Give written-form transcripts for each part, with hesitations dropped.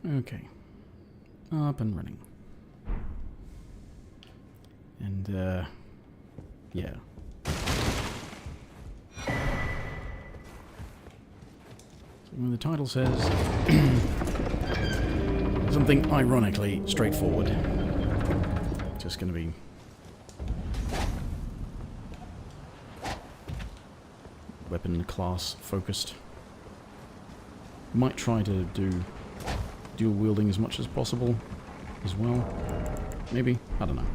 Okay. Up and running. And, yeah. So when the title says something ironically straightforward, just gonna be weapon class focused. Might try to do dual wielding as much as possible as well. Maybe, I don't know.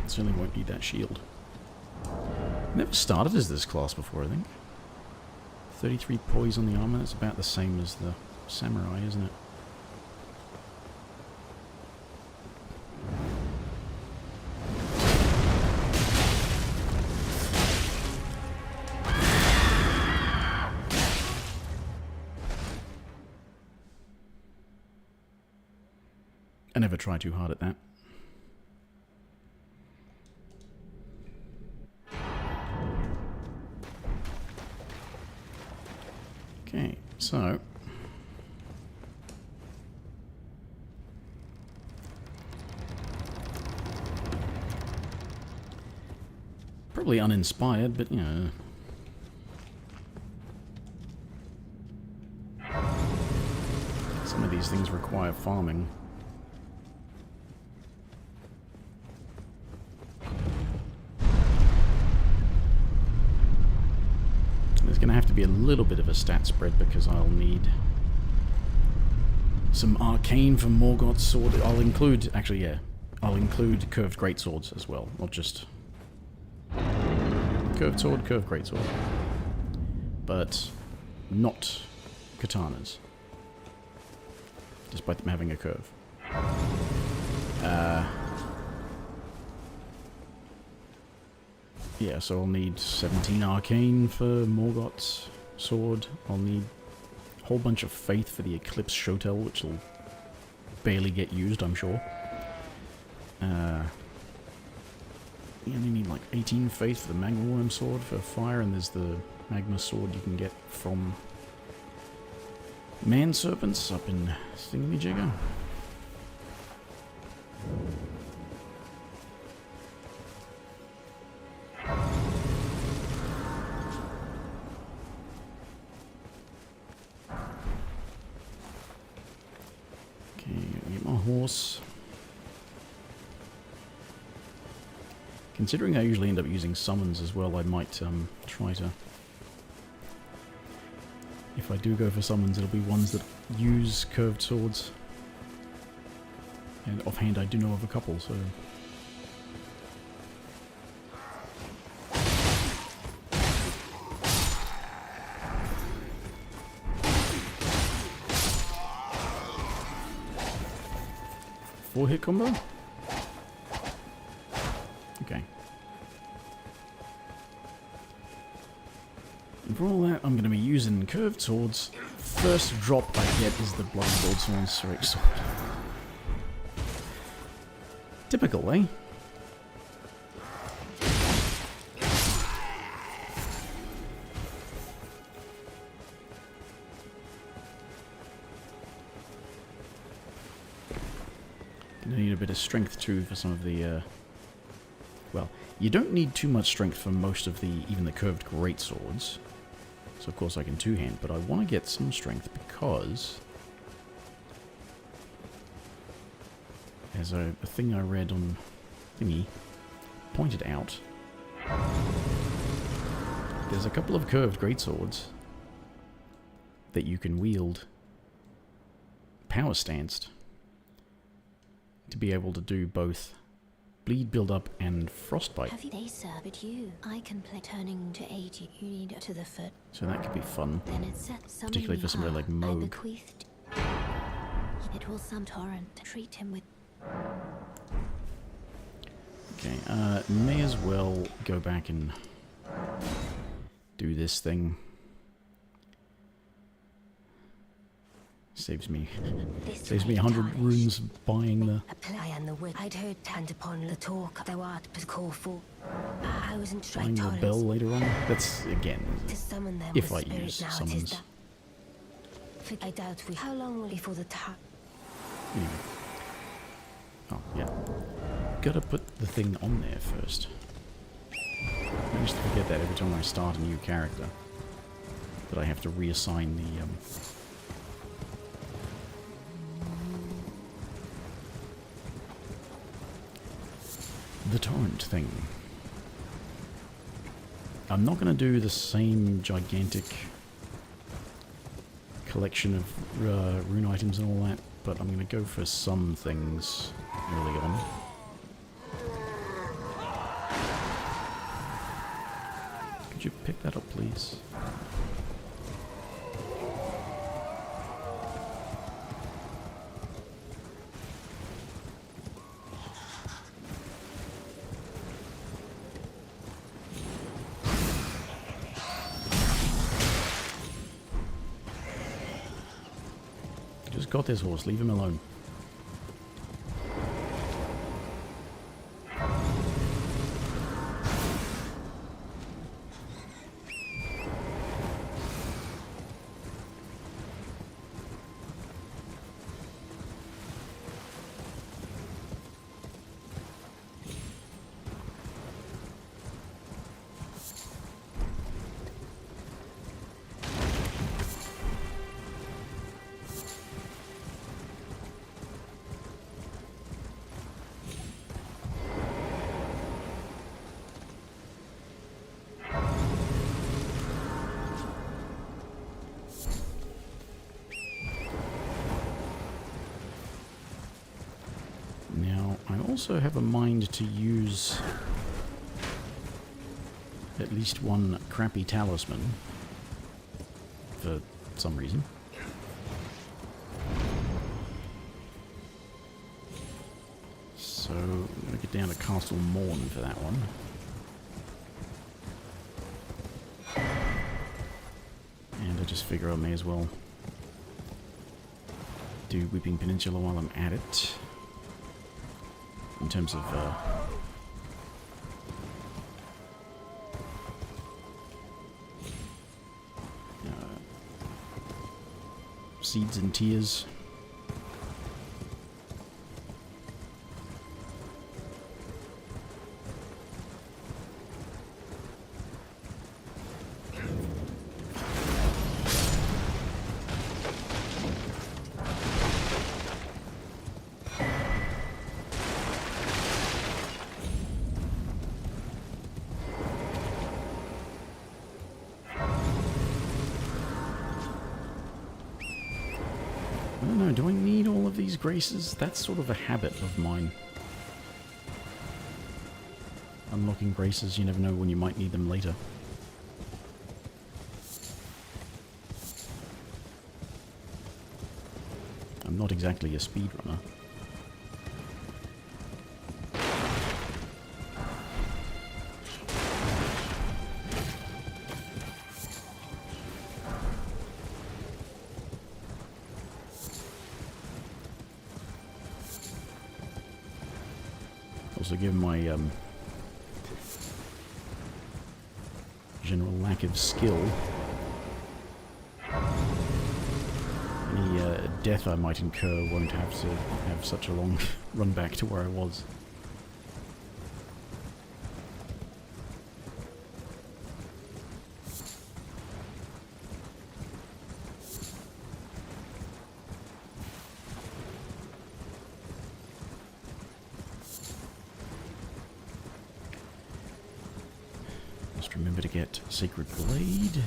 Certainly won't need that shield. Never started as this class before, I think. 33 poise on the armor, that's about the same as the samurai, isn't it? I never try too hard at that. Okay, so probably uninspired, but you know. Some of these things require farming. There's going to have to be a little bit of a stat spread because I'll need some arcane for Morgoth's sword. I'll include, actually, yeah, I'll include curved greatswords as well, not just curved sword, curved greatsword, but not katanas, despite them having a curve. Yeah, so I'll need 17 arcane for Morgoth's sword. I'll need a whole bunch of faith for the Eclipse Shotel, which will barely get used, I'm sure. You only need like 18 faith for the Magma Worm sword for fire, and there's the Magma sword you can get from Man Serpents up in Thingamajigger. Horse. Considering I usually end up using summons as well, I might try to... If I do go for summons, it'll be ones that use curved swords. And offhand I do know of a couple, so... Four-hit combo? Okay. And for all that, I'm going to be using curved swords. First drop I get is the Bloody Broadsword Straight Sword. Typical, eh? I need a bit of strength too for some of the, well, you don't need too much strength for most of the, even the curved greatswords. So of course I can two-hand, but I want to get some strength because, as a thing I read on Thingy pointed out, there's a couple of curved greatswords that you can wield power stanced to be able to do both bleed build-up and frostbite. Have they served you? I can play turning to 80. You need to the foot. So that could be fun. Then it's Particularly for somebody like Moog. It will some torrent. Treat him with... Okay, may as well go back and do this thing. Saves me 100 runes buying the... Apply on the wood. I'd heard hand upon the talk thou art but call for. I wasn't buying the bell later on. That's, again, to summon them if I with use spirit now, summons. I doubt we. How long will before the time? Anyway. Oh, yeah. Gotta put the thing on there first. Managed to forget that every time I start a new character. That I have to reassign the torrent thing. I'm not going to do the same gigantic collection of rune items and all that, but I'm going to go for some things early on. Could you pick that up, please? Just got this horse, leave him alone. Now, I also have a mind to use at least one crappy talisman for some reason. So, I'm going to get down to Castle Morn for that one. And I just figure I may as well do Weeping Peninsula while I'm at it. In terms of Seeds and Tears. I don't know, do I need all of these graces? That's sort of a habit of mine. Unlocking graces, you never know when you might need them later. I'm not exactly a speedrunner. Also, given my general lack of skill, any death I might incur won't have to have such a long run back to where I was. Just remember to get Sacred Blade.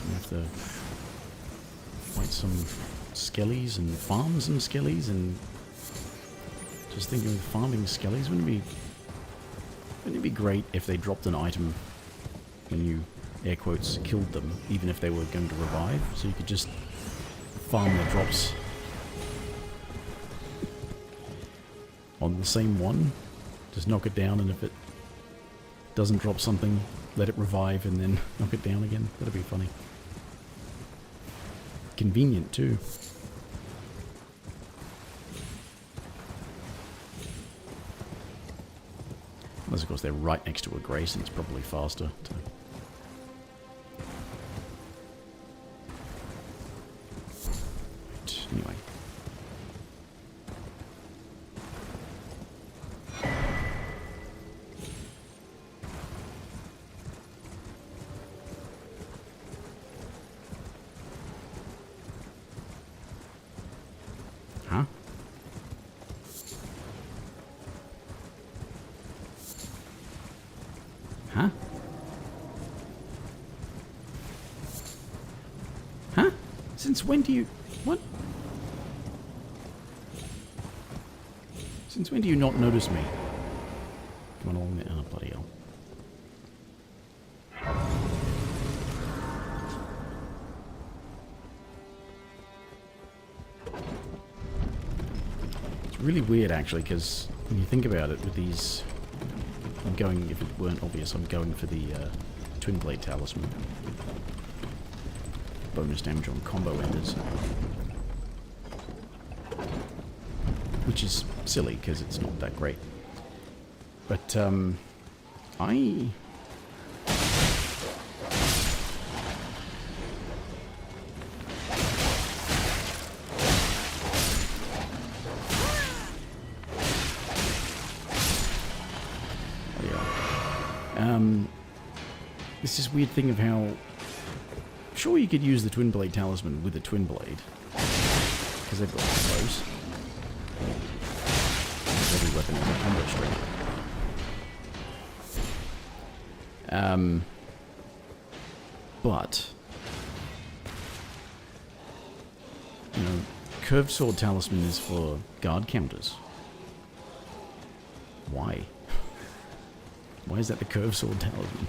We have to fight some skellies and farm some skellies, and just thinking of farming skellies, wouldn't it be great if they dropped an item when you, air quotes, killed them, even if they were going to revive, so you could just farm the drops on the same one, just knock it down, and if it doesn't drop something, let it revive and then knock it down again. That'd be funny. Convenient too. Unless of course they're right next to a grace and it's probably faster to Huh? Since when do you... What? Since when do you not notice me? Come on along there. Oh, bloody hell. It's really weird, actually, because when you think about it with these... I'm going, if it weren't obvious, I'm going for the Twin Blade Talisman. Bonus damage on combo enders. Which is silly, because it's not that great. But, I... It's this weird thing of how... Sure, you could use the Twin Blade Talisman with a Twin Blade. Because they've got combos. Every weapon has a combo string. But... You know, Curved Sword Talisman is for guard counters. Why? Why is that the Curved Sword Talisman?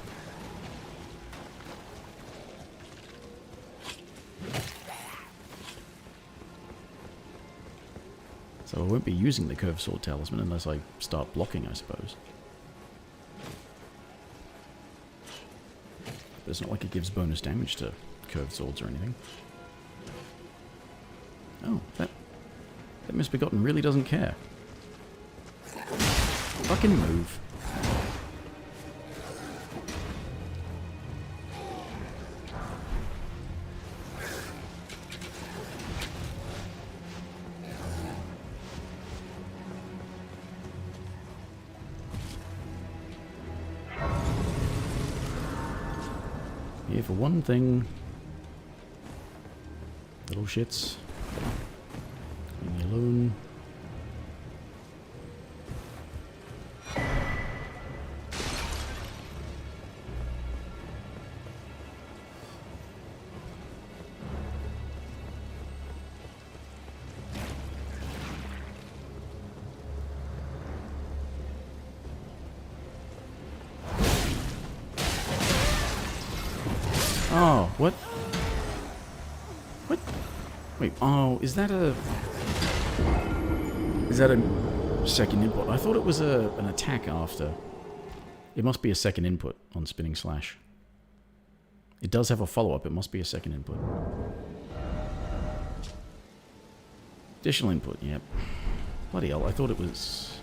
So I won't be using the Curved Sword Talisman unless I start blocking, I suppose. But it's not like it gives bonus damage to Curved Swords or anything. Oh, that Misbegotten really doesn't care. Fucking move. Here for one thing. Little shits. Leave me alone. Oh, what? What? Wait, oh, is that a second input? I thought it was an attack after. It must be a second input on Spinning Slash. It does have a follow-up, it must be a second input. Additional input, yep. Bloody hell, I thought it was...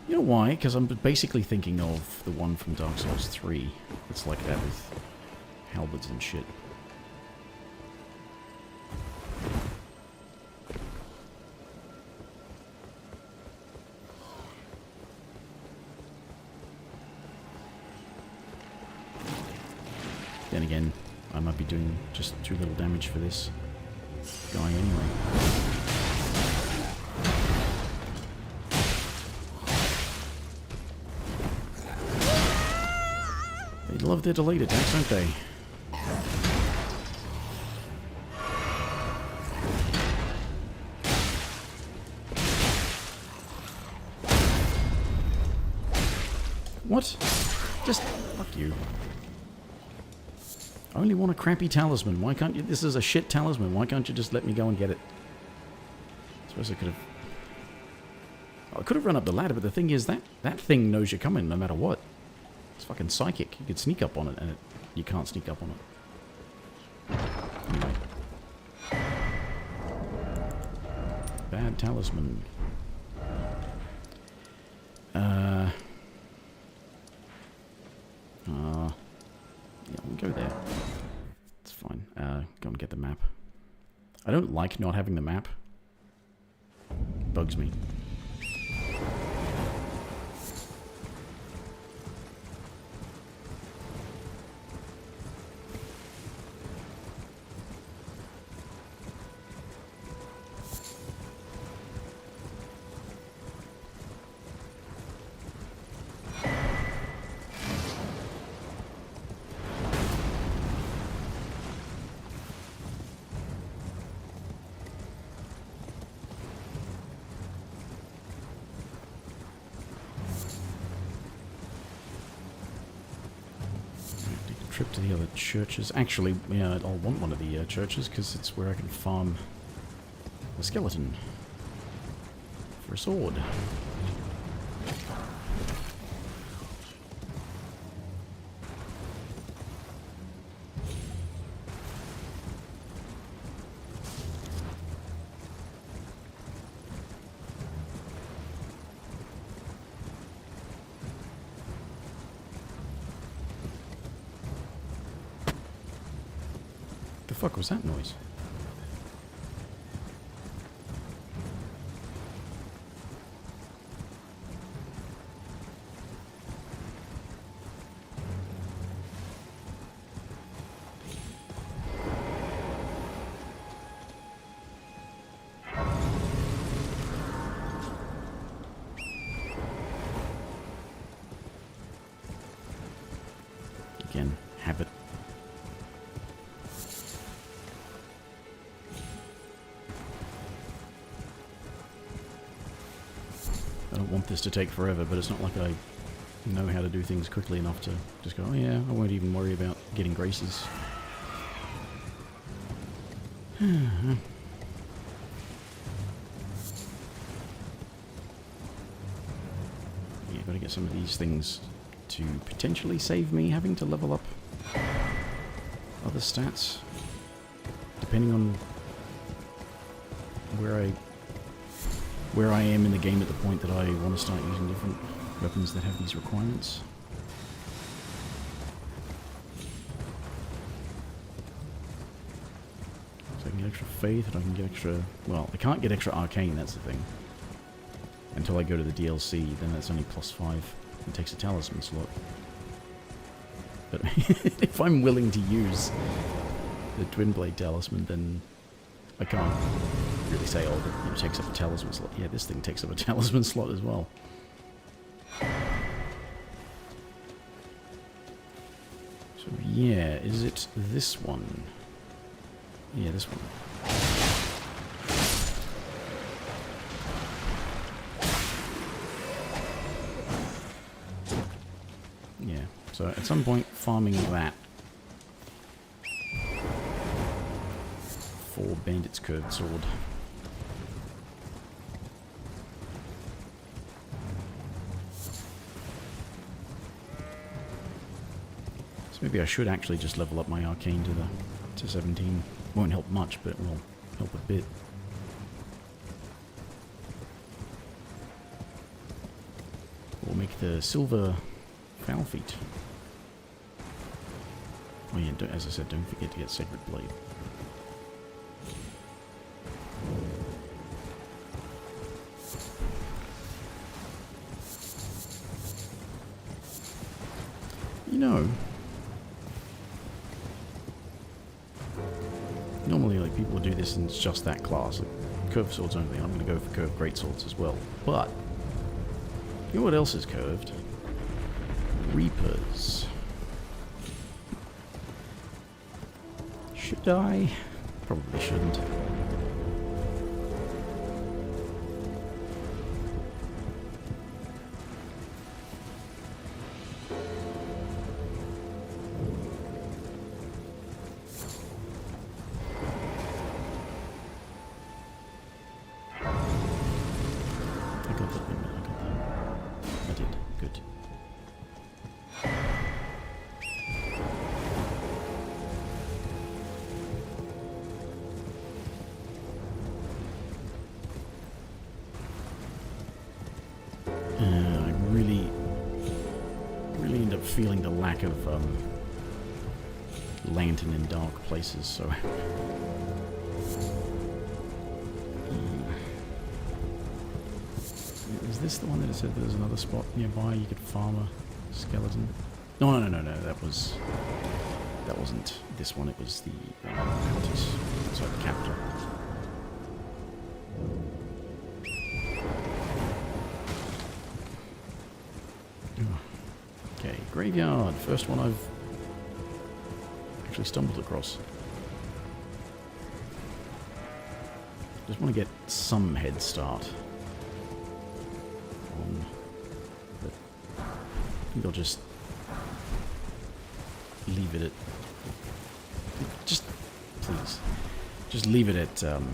You know why? Because I'm basically thinking of the one from Dark Souls 3. It's like that with halberds and shit. Then again, I might be doing just too little damage for this guy anyway. They love their delayed attacks, don't they? What? Just fuck you. I only want a crappy talisman. Why can't you? This is a shit talisman. Why can't you just let me go and get it? I suppose I could have... I could have run up the ladder, but the thing is that thing knows you're coming no matter what. It's fucking psychic. You could sneak up on it, and you can't sneak up on it. Anyway. Bad talisman. Yeah, we'll go there. It's fine. Go and get the map. I don't like not having the map. Bugs me. trip to the other churches. Actually, yeah, I'll want one of the churches because it's where I can farm a skeleton for a sword. The fuck was that noise? Again, habit. I don't want this to take forever, but it's not like I know how to do things quickly enough to just go, oh yeah, I won't even worry about getting graces. Yeah, gotta get some of these things to potentially save me having to level up other stats, depending on where I am in the game at the point that I want to start using different weapons that have these requirements. So I can get extra faith, and I can get extra... Well, I can't get extra arcane, that's the thing. Until I go to the DLC, then that's only +5. It takes a talisman slot. But if I'm willing to use the Twin Blade Talisman, then I can't really say, oh, it takes up a talisman slot. Yeah, this thing takes up a talisman slot as well. So yeah, is it this one? Yeah, this one. Yeah, so at some point farming that for Bandit's Curved Sword. So maybe I should actually just level up my arcane to 17. Won't help much, but it will help a bit. We'll make the silver foul feet. Oh yeah, as I said, don't forget to get Sacred Blade. You know, normally like people would do this and it's just that class, like curved swords only. I'm going to go for curved greatswords as well. But you know what else is curved? Reapers. Should I? Probably shouldn't. I got that. I did. Good. I really end up feeling the lack of lantern in dark places, so... Is this the one that it said there was another spot nearby you could farm a skeleton? No, that wasn't this one, it was the Altus outside the capital. Okay, graveyard, first one I've actually stumbled across. Just want to get some head start on, but I think I'll just leave it at... Just, please. Just leave it at, sort of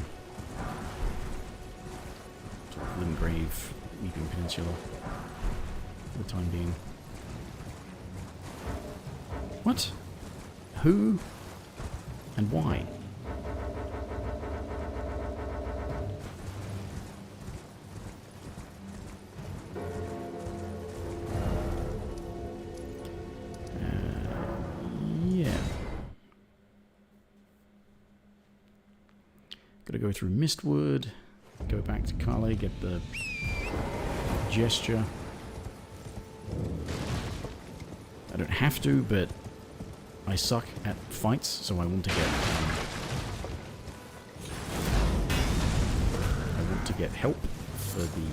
Limgrave, Weeping Peninsula, for the time being. What? Who? And why? Yeah. Gotta go through Mistwood, go back to Kale, get the gesture. I don't have to, but I suck at fights, so I want to get help for the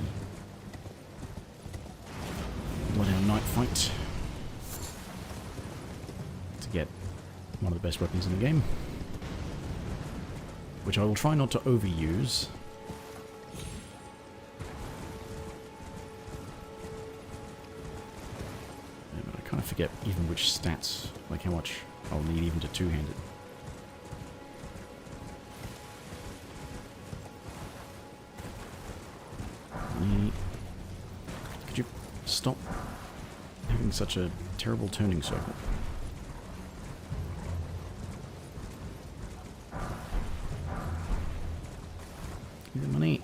Bloodhound Knight fight to get one of the best weapons in the game, which I will try not to overuse. Yeah, but I kind of forget even which stats, like how much I'll need even to two-hand it. Could you stop having such a terrible turning circle? Give me the money.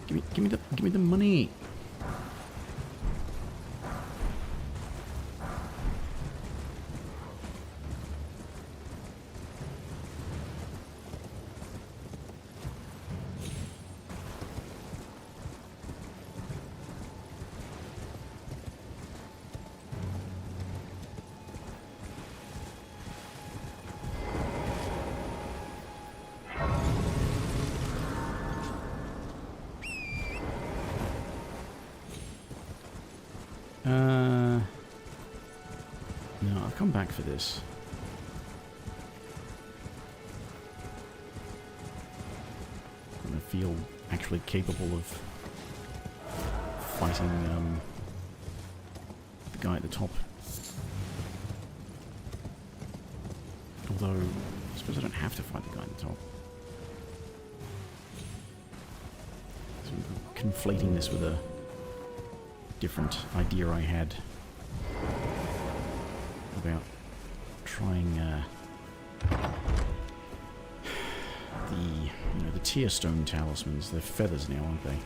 Give me the money. No, I'll come back for this. I'm gonna feel actually capable of fighting the guy at the top. Although, I suppose I don't have to fight the guy at the top. So I'm conflating this with a different idea I had about trying the Tear Stone talismans. They're feathers now, aren't they?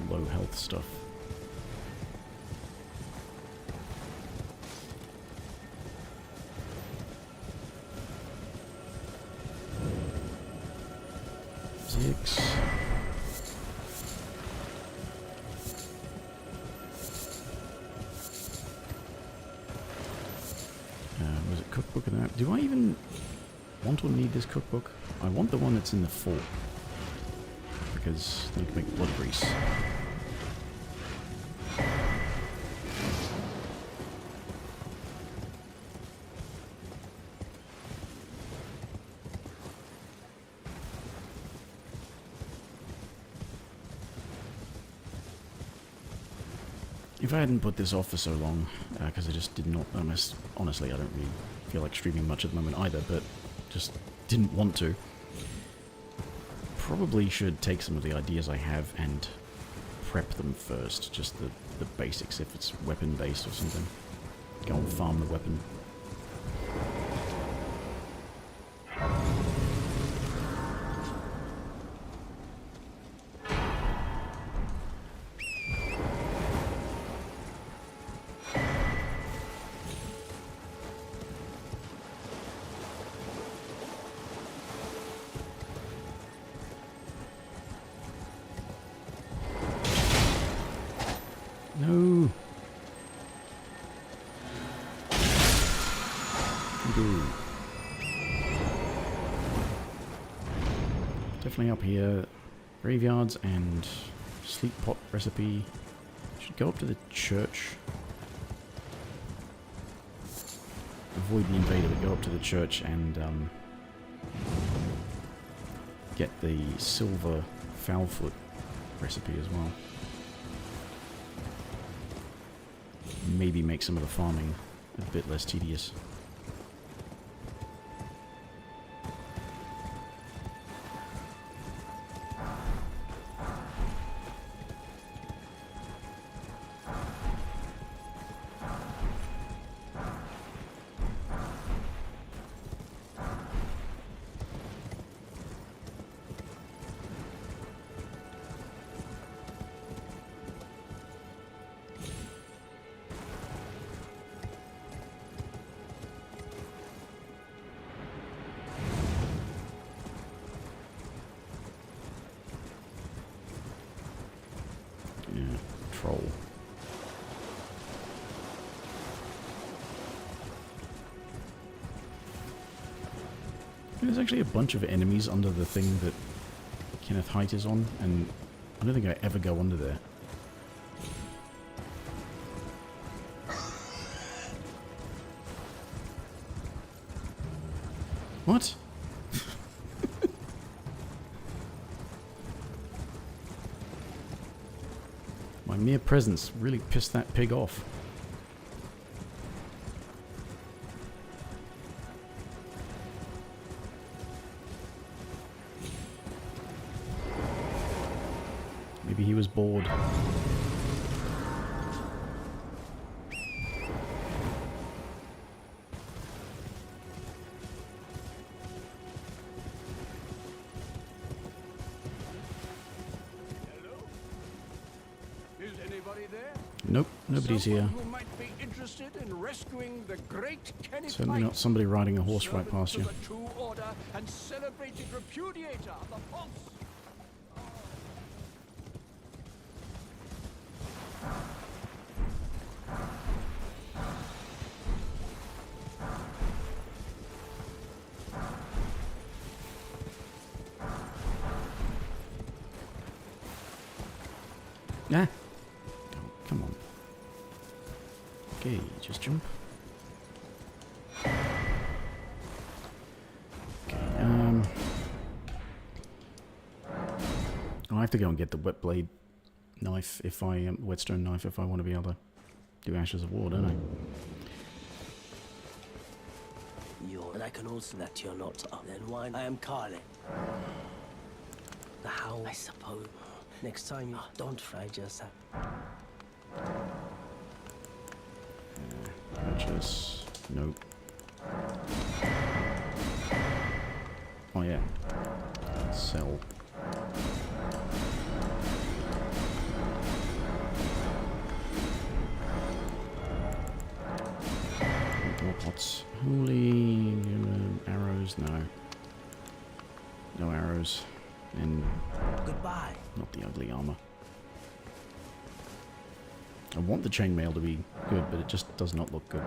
Low health stuff. Six. Was it cookbook of that? Do I even want or need this cookbook? I want the one that's in the fort, because they can make blood grease. If I hadn't put this off for so long, because I just did not, honestly I don't really feel like streaming much at the moment either, but just didn't want to. Probably should take some of the ideas I have and prep them first, just the basics if it's weapon based or something. Go and farm the weapon. No. Ooh. Definitely up here. Graveyards and sleep pot recipe. Should go up to the church. Avoid the invader, but go up to the church and get the silver foulfoot recipe as well. maybe make some of the farming a bit less tedious. Troll. There's actually a bunch of enemies under the thing that Kenneth Height is on, and I don't think I ever go under there. What? My mere presence really pissed that pig off. Maybe he was bored. Nope, nobody's here. Who might be interested in rescuing the great Kenny Certainly Pike, not somebody riding a horse right servant past to you. the true order and celebrated repudiator of the false. Ah! Oh, come on. Okay, just jump. Okay, I have to go and get the wet blade knife if I whetstone knife if I want to be able to do Ashes of War, don't I? And I can also that you're not. Then why? I am Carly. The how? I suppose. Next time you don't fry yourself. Purchase. Nope. Oh yeah. Sell. More pots. Holy arrows? No. No arrows. And Goodbye. not the ugly armor. I want the chainmail to be good, but it just does not look good.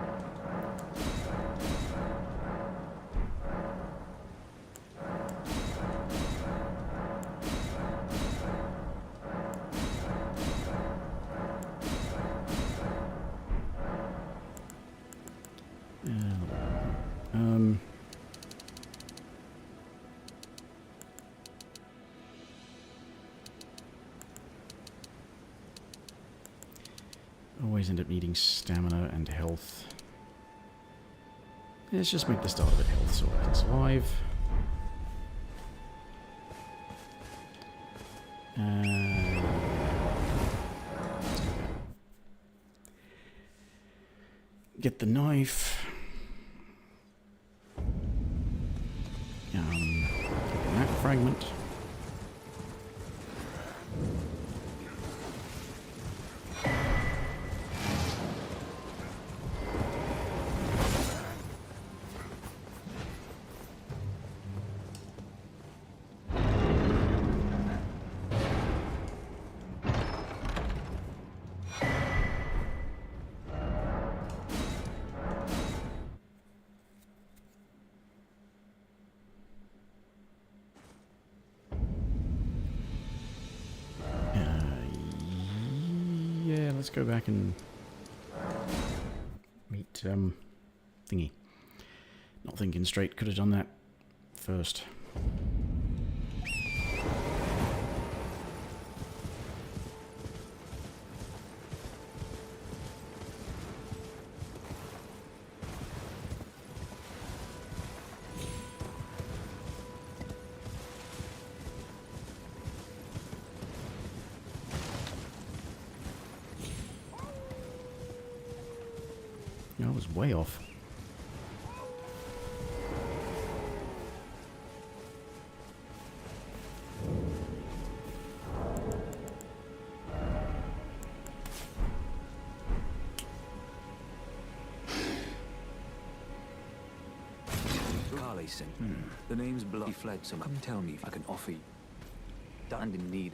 Always end up needing stamina and health. Let's just make the start of it health so I can survive. Get the knife. Get the map fragment. Yeah, let's go back and meet thingy. Not thinking straight. Could have done that first. I was way off. Carly sent. The name's Bloody Fled, so come tell me if I can offer you. And in need.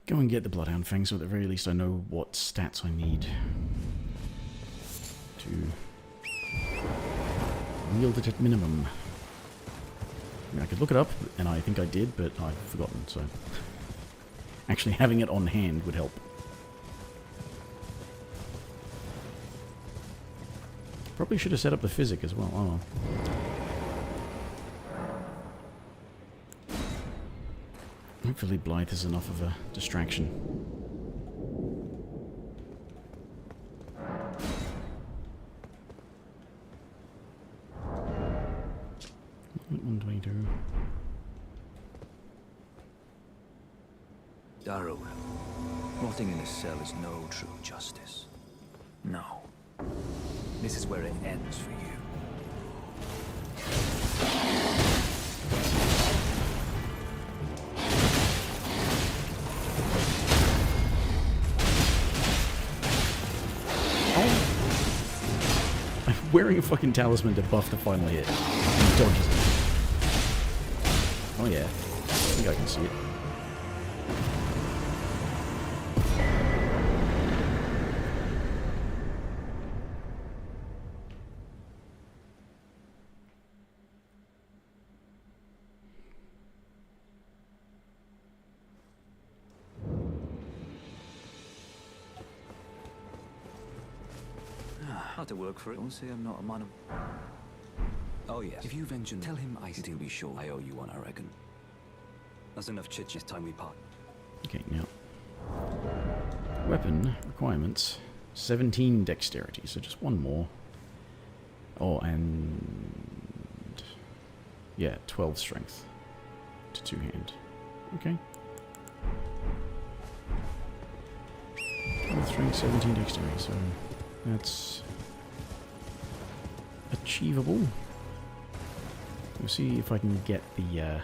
Go and get the Bloodhound Fang, so at the very least I know what stats I need to wield it at minimum. I mean, I could look it up, and I think I did, but I've forgotten, so... Actually having it on hand would help. Probably should have set up the physic as well. Oh well. Hopefully Blythe is enough of a distraction. $122. Darrow, rotting in a cell is no true justice. No. This is where it ends for you. I'm wearing a fucking talisman to buff the final hit. He dodges it. Oh yeah. I think I can see it. How to work for it. Don't say I'm not a man of... Oh yes. If you venture, tell him he'll be sure I owe you one, I reckon. That's enough chit this time we part. Okay, now. Weapon requirements. 17 dexterity, so just one more. Oh, and... yeah, 12 strength to two-hand. Okay. 12 strength, 17 dexterity, so that's achievable. We'll see if I can get the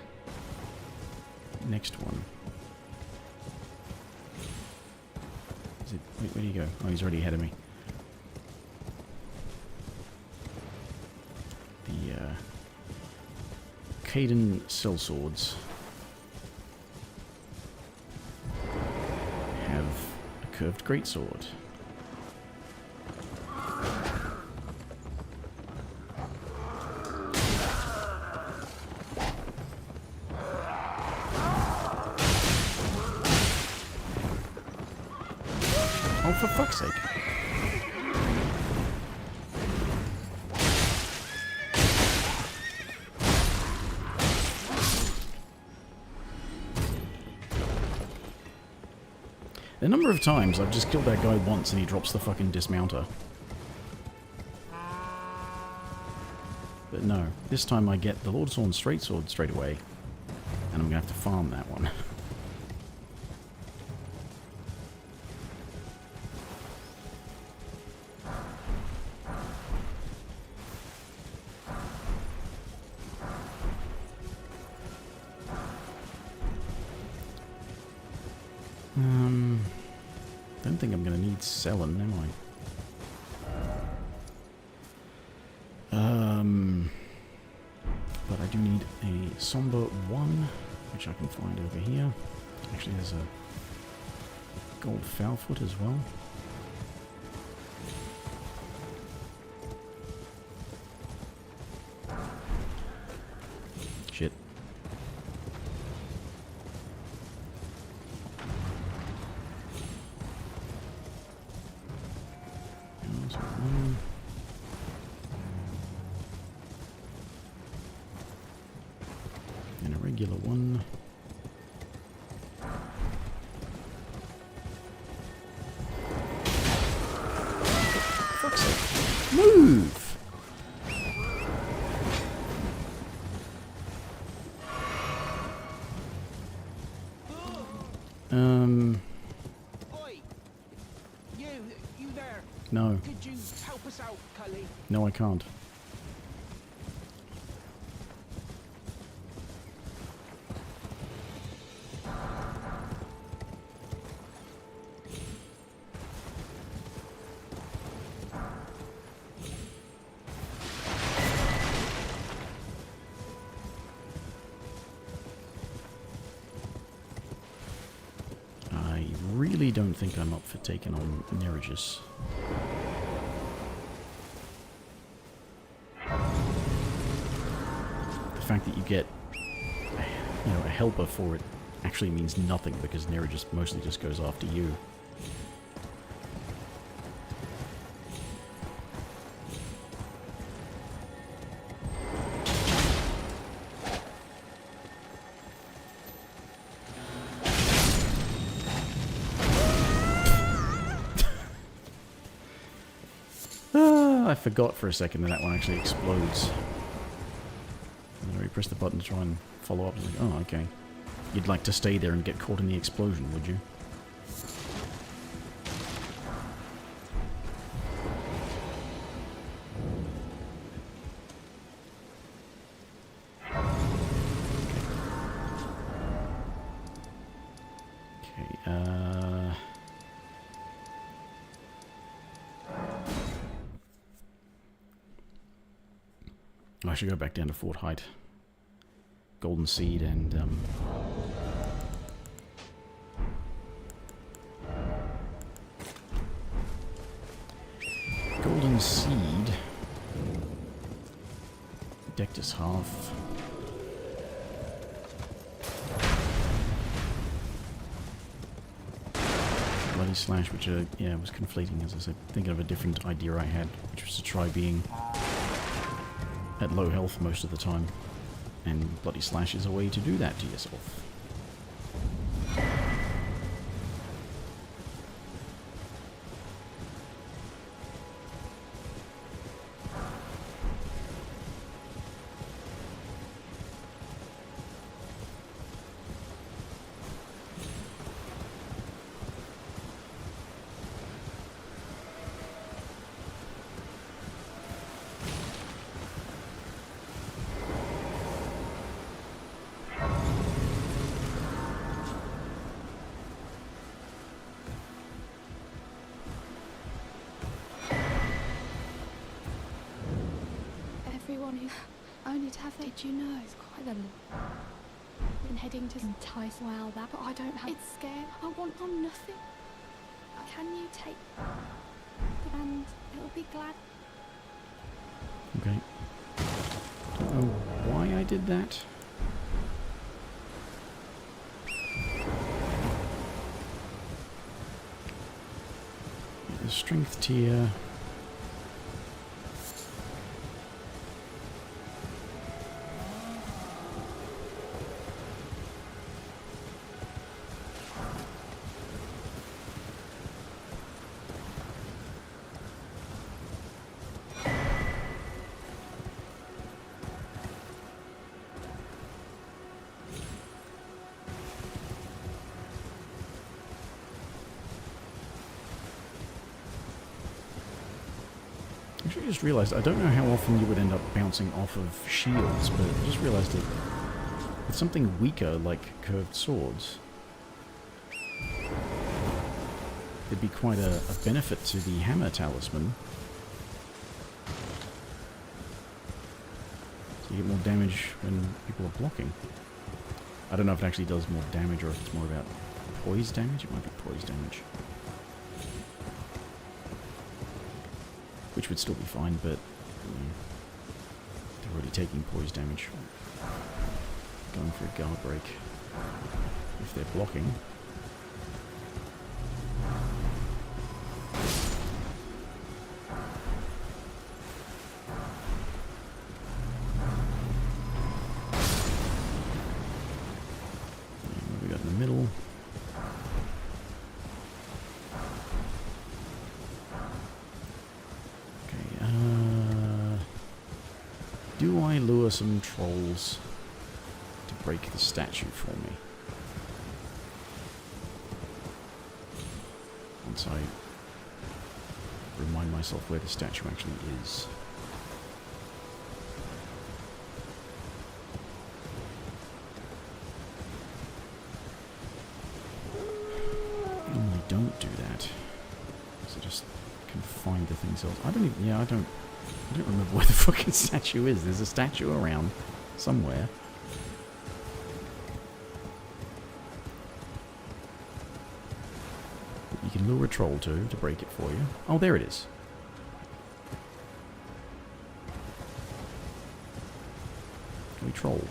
next one. Is it, wait, where do you go? Oh, he's already ahead of me. The Caden sellswords have a curved greatsword. Oh, for fuck's sake. The number of times I've just killed that guy once and he drops the fucking dismounter. But no, this time I get the Lordsworn straight sword straight away. And I'm gonna have to farm that one. Don't think I'm gonna need selling, am I? But I do need a somber one, which I can find over here. Actually, there's a gold foulfoot as well. Shit. And a regular one. Fuck's sake. Move! Oi! You there? No. Could you help us out, Cully? No, I can't. I really don't think I'm up for taking on Neregus. The fact that you get, you know, a helper for it actually means nothing because Neregus mostly just goes after you. I forgot for a second that one actually explodes. And then we press the button to try and follow up. It's like, oh, okay. You'd like to stay there and get caught in the explosion, would you? Okay, I should go back down to Fort Height. Golden Seed and, Golden Seed. Decked is half. Bloody Slash, which, yeah, was conflating, as I said. Thinking of a different idea I had, which was to try being at low health most of the time. And Bloody Slash is a way to do that to yourself. Everyone who only to have their, did you know it's quite a lot. Been heading to entice while that, but I don't have. It's scared. I want on nothing. Can you take and it'll be glad. Okay. Don't know why I did that. The strength tier. Actually, I just realised, I don't know how often you would end up bouncing off of shields, but I just realised that with something weaker like curved swords, there'd be quite a benefit to the hammer talisman. So you get more damage when people are blocking. I don't know if it actually does more damage or if it's more about poise damage. It might be poise damage. Which would still be fine, but they're already taking poise damage. Going for a guard break if they're blocking. And what have we got in the middle? Do I lure some trolls to break the statue for me? once I remind myself where the statue actually is. Normally don't do that. So just can find the things else. I don't even, yeah, I don't remember where the fucking statue is. There's a statue around somewhere. You can lure a troll to break it for you. Oh, there it is. Can we troll?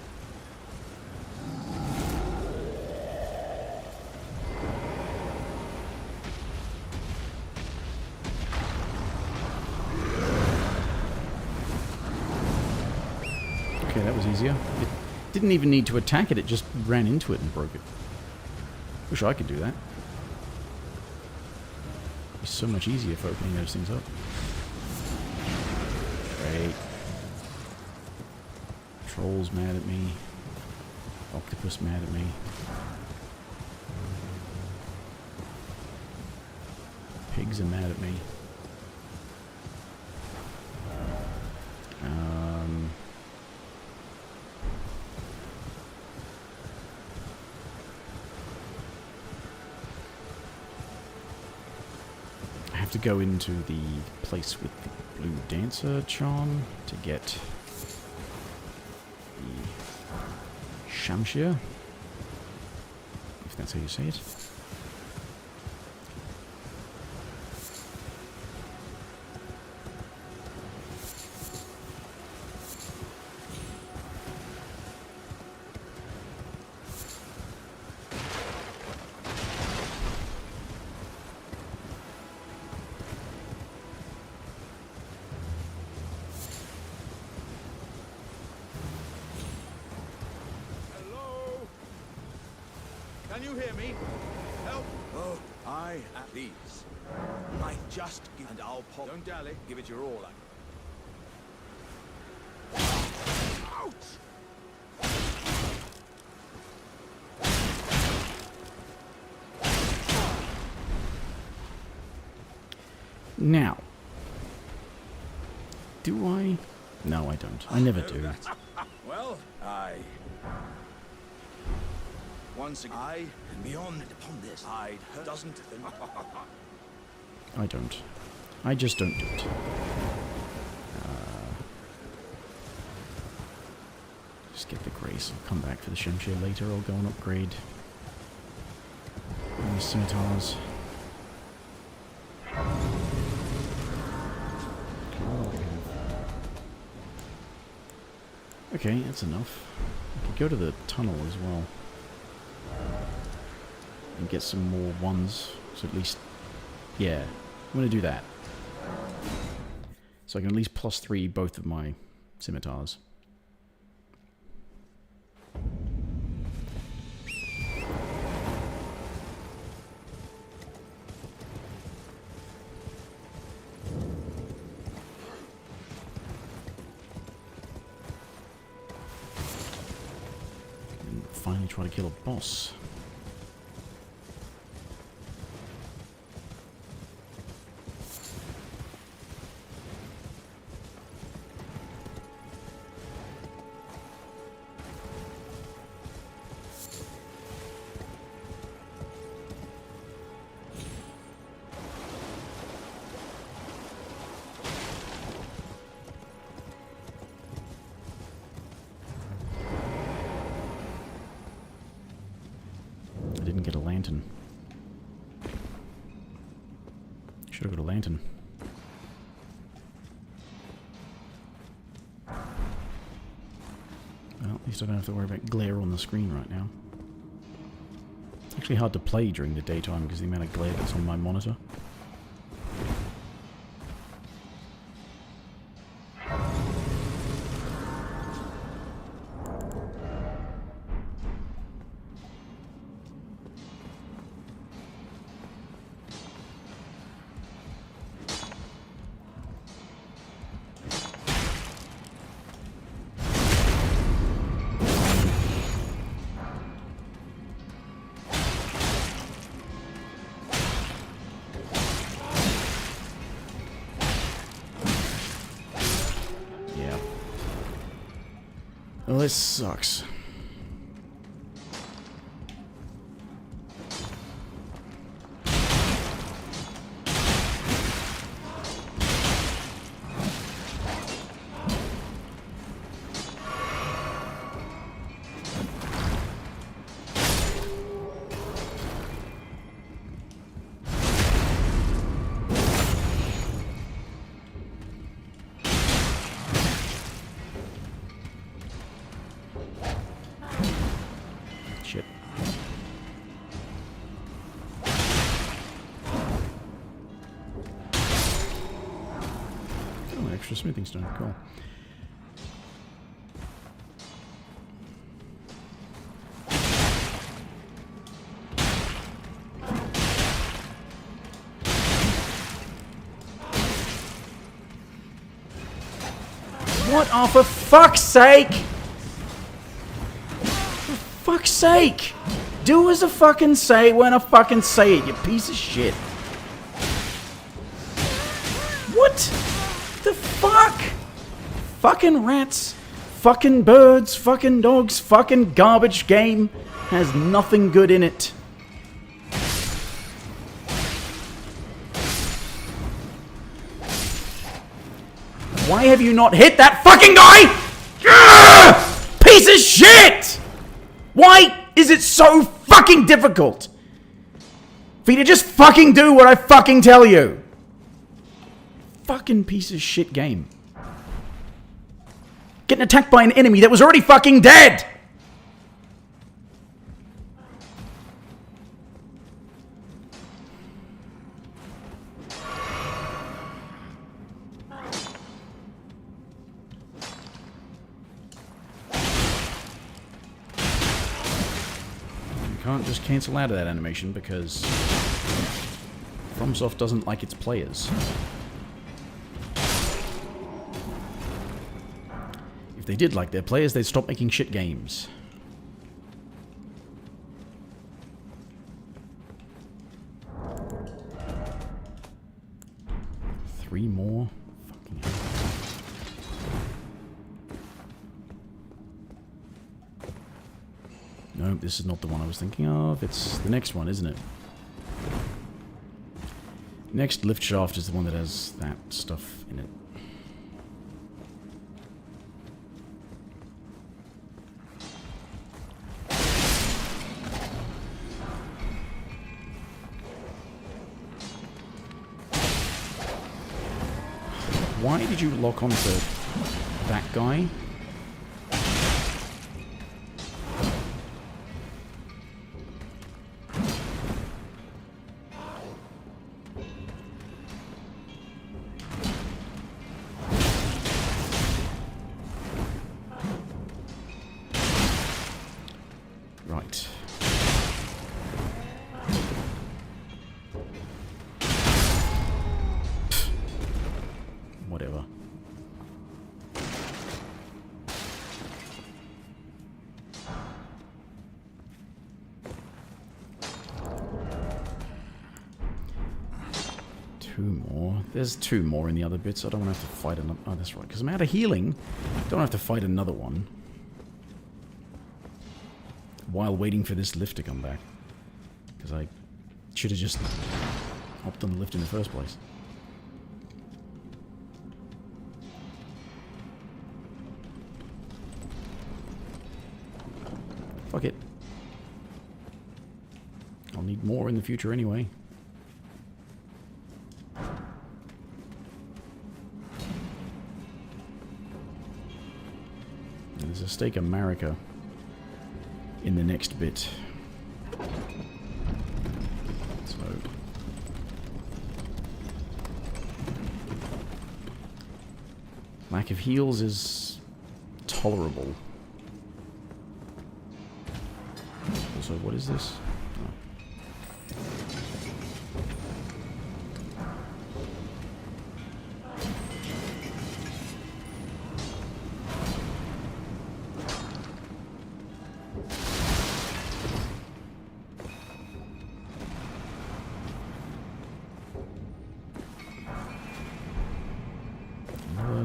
Okay, that was easier. It didn't even need to attack it, it just ran into it and broke it. Wish I could do that. It's so much easier for opening those things up. Great. Troll's mad at me. Octopus mad at me. Pigs are mad at me. I have to go into the place with the blue dancer charm to get the Shamshir, if that's how you say it. Hello? Can you hear me? Help! Oh, I at these. I just give and I'll pop. Don't dally. Give it your all. Ouch! Now, do I? No, I don't. I never do. Well, once again, I and beyond upon this, I doesn't think. I don't. I just don't do it. Just get the grace. I'll come back for the Shamshir later. I'll go and upgrade these scimitars. Okay, that's enough. I could go to the tunnel as well. And get some more ones. So at least... yeah, I'm going to do that. So I can at least +3 both of my scimitars. And finally try to kill a boss. I didn't get a lantern. Should have got a lantern. Well, at least I don't have to worry about glare on the screen right now. It's actually hard to play during the daytime because the amount of glare that's on my monitor. Well, this sucks. Shit. Oh, extra smithing stone. Cool. What? Oh, for fuck's sake! Fuck's sake! Do as I fucking say when I fucking say it, you piece of shit. What the fuck? Fucking rats, fucking birds, fucking dogs, fucking garbage game has nothing good in it. Why have you not hit that fucking guy? Ugh! Piece of shit! Why is it so fucking difficult for you to just fucking do what I fucking tell you? Fucking piece of shit game. Getting attacked by an enemy that was already fucking dead! Can't just cancel out of that animation because FromSoft doesn't like its players. If they did like their players, they'd stop making shit games. Three more? Fucking hell. No, this is not the one I was thinking of. It's the next one, isn't it? Next lift shaft is the one that has that stuff in it. Why did you lock onto that guy? Right. Whatever. Two more. There's two more in the other bits. I don't want to have to fight another. Oh, that's right. Because I'm out of healing. Don't have to fight another one. While waiting for this lift to come back. Because I should have just hopped on the lift in the first place. Fuck it. I'll need more in the future anyway. And there's a stake of Marika in the next bit. So lack of heals is tolerable. Also, what is this? Oh.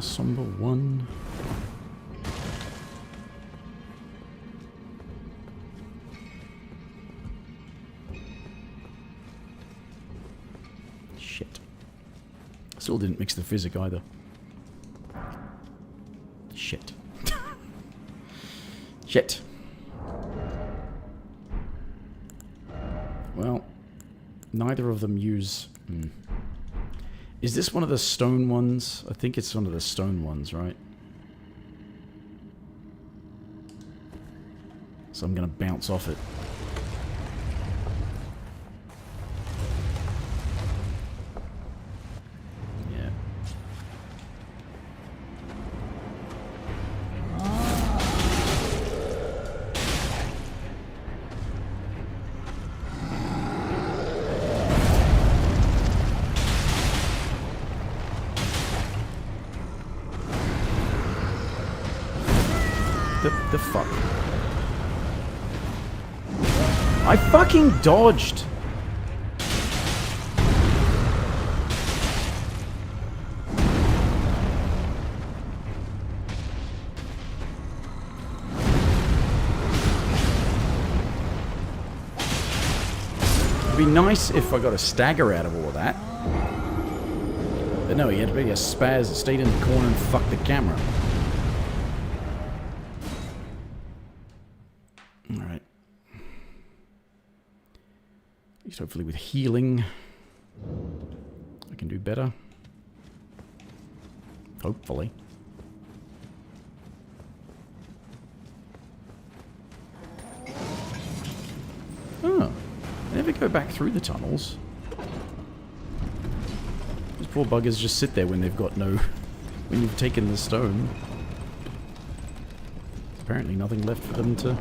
Somber one. Shit. Still didn't mix the physic either. Shit. Shit. Well, neither of them use... Is this one of the stone ones? I think it's one of the stone ones, right? So I'm going to bounce off it. Yeah. The fuck? I fucking dodged! It'd be nice if I got a stagger out of all of that. But no, he had to be a spaz that stayed in the corner and fucked the camera. Alright. At least hopefully with healing I can do better. Hopefully. Oh. I never go back through the tunnels. These poor buggers just sit there when they've got no... when you've taken the stone. Apparently nothing left for them to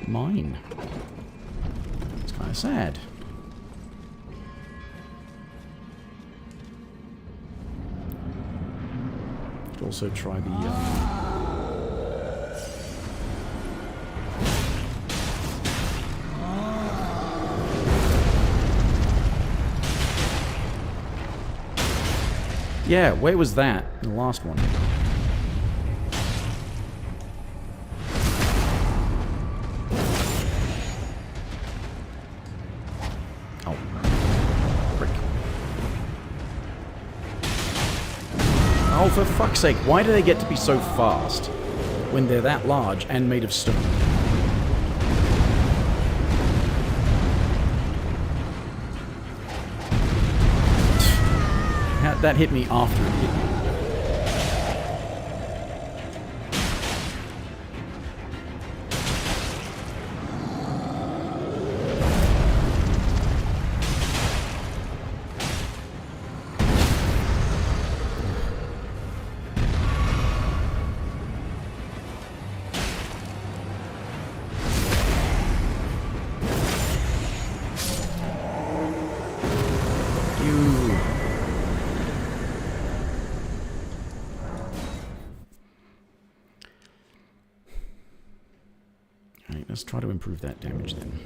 mine. It's kind of sad. Could also try the... Yeah, where was that in the last one? Oh. Frick. Oh, for fuck's sake, why do they get to be so fast when they're that large and made of stone? That hit me after it hit me. Let's try to improve that damage then.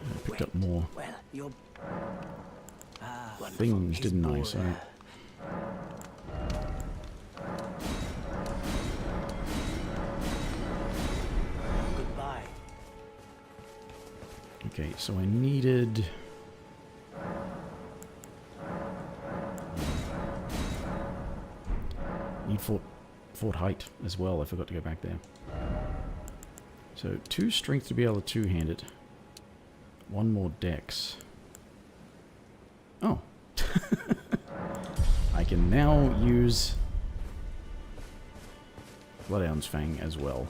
I picked up more things, didn't I? So okay, so I needed... Need Fort Height as well. I forgot to go back there. So 2 strength to be able to two-hand it. 1 more dex. Oh. I can now use Bloodhound's Fang as well.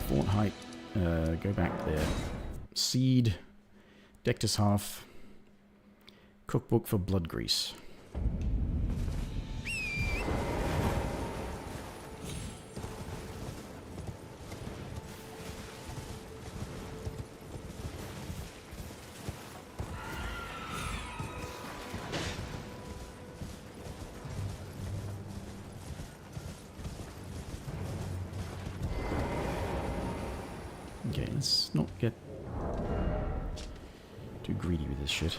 Fort Height, go back there. Seed, Dectus Half, Cookbook for Blood Grease. Okay, let's not get too greedy with this shit.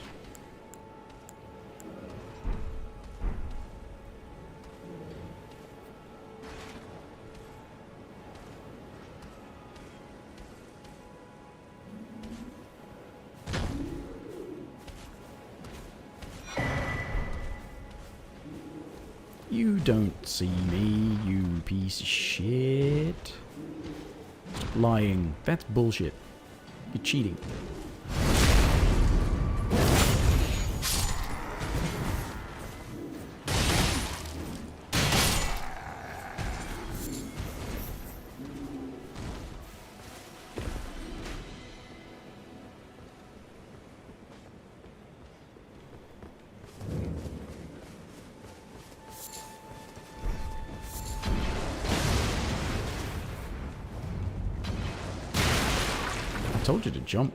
You don't see me, you piece of shit. Lying. That's bullshit. You're cheating. I told you to jump.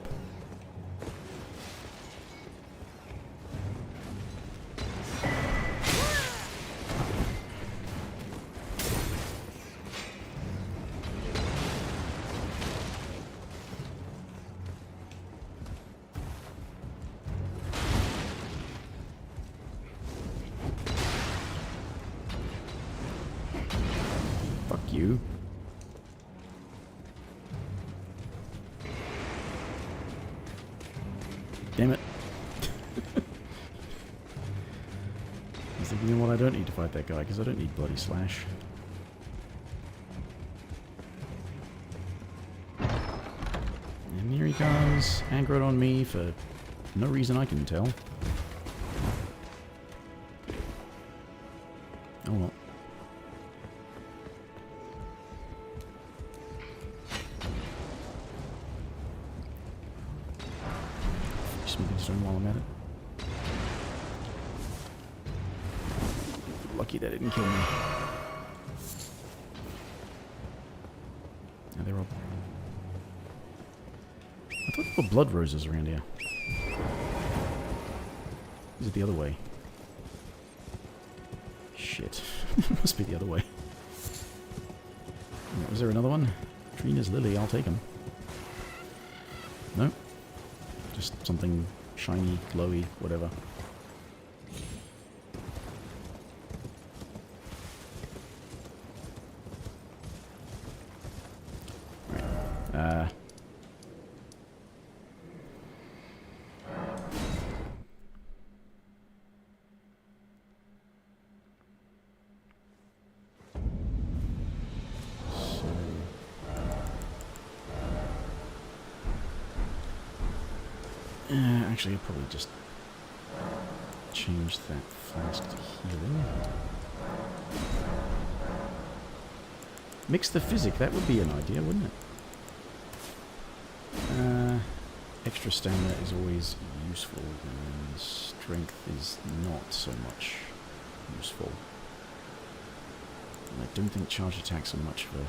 Fuck you. Damn it. I was thinking, you know what, I don't need to fight that guy, because I don't need bloody slash. And here he comes, angered on me for no reason I can tell. Oh well. Smithing stone while I'm at it. Lucky that didn't kill me. Now they're all... I thought there were blood roses around here. Is it the other way? Shit. Must be the other way. Was there another one? Trina's lily, I'll take him. No? Just something shiny, glowy, whatever. Right. Actually, I'll probably just change that flask to healing. Mix the physic, that would be an idea, wouldn't it? Extra stamina is always useful, and strength is not so much useful. And I don't think charge attacks are much for...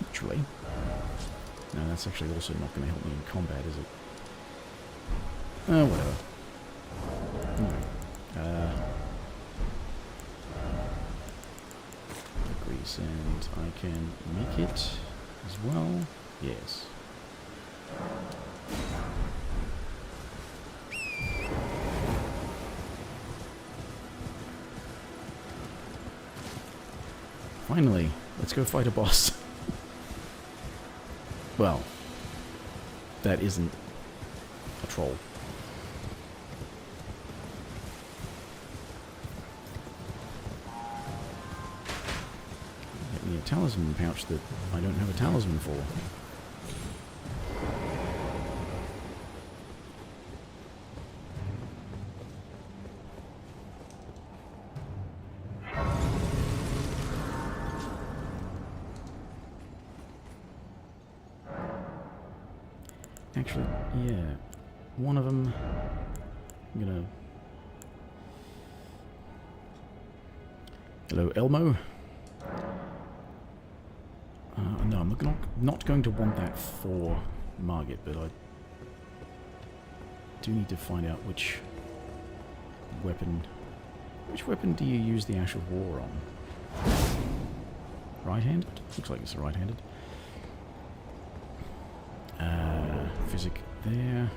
Actually... No, that's actually also not going to help me in combat, is it? Oh, whatever. Anyway. Degrees, and I can make it as well. Yes. Finally, let's go fight a boss. Well, that isn't a troll. Get me a talisman pouch that I don't have a talisman for. Actually, yeah. One of them, I'm gonna... Hello, Elmo. No, I'm not going to want that for Margit, but I do need to find out which weapon... Which weapon do you use the Ash of War on? Right-handed? Looks like it's right-handed. Physic there.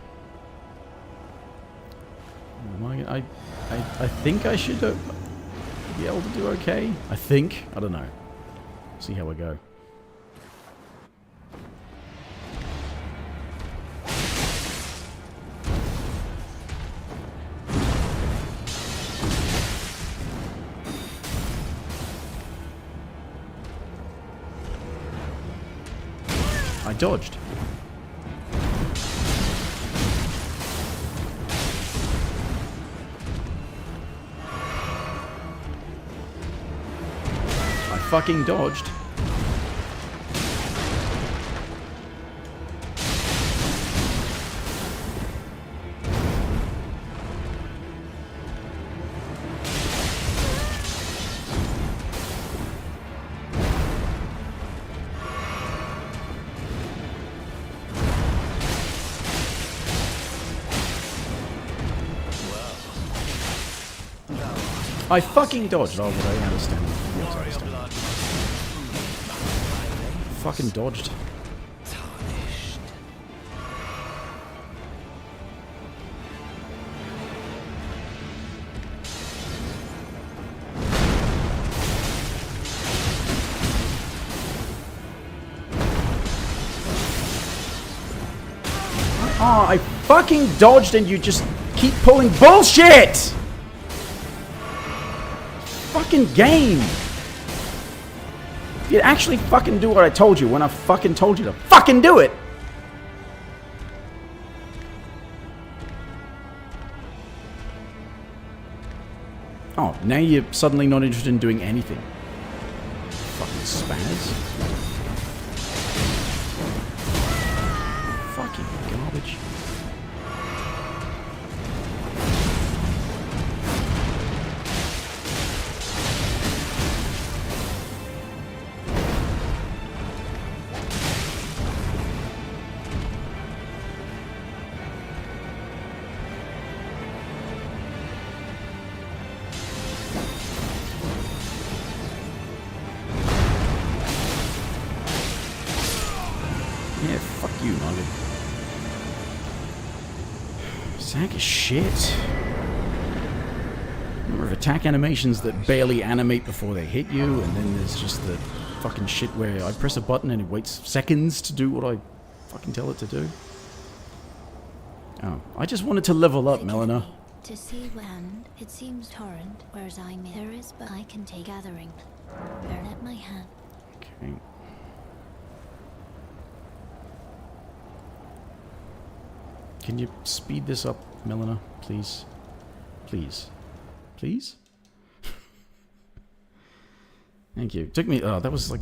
I think I should be able to do okay. I think. I don't know. See how we go. I dodged. I fucking dodged. I fucking dodged. Oh, but I understand. Yes, I understand. Fucking dodged. Oh, I fucking dodged and you just keep pulling bullshit! Fucking game! You'd actually fucking do what I told you when I fucking told you to fucking do it! Oh, now you're suddenly not interested in doing anything. Fucking spaz. Fucking garbage. Yeah, fuck you, Nugget. Sack of shit. Number of attack animations that barely animate before they hit you, and then there's just the fucking shit where I press a button and it waits seconds to do what I fucking tell it to do. Oh, I just wanted to level up, Melina. To see land, it seems torrent, whereas there is, but I can take gathering. Burn at my hand. Okay. Can you speed this up, Melina, please? Please. Please? Thank you. Took me... Oh, that was like...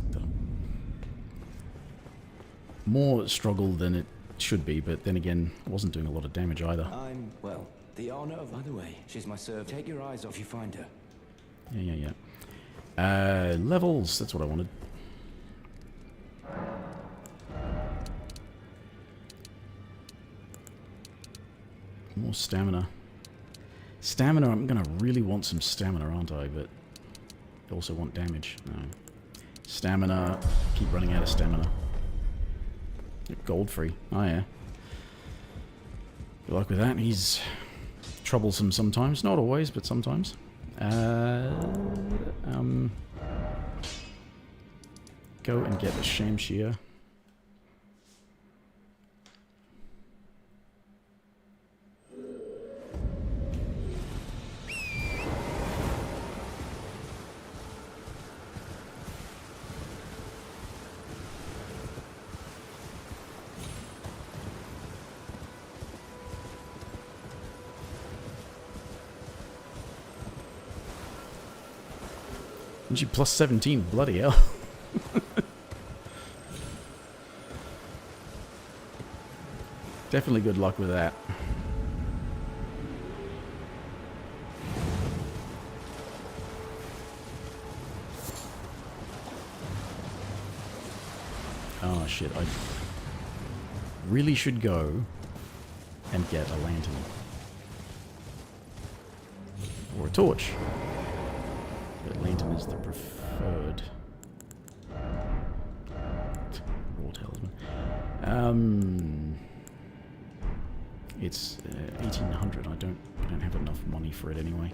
more struggle than it should be, but then again, I wasn't doing a lot of damage either. I'm, well, the honor of... By the way, she's my servant. Take your eyes off you find her. Yeah. Levels. That's what I wanted. More stamina. Stamina, I'm gonna really want some stamina, aren't I? But I also want damage. No. Stamina. Keep running out of stamina. Gold free. Oh yeah. Good luck with that. He's troublesome sometimes. Not always, but sometimes. Go and get the Shamshir. And she plus 17, bloody hell. Definitely good luck with that. Oh shit, I really should go and get a lantern. Or a torch. But lantern is the preferred. talisman. It's 1800. I don't have enough money for it anyway.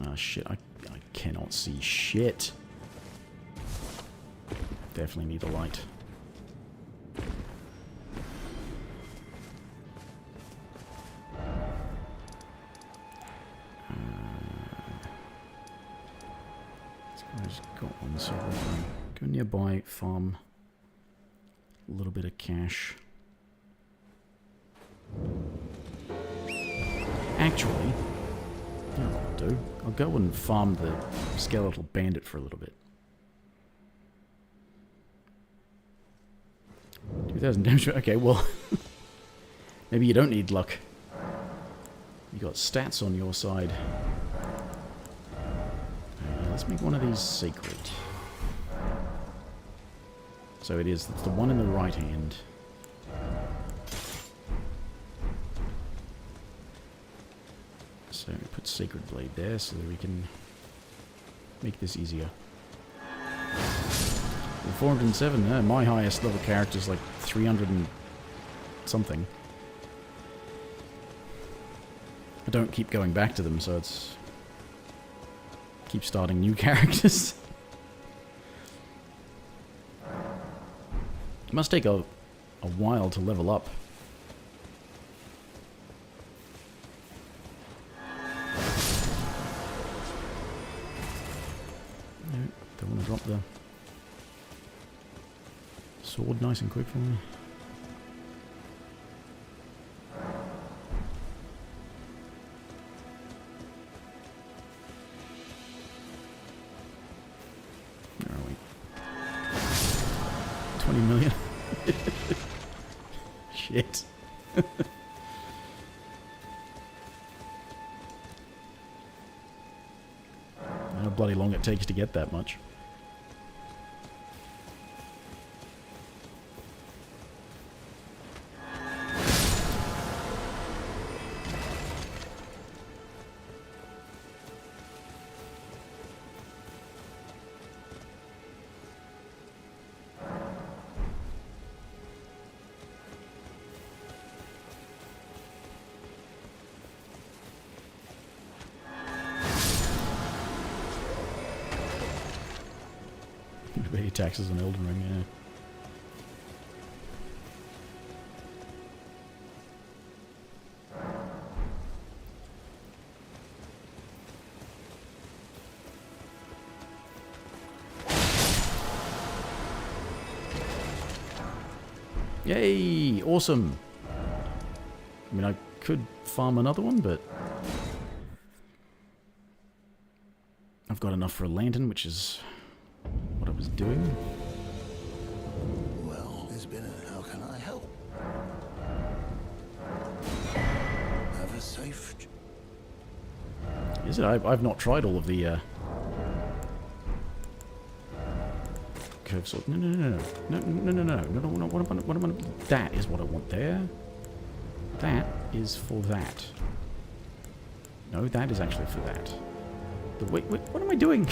Ah, shit. I cannot see shit. Definitely need a light. This guy's got one, so we'll go nearby, farm a little bit of cash. Actually, you know what I'll do? I'll go and farm the skeletal bandit for a little bit. 2,000 damage. Okay, well, maybe you don't need luck. You got stats on your side. Let's make one of these sacred. So it is. It's the one in the right hand. So put Sacred Blade there so that we can make this easier. 407, my highest level character is like 300 and something. I don't keep going back to them, so it's... keep starting new characters. It must take a while to level up. No, don't want to drop the sword nice and quick for me. Where are we? 20 million? Shit. I don't know how bloody long it takes to get that much. Pay taxes on Elden Ring, yeah. Yay! Awesome! I mean, I could farm another one, but... I've got enough for a lantern, which is... what I was doing. Well, there's been a... how can I help? Have a safe... Is it? I've not tried all of the, curve sword. No. What am I... That is what I want there. That is for that. No, that is actually for that. Wait, what am I doing?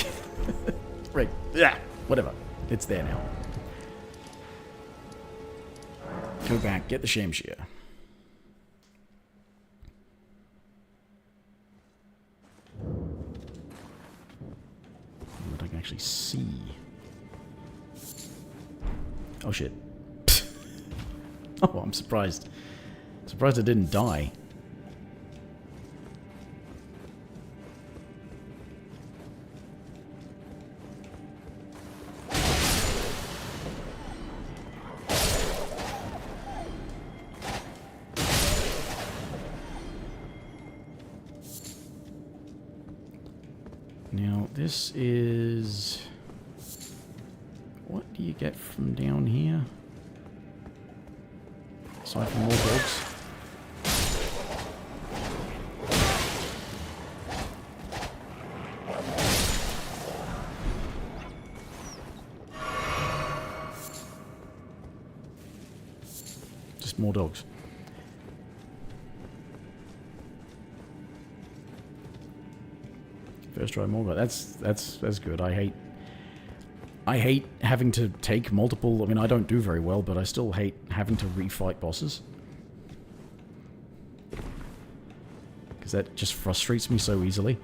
Right. Yeah. Whatever. It's there now. Go back. Get the Shamshir. What I can actually see. Oh shit. Oh, I'm surprised. Surprised I didn't die. Now, this is... what do you get from down here? Aside from more dogs. Just more dogs. first try Morgoth. That's good. I hate having to take multiple... I mean, I don't do very well, but I still hate having to refight bosses. Because that just frustrates me so easily.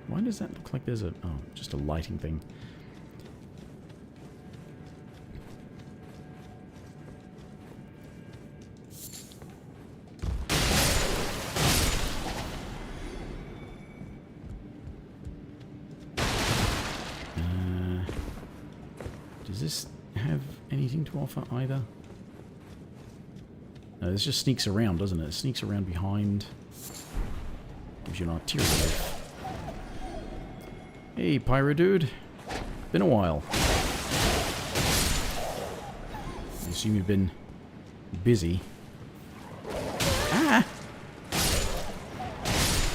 Why does that look like there's a... Oh, just a lighting thing. Does this have anything to offer either? No, this just sneaks around, doesn't it? It sneaks around behind. Gives you an arterial life. Hey, Pyro Dude. Been a while. I assume you've been busy. Ah!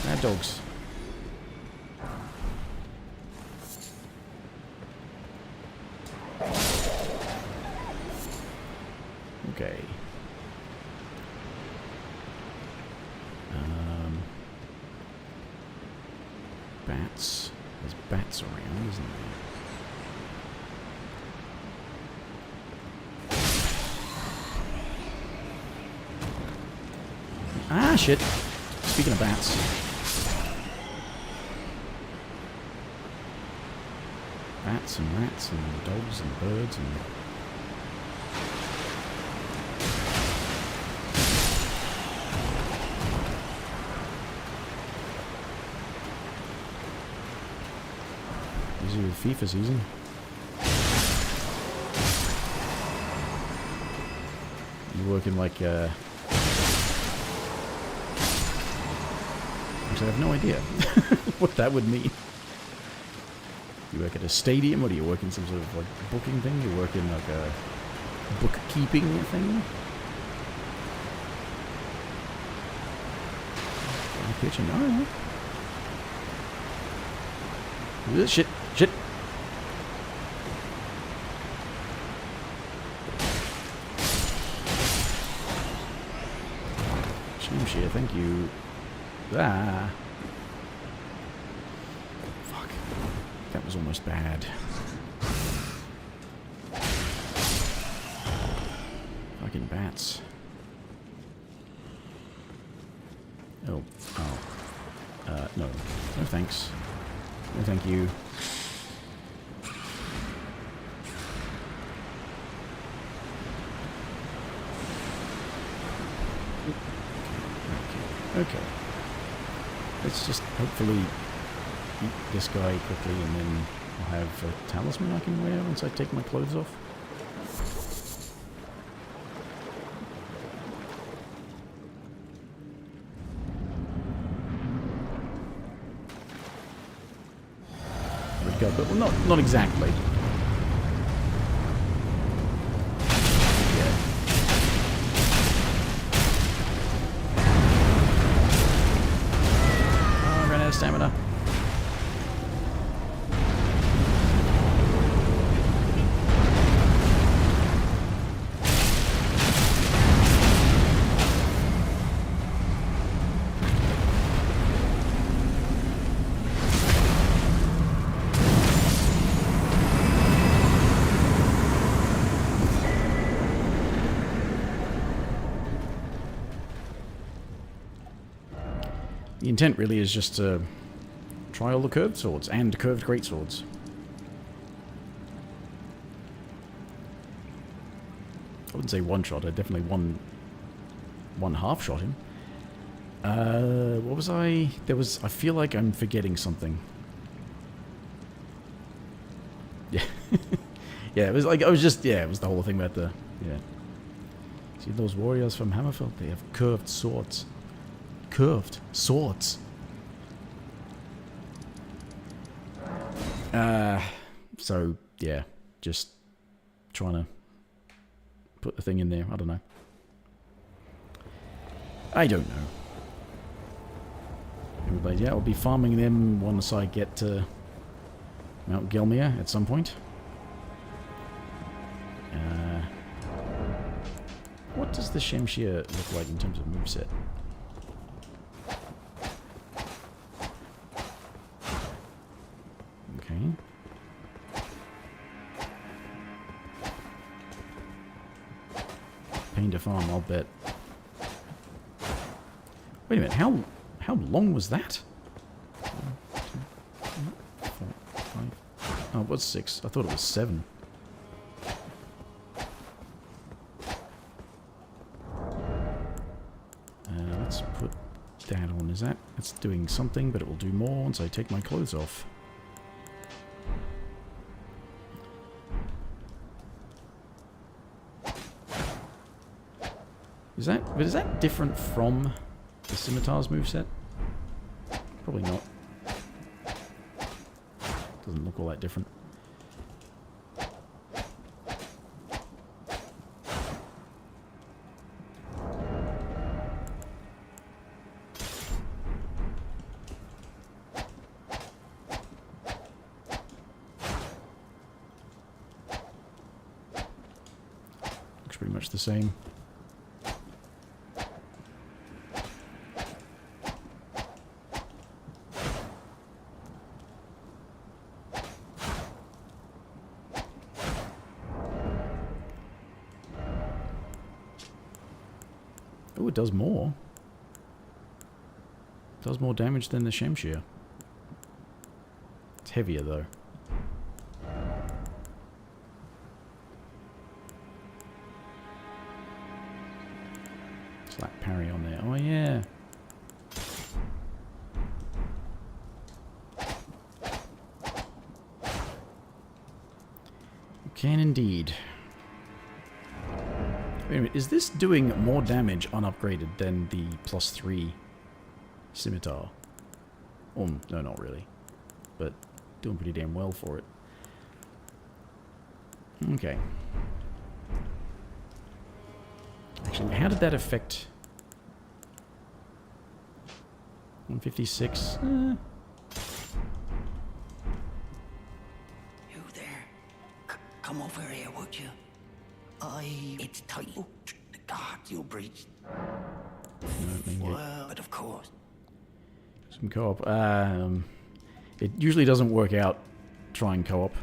Bad dogs. Okay. Bats. There's bats around, isn't there? Ah, shit. Speaking of bats. Bats and rats and dogs and birds and... Busy with FIFA season. You're working like, Actually, I have no idea what that would mean. You work at a stadium, or do you work in some sort of, like, booking thing? You work in, like, a bookkeeping thing? Kitchen, I don't know. Shit, shit. Shame shear, thank you. Ah. Fuck. That was almost bad. Fucking bats. Oh. Oh. No. No thanks. No thank you. Okay. Let's just hopefully eat this guy quickly, and then I'll have a talisman I can wear once I take my clothes off. Red go, but well, not exactly. Stamina. The intent really is just to try all the curved swords and curved greatswords. I wouldn't say one shot. I definitely one half shot him. What was I? There was. I feel like I'm forgetting something. Yeah, yeah. It was like I was just. Yeah, it was the whole thing about the. Yeah. See those warriors from Hammerfell? They have curved swords. Curved swords. So, yeah, just trying to put the thing in there. I don't know. I don't know. Everybody, yeah, I'll be farming them once I get to Mount Gelmir at some point. What does the Shamshir look like in terms of moveset? Okay. Pain to farm, I'll bet. Wait a minute, how long was that? 1, 2, 3, 4, 5. Oh, it was 6. I thought it was 7. Let's put that on. Is that? It's doing something, but it will do more once I take my clothes off. But is that different from the Scimitar's moveset? Probably not. Doesn't look all that different. Looks pretty much the same. Oh, it does more. It does more damage than the Shamshir. It's heavier though. Slap parry on there. Oh yeah. You can indeed. Wait a minute, is this doing more damage unupgraded than the +3 Scimitar? Oh, no, not really. But doing pretty damn well for it. Okay. Actually, how did that affect... 156? You there? Come over here, would you? It's tight. Oh, God, you breached. Well, but of course. Some co-op. It usually doesn't work out trying co-op.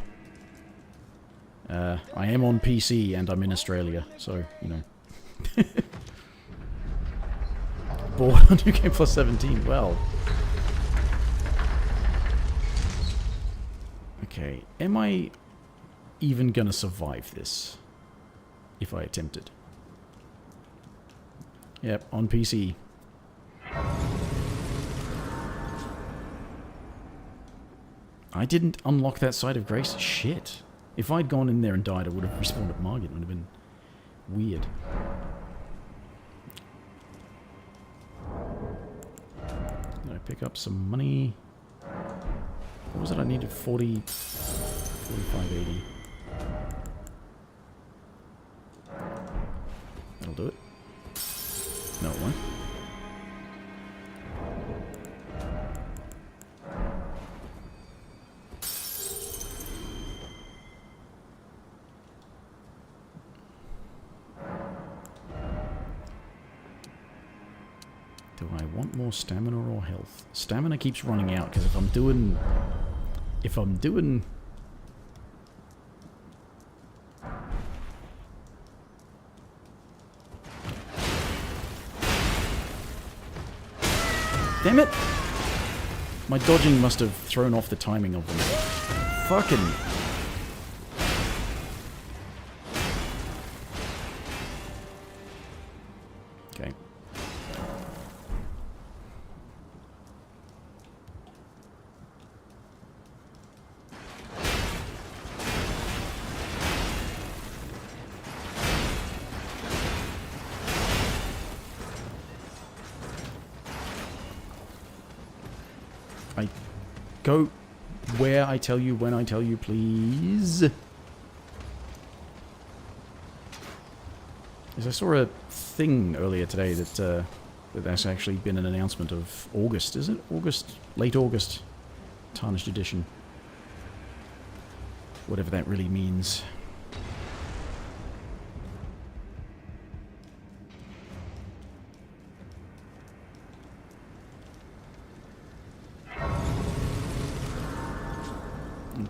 I am on PC and I'm in Australia, so, you know. Bored on New Game Plus 17, well. Okay, am I even gonna survive this? If I attempted. Yep, on PC. I didn't unlock that side of grace? Shit. If I'd gone in there and died, I would have respawned at Margit. It would have been weird. Did I pick up some money? What was it I needed? 45.80. That'll do it. No, it won't. Do I want more stamina or health? Stamina keeps running out because if I'm doing damn it! My dodging must have thrown off the timing of them. Fucking... Okay. Go where I tell you, when I tell you, please. As I saw a thing earlier today that that's actually been an announcement of August, is it? August? Late August. Tarnished Edition. Whatever that really means.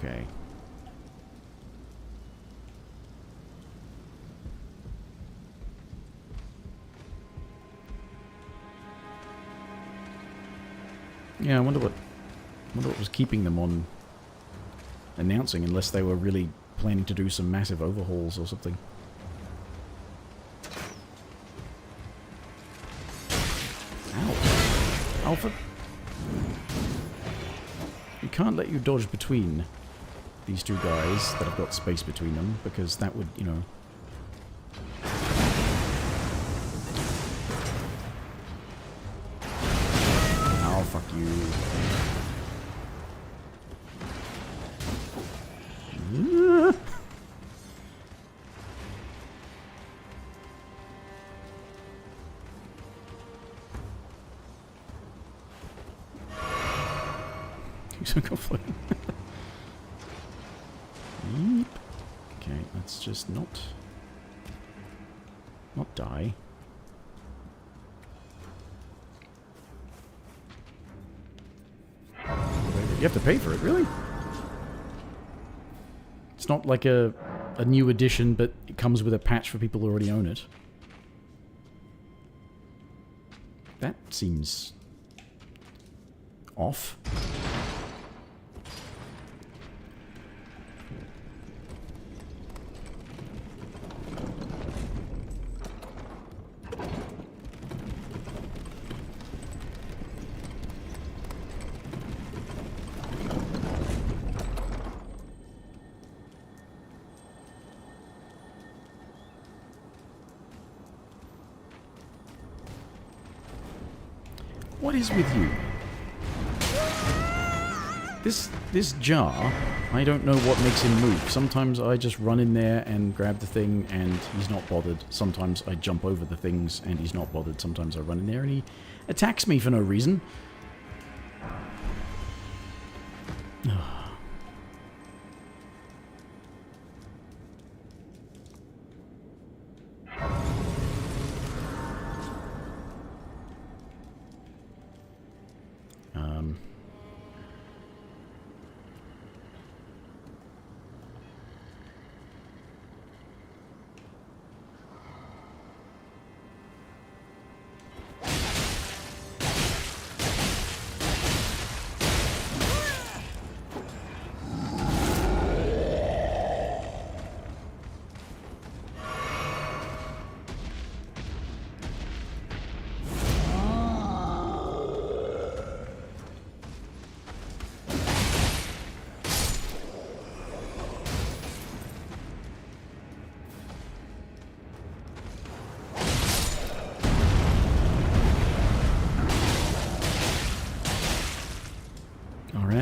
Okay. Yeah, I wonder what was keeping them on announcing, unless they were really planning to do some massive overhauls or something. Ow. Alpha. You can't let you dodge between these two guys that have got space between them, because that would, you know... Oh, fuck you. Go floating. Yeep. Okay, let's just not die. You have to pay for it, really? It's not like a new edition, but it comes with a patch for people who already own it. That seems off. What is with you? This jar, I don't know what makes him move. Sometimes I just run in there and grab the thing and he's not bothered. Sometimes I jump over the things and he's not bothered. Sometimes I run in there and he attacks me for no reason.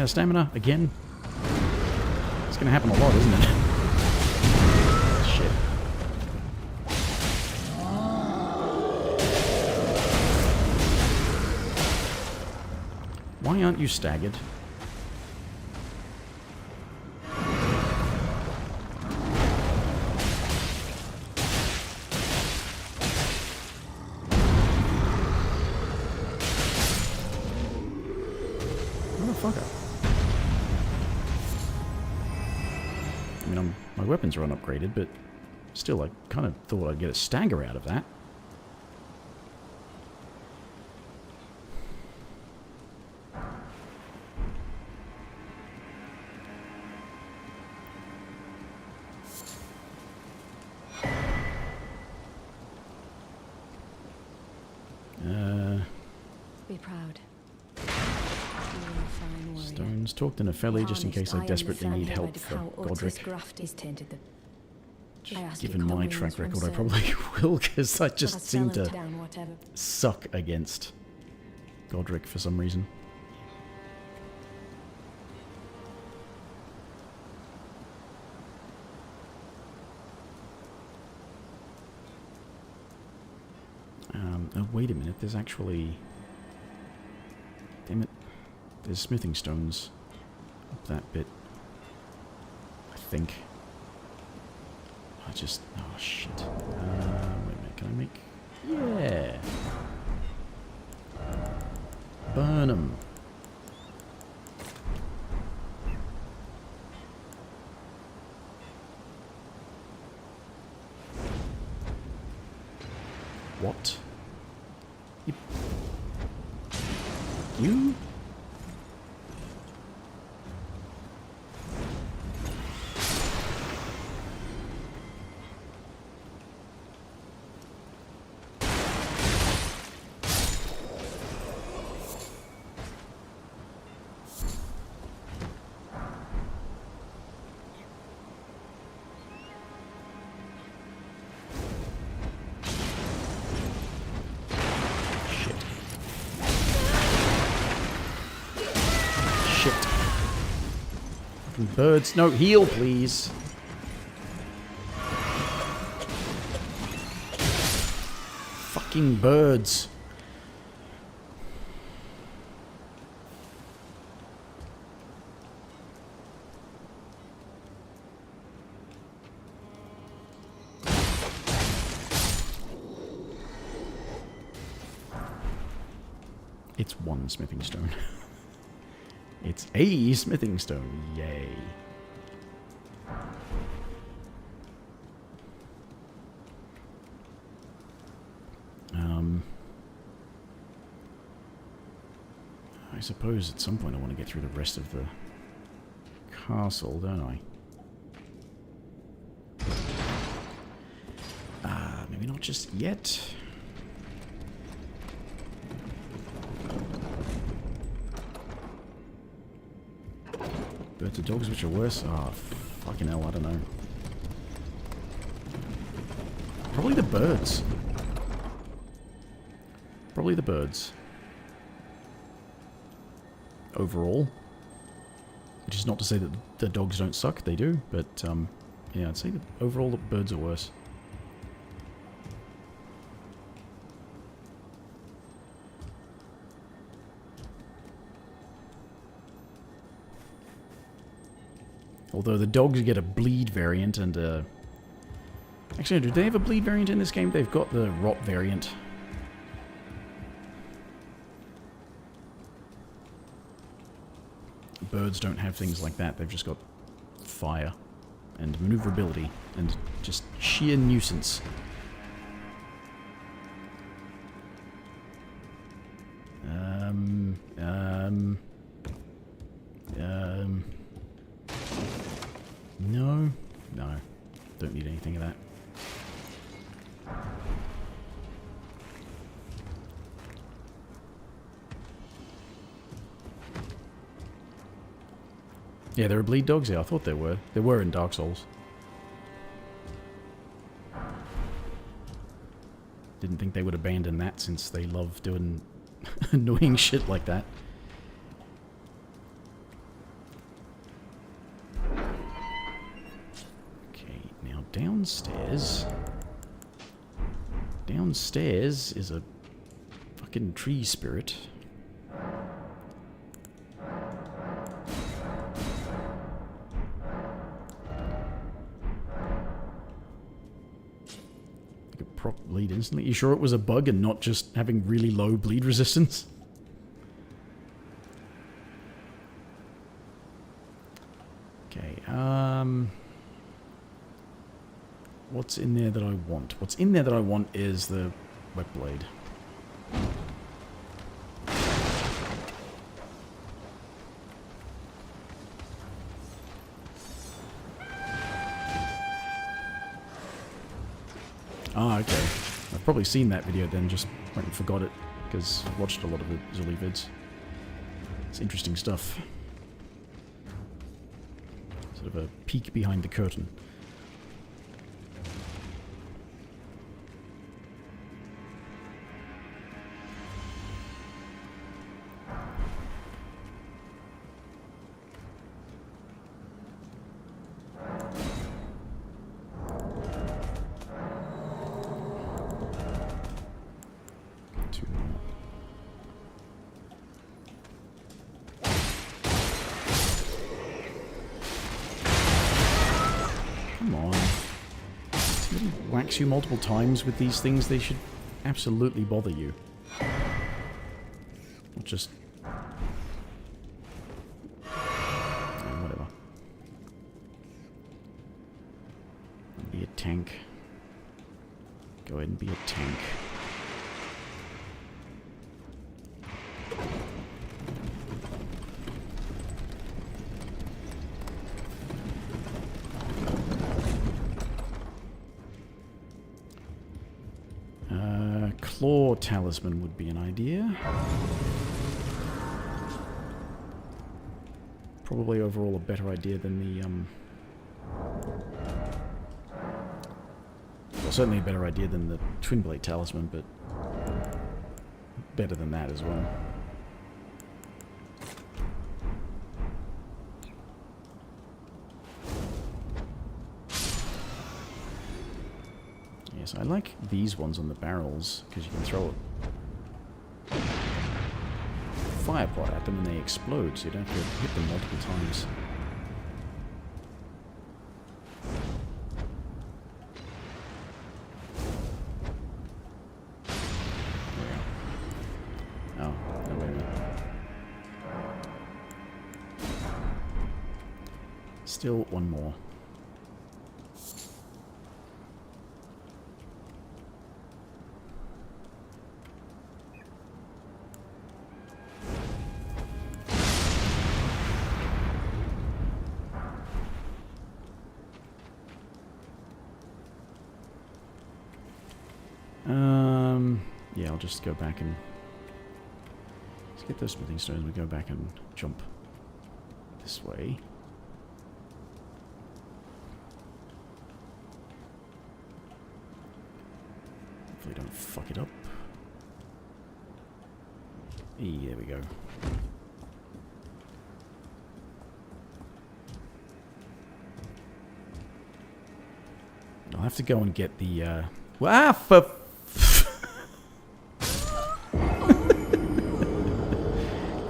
Stamina again. It's gonna happen a lot, isn't it? Shit. Why aren't you staggered? Motherfucker. My weapons are unupgraded, but still, I kind of thought I'd get a stagger out of that. Be proud. Stones. Talk to Nepheli just in case I desperately need help for Godric. Given my track record, I probably will, because I just seem to suck against Godric for some reason. Oh, wait a minute, there's actually... Damn it. There's smithing stones up that bit. I think. Oh shit. Wait a minute, can I make... Yeah! Burn 'em. not. You? Birds, no, heal, please. Fucking birds. It's one smithing stone. It's a smithing stone. Yay. I suppose at some point I want to get through the rest of the castle, don't I? Maybe not just yet. Birds or dogs, which are worse? Oh, fucking hell, I don't know. Probably the birds. Probably the birds. Overall. Which is not to say that the dogs don't suck, they do, but, yeah, I'd say that overall the birds are worse. Although the dogs get a bleed variant and actually, do they have a bleed variant in this game? They've got the rot variant. Birds don't have things like that. They've just got fire and maneuverability and just sheer nuisance. No. No. Don't need anything of that. Yeah, there are bleed dogs? Yeah, I thought there were. There were in Dark Souls. Didn't think they would abandon that since they love doing annoying shit like that. Okay, now downstairs... Downstairs is a fucking tree spirit. Bleed instantly. You sure it was a bug and not just having really low bleed resistance? Okay, what's in there that I want? What's in there that I want is the wet blade. Ah, okay. I've probably seen that video then, just went and forgot it, because I watched a lot of the Zully vids. It's interesting stuff. Sort of a peek behind the curtain. You multiple times with these things, they should absolutely bother you. Not just... whatever. Be a tank. Go ahead and be a tank. Claw talisman would be an idea. Probably overall a better idea than the, well, certainly a better idea than the Twin Blade talisman, but better than that as well. Yes, I like these ones on the barrels, because you can throw a fire pot at them and they explode, so you don't have to hit them multiple times. There we go. Oh, no, wait a minute. Still one more. Yeah, I'll just go back and... Let's get those smithing stones. We go back and jump this way. Hopefully don't fuck it up. There we go. I'll have to go and get the, for...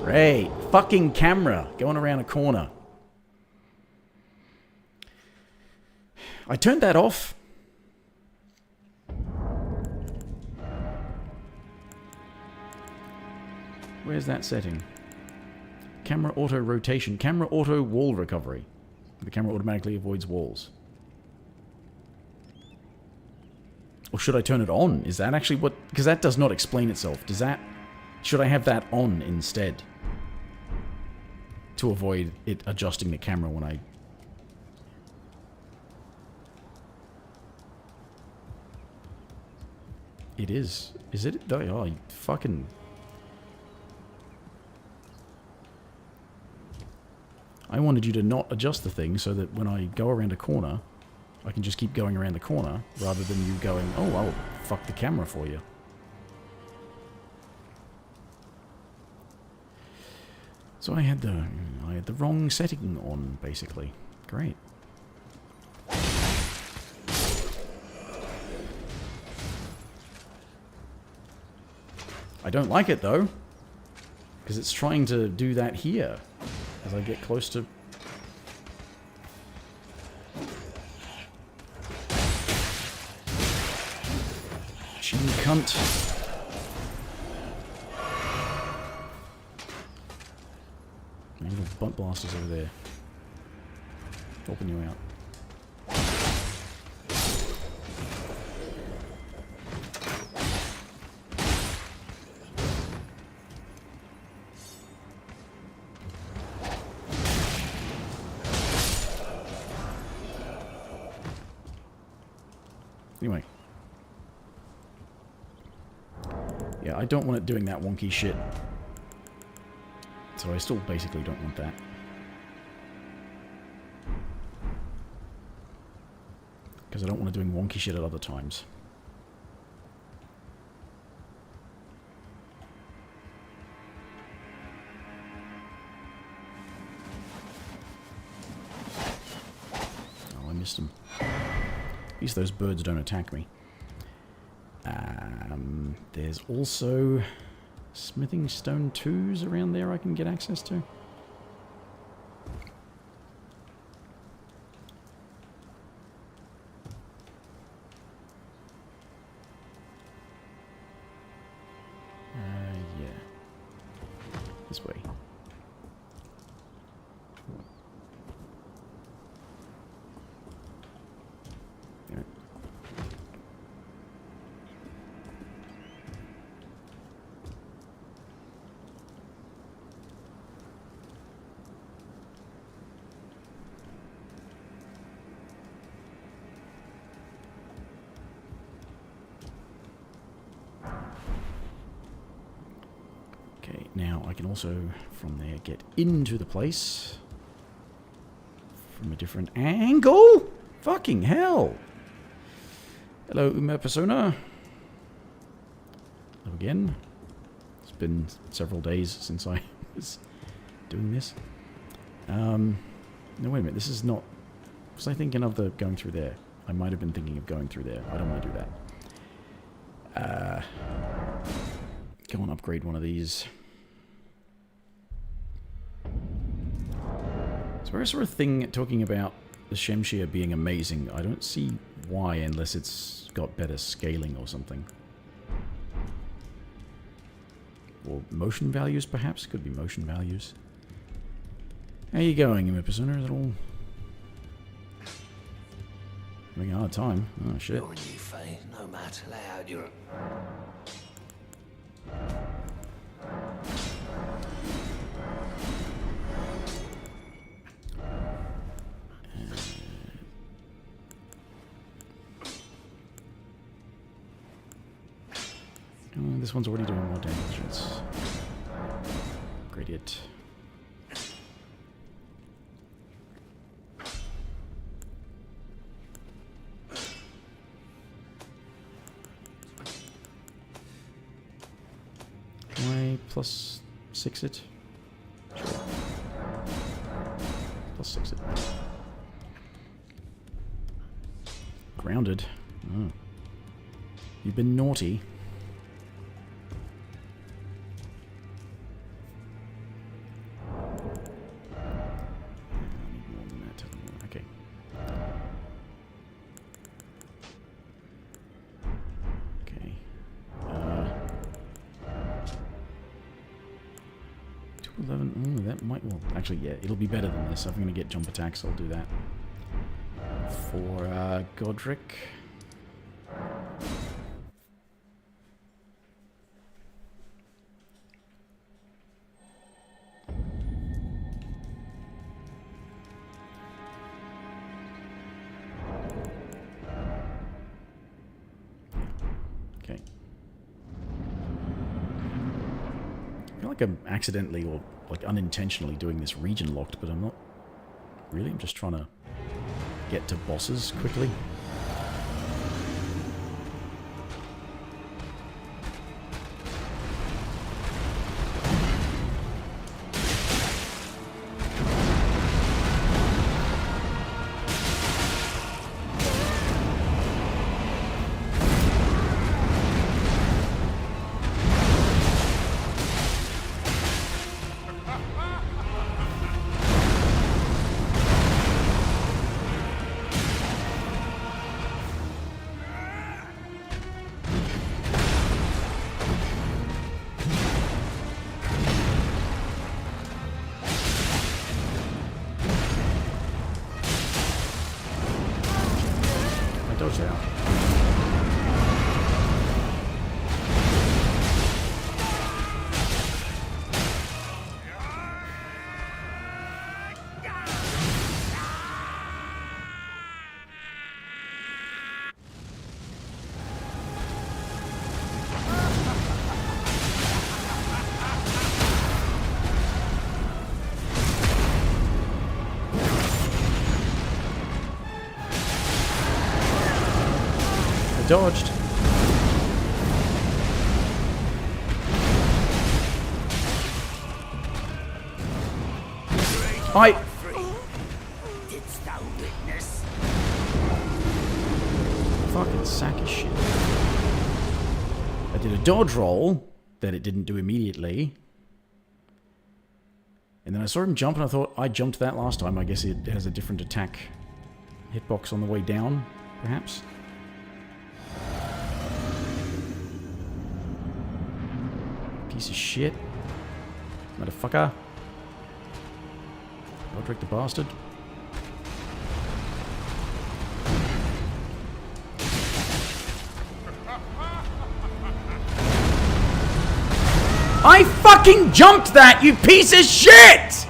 Great. Fucking camera. Going around a corner. I turned that off. Where's that setting? Camera auto rotation. Camera auto wall recovery. The camera automatically avoids walls. Or should I turn it on? Is that actually what... Because that does not explain itself. Does that... Should I have that on instead? To avoid it adjusting the camera when I... It is. Is it? Oh, you fucking... I wanted you to not adjust the thing so that when I go around a corner, I can just keep going around the corner rather than you going, oh, I'll fuck the camera for you. So I had the wrong setting on, basically. Great. I don't like it though, because it's trying to do that here as I get close to. Cheating cunt. Little butt blasters over there. Helping you out. Anyway. Yeah, I don't want it doing that wonky shit. So I still basically don't want that. Because I don't want it doing wonky shit at other times. Oh, I missed them. At least those birds don't attack me. There's also... Smithing stone 2s around there I can get access to. Yeah. This way. Yeah. Now, I can also, from there, get into the place from a different angle? Fucking hell! Hello, Uma Persona. Hello again. It's been several days since I was doing this. No, wait a minute. This is not... Was I thinking of the going through there? I might have been thinking of going through there. I don't want to do that. Go and upgrade one of these. So where's sort of thing talking about the Shemshir being amazing? I don't see why unless it's got better scaling or something. Or motion values, perhaps? Could be motion values. How you going, Ima Persona? Is it all... having a hard time? Oh, shit. You're a new fate, no matter how loud you're... Oh, this one's already doing more damage. Let's upgrade it. Can I plus 6 it? Sure. Plus 6 it. Grounded. Oh. You've been naughty. Okay. 211. Ooh, that might... Well, actually, yeah. It'll be better than this. If I'm going to get jump attacks, I'll do that. For Godric. Okay. I feel like I'm accidentally or like unintentionally doing this region locked, but I'm not really. I'm just trying to get to bosses quickly. Dodge out. Dodged. Didst thou witness? Fucking sack of shit. I did a dodge roll that it didn't do immediately. And then I saw him jump and I thought, I jumped that last time. I guess it has a different attack hitbox on the way down, perhaps. Piece of shit. Motherfucker. Godric the bastard. I fucking jumped that, you piece of shit! It's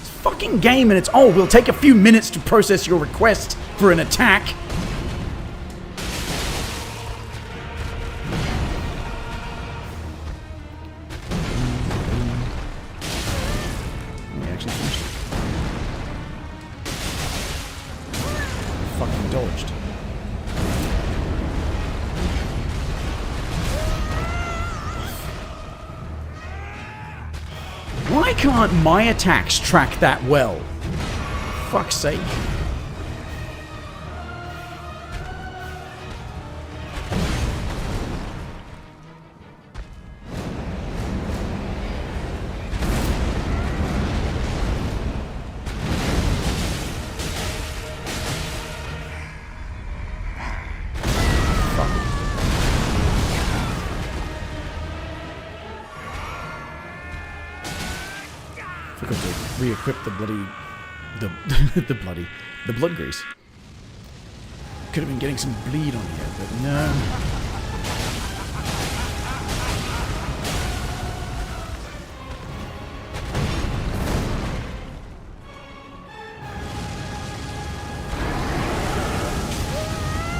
a fucking game and it's, oh, we'll take a few minutes to process your request for an attack. Why can't my attacks track that well? Fuck's sake. Forgot to re-equip the bloody... the blood grease. Could have been getting some bleed on here, but no.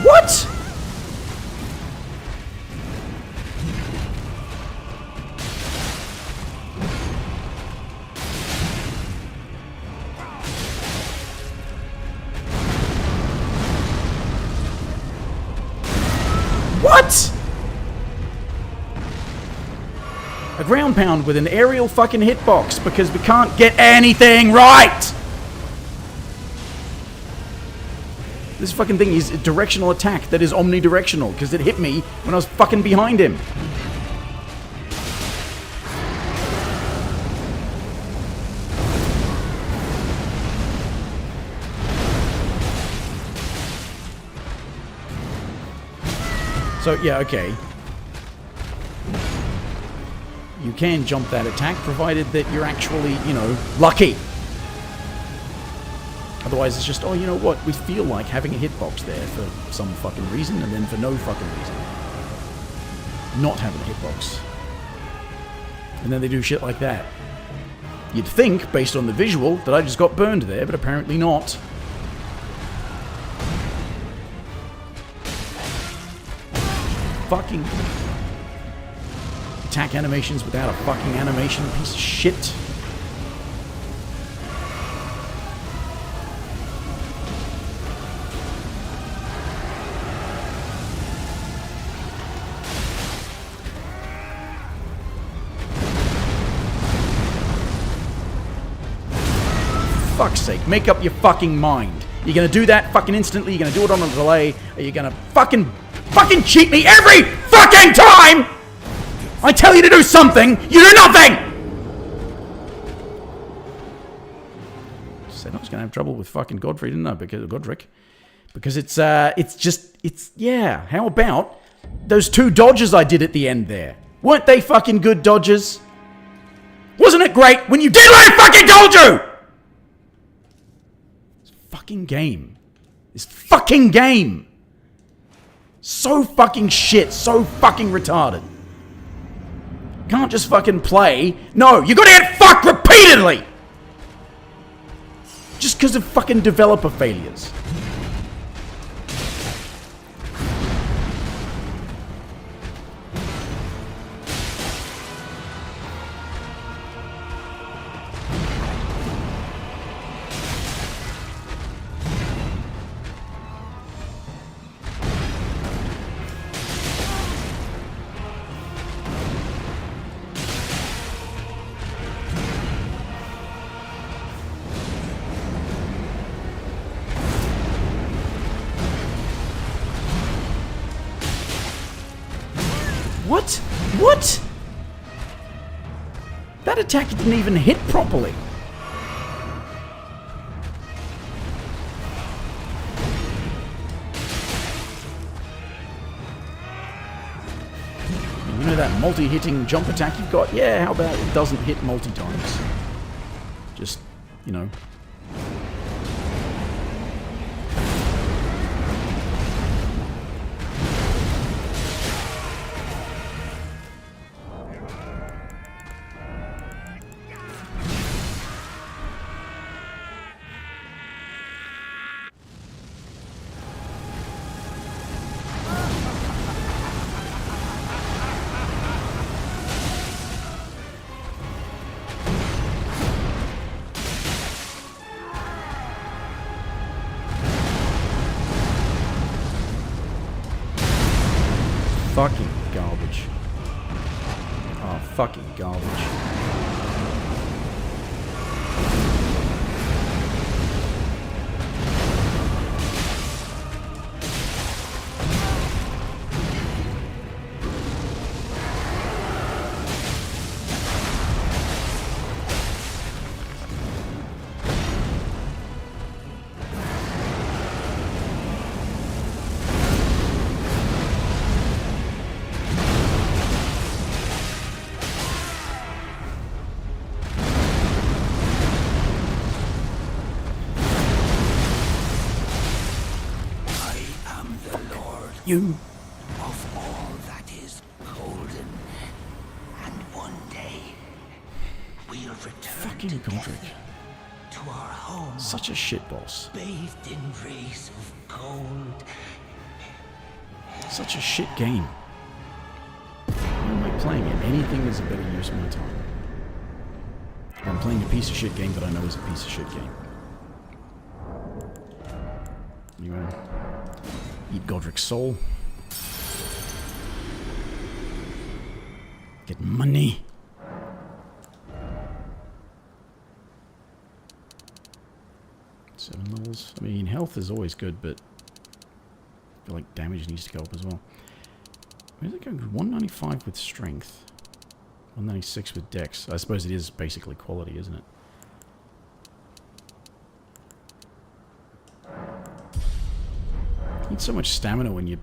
What? What? A ground pound with an aerial fucking hitbox because we can't get anything right! This fucking thing is a directional attack that is omnidirectional because it hit me when I was fucking behind him. So, yeah, okay. You can jump that attack, provided that you're actually, you know, lucky. Otherwise, it's just, oh, you know what? We feel like having a hitbox there for some fucking reason, and then for no fucking reason. Not having a hitbox. And then they do shit like that. You'd think, based on the visual, that I just got burned there, but apparently not. Fucking attack animations without a fucking animation, piece of shit. Fuck's sake, make up your fucking mind. You're gonna do that fucking instantly, you're gonna do it on a delay, or you're gonna fucking cheat me every fucking time! I tell you to do something, you do nothing! Said I was gonna have trouble with fucking Godfrey, didn't I? Because of Godric. Because it's yeah, how about those 2 dodges I did at the end there? Weren't they fucking good dodges? Wasn't it great when you did what I fucking told you? This fucking game. This fucking game. So fucking shit, so fucking retarded. Can't just fucking play. No, you gotta get fucked repeatedly! Just because of fucking developer failures. What? What? That attack didn't even hit properly. You know that multi-hitting jump attack you've got? Yeah, how about it doesn't hit multi-times? Just, you know... Fucking garbage. Oh, fucking garbage. You. Of all that is golden. And one day, we'll return Fucking together Godric. to our home, Such a shit boss. bathed in rays of gold. Such a shit game. Why am I playing it? Anything is a better use of my time. I'm playing a piece of shit game that I know is a piece of shit game. Anyway. Eat Godric's soul. Get money. Seven levels. I mean, health is always good, but I feel like damage needs to go up as well. Where's it going? 195 with strength. 196 with dex. I suppose it is basically quality, isn't it? You need so much stamina when you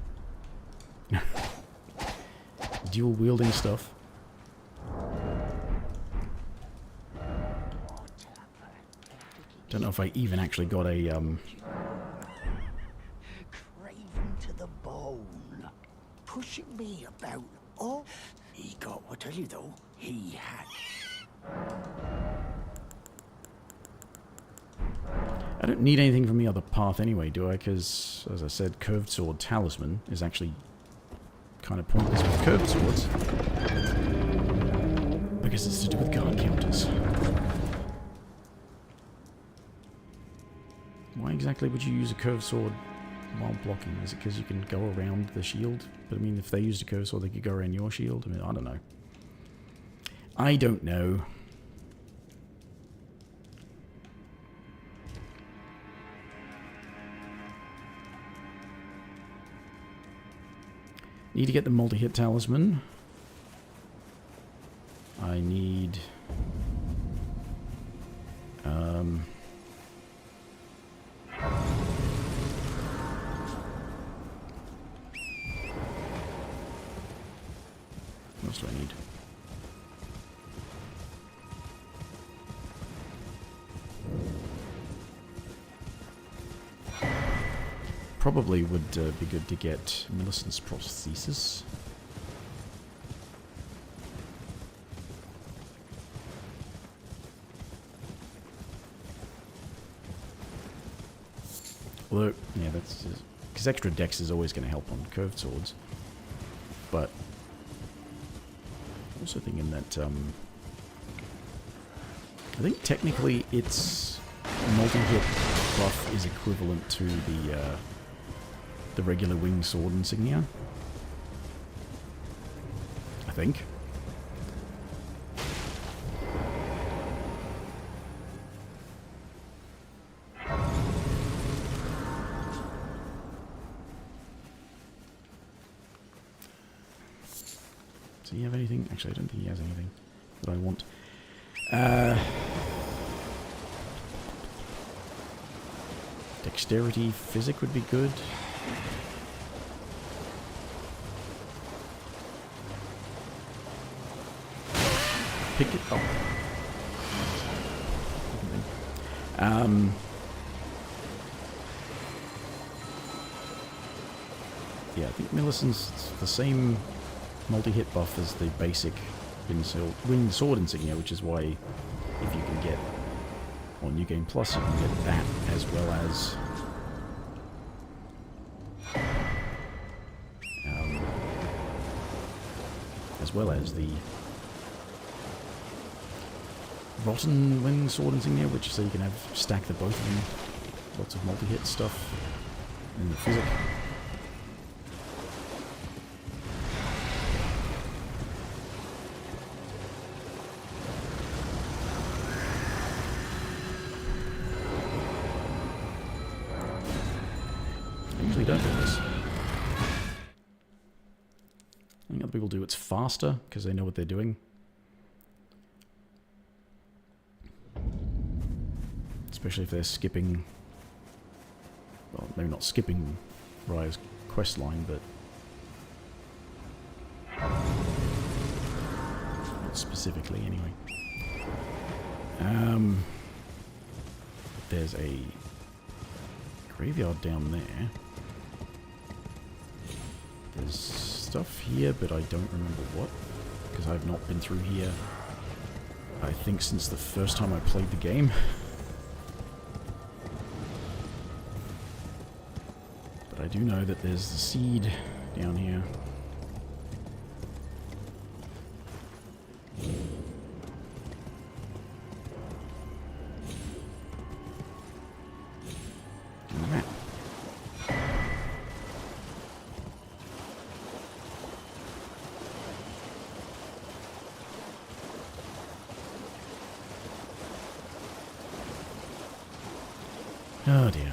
dual wielding stuff. Don't know if I even actually got a Craven to the bone. Pushing me about. Oh, he got what tell you though. He had. I don't need anything from the other path anyway, do I? Because, as I said, curved sword talisman is actually kind of pointless with curved swords. Because it's to do with guard counters. Why exactly would you use a curved sword while blocking? Is it because you can go around the shield? But I mean, if they used a curved sword, they could go around your shield? I mean, I don't know. I don't know. Need to get the multi-hit talisman. I need... what else do I need? Probably would be good to get Millicent's prosthesis. Although, yeah, that's just... because extra dex is always going to help on curved swords. But... also thinking that, I think technically its multi-hit buff is equivalent to the regular winged sword insignia. I think. Does he have anything? Actually, I don't think he has anything that I want. Dexterity, physic would be good. Pick it up. Yeah, I think Millicent's the same multi-hit buff as the basic winged sword insignia, which is why if you can get on New Game Plus, you can get that as well as the Rotten winged sword insignia, which so you can have stack the both of them. Lots of multi-hit stuff in the physic. think other people do it's faster because they know what they're doing. Especially if they're skipping... Well, maybe not skipping Raya's quest line, but... Not specifically, anyway. There's a graveyard down there. There's stuff here, but I don't remember what, because I've not been through here, I think, since the first time I played the game. But I do know that there's the seed down here. And the map. Oh dear.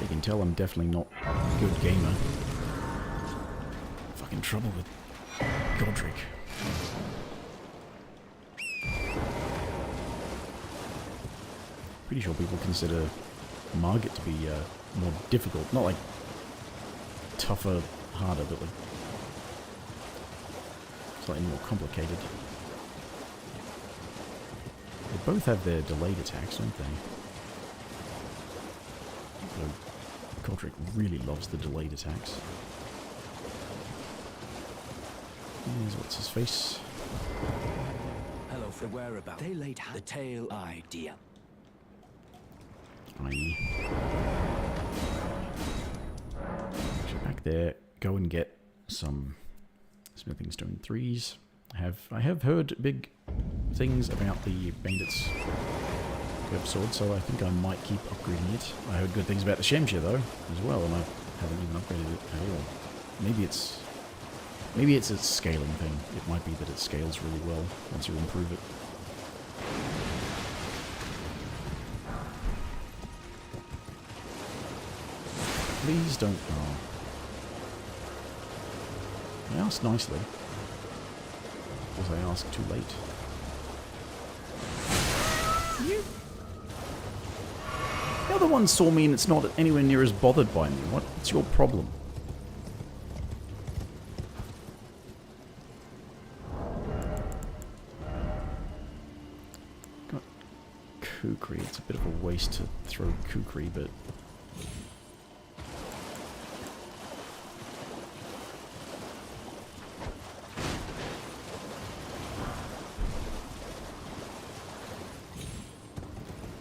You can tell I'm definitely not a good gamer. Fucking trouble with Godric. Pretty sure people consider Margit to be more difficult. Not like tougher, harder, but like slightly more complicated. They both have their delayed attacks, don't they? Although Godric really loves the delayed attacks. Here's what's his face. Hello, for whereabouts? They laid the tail idea. I actually back there. Go and get some smithing stone 3s. I have heard big things about the bandits curved sword, so I think I might keep upgrading it. I heard good things about the Shemshire though as well, and I haven't even upgraded it at all. Maybe it's a scaling thing. It might be that it scales really well once you improve it. Please don't. Oh. I asked nicely. Was I asked too late? The other one saw me and it's not anywhere near as bothered by me. What's your problem? Got Kukri. It's a bit of a waste to throw Kukri, but...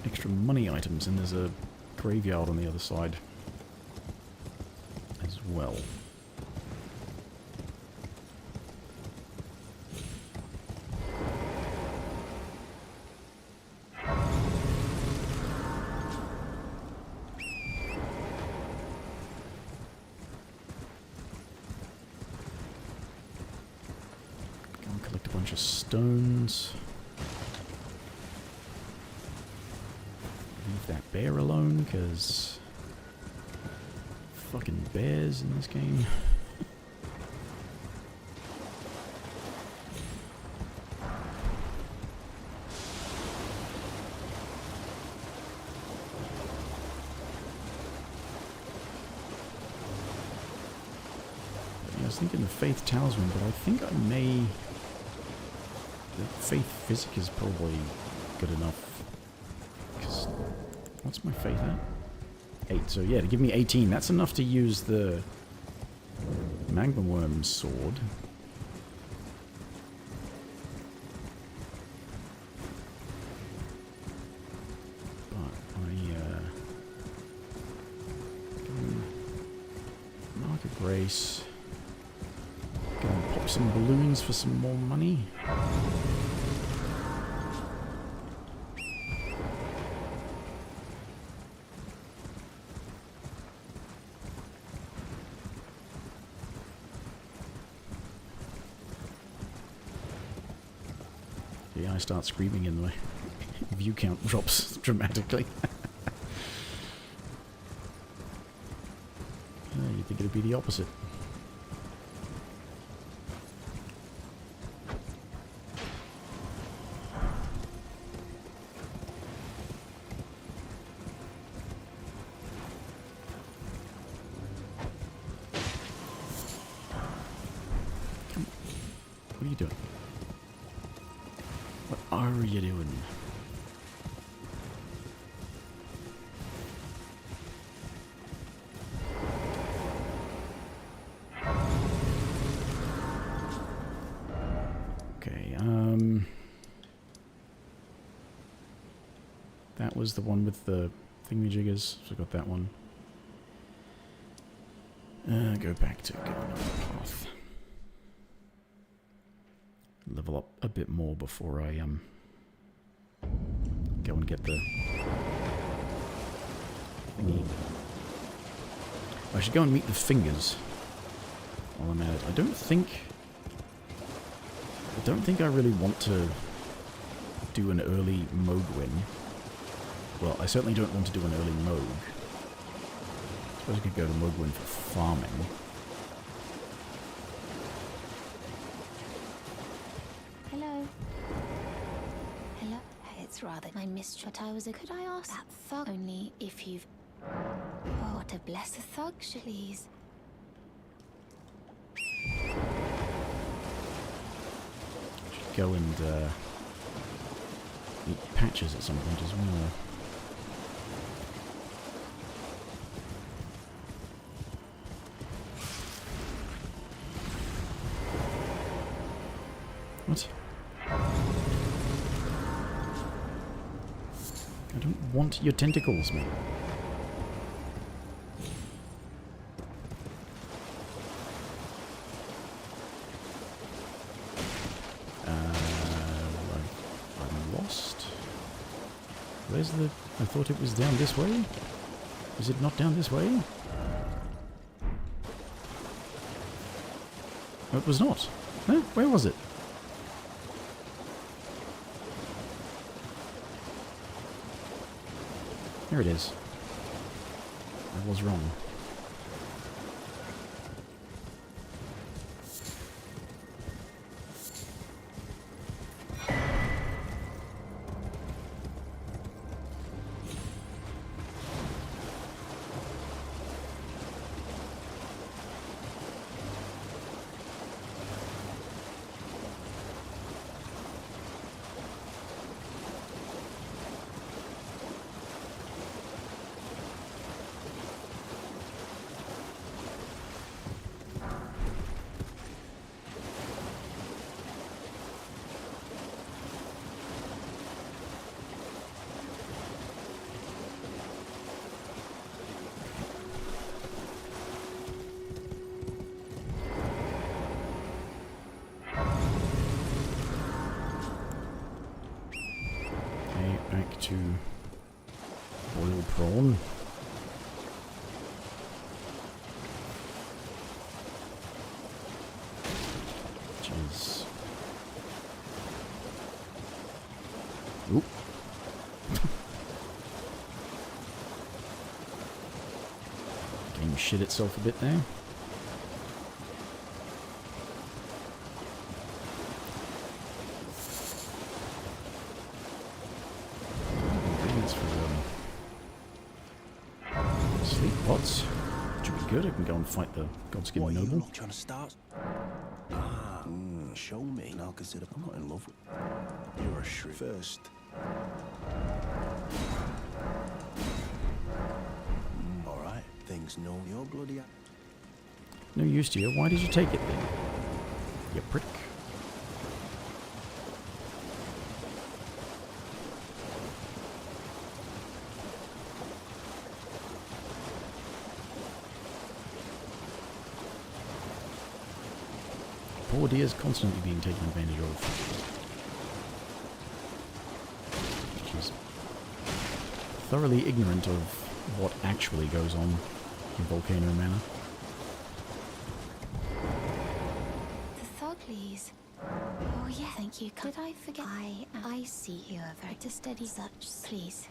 extra money items, and there's a graveyard on the other side as well. Go and collect a bunch of stones. Leave that bear alone, because fucking bears in this game. I was thinking the Faith Talisman, but I think I may... The Faith Physic is probably good enough. What's my faith at? 8. So yeah, to give me 18. That's enough to use the Magma Worm sword. But Mark of Grace. Go and pop some balloons for some more money. Maybe I start screaming and the view count drops dramatically. You'd think it'd be the opposite. What are you doing? What are you doing? Okay, that was the one with the thingamajiggers, so I got that one. Go back to go another path. Level up a bit more before I go and get the thingy. I should go and meet the fingers while I'm at it. I don't think I really want to do an early Moog win. Well, I certainly don't want to do an early Moog. I suppose I could go to Moog win for farming. Hello. Hello. It's rather my mistrust. I was a. Could I ask that thug only if you've. Oh, what a blessed thug, please. Should go and eat patches at some point as well. What? I don't want your tentacles, mate. I'm lost. Where's the... I thought it was down this way? Is it not down this way? No, it was not. Huh? Where was it? Here it is. I was wrong. Back to boiled prawn. Which is... Oop. Game shit itself a bit there. Pots. Should be good. I can go and fight the Godskin What, Noble. you trying to start? Show me. And I'll consider I'm not in love with you. You're a shrew. First. Alright. Things know you're bloody... No use to you. Why did you take it then? You prick. Poor deer's constantly being taken advantage of. She's thoroughly ignorant of what actually goes on in Volcano Manor. The thug, please. Oh, yeah, thank Thank you. Did I forget? I see you are very to steady such. Please.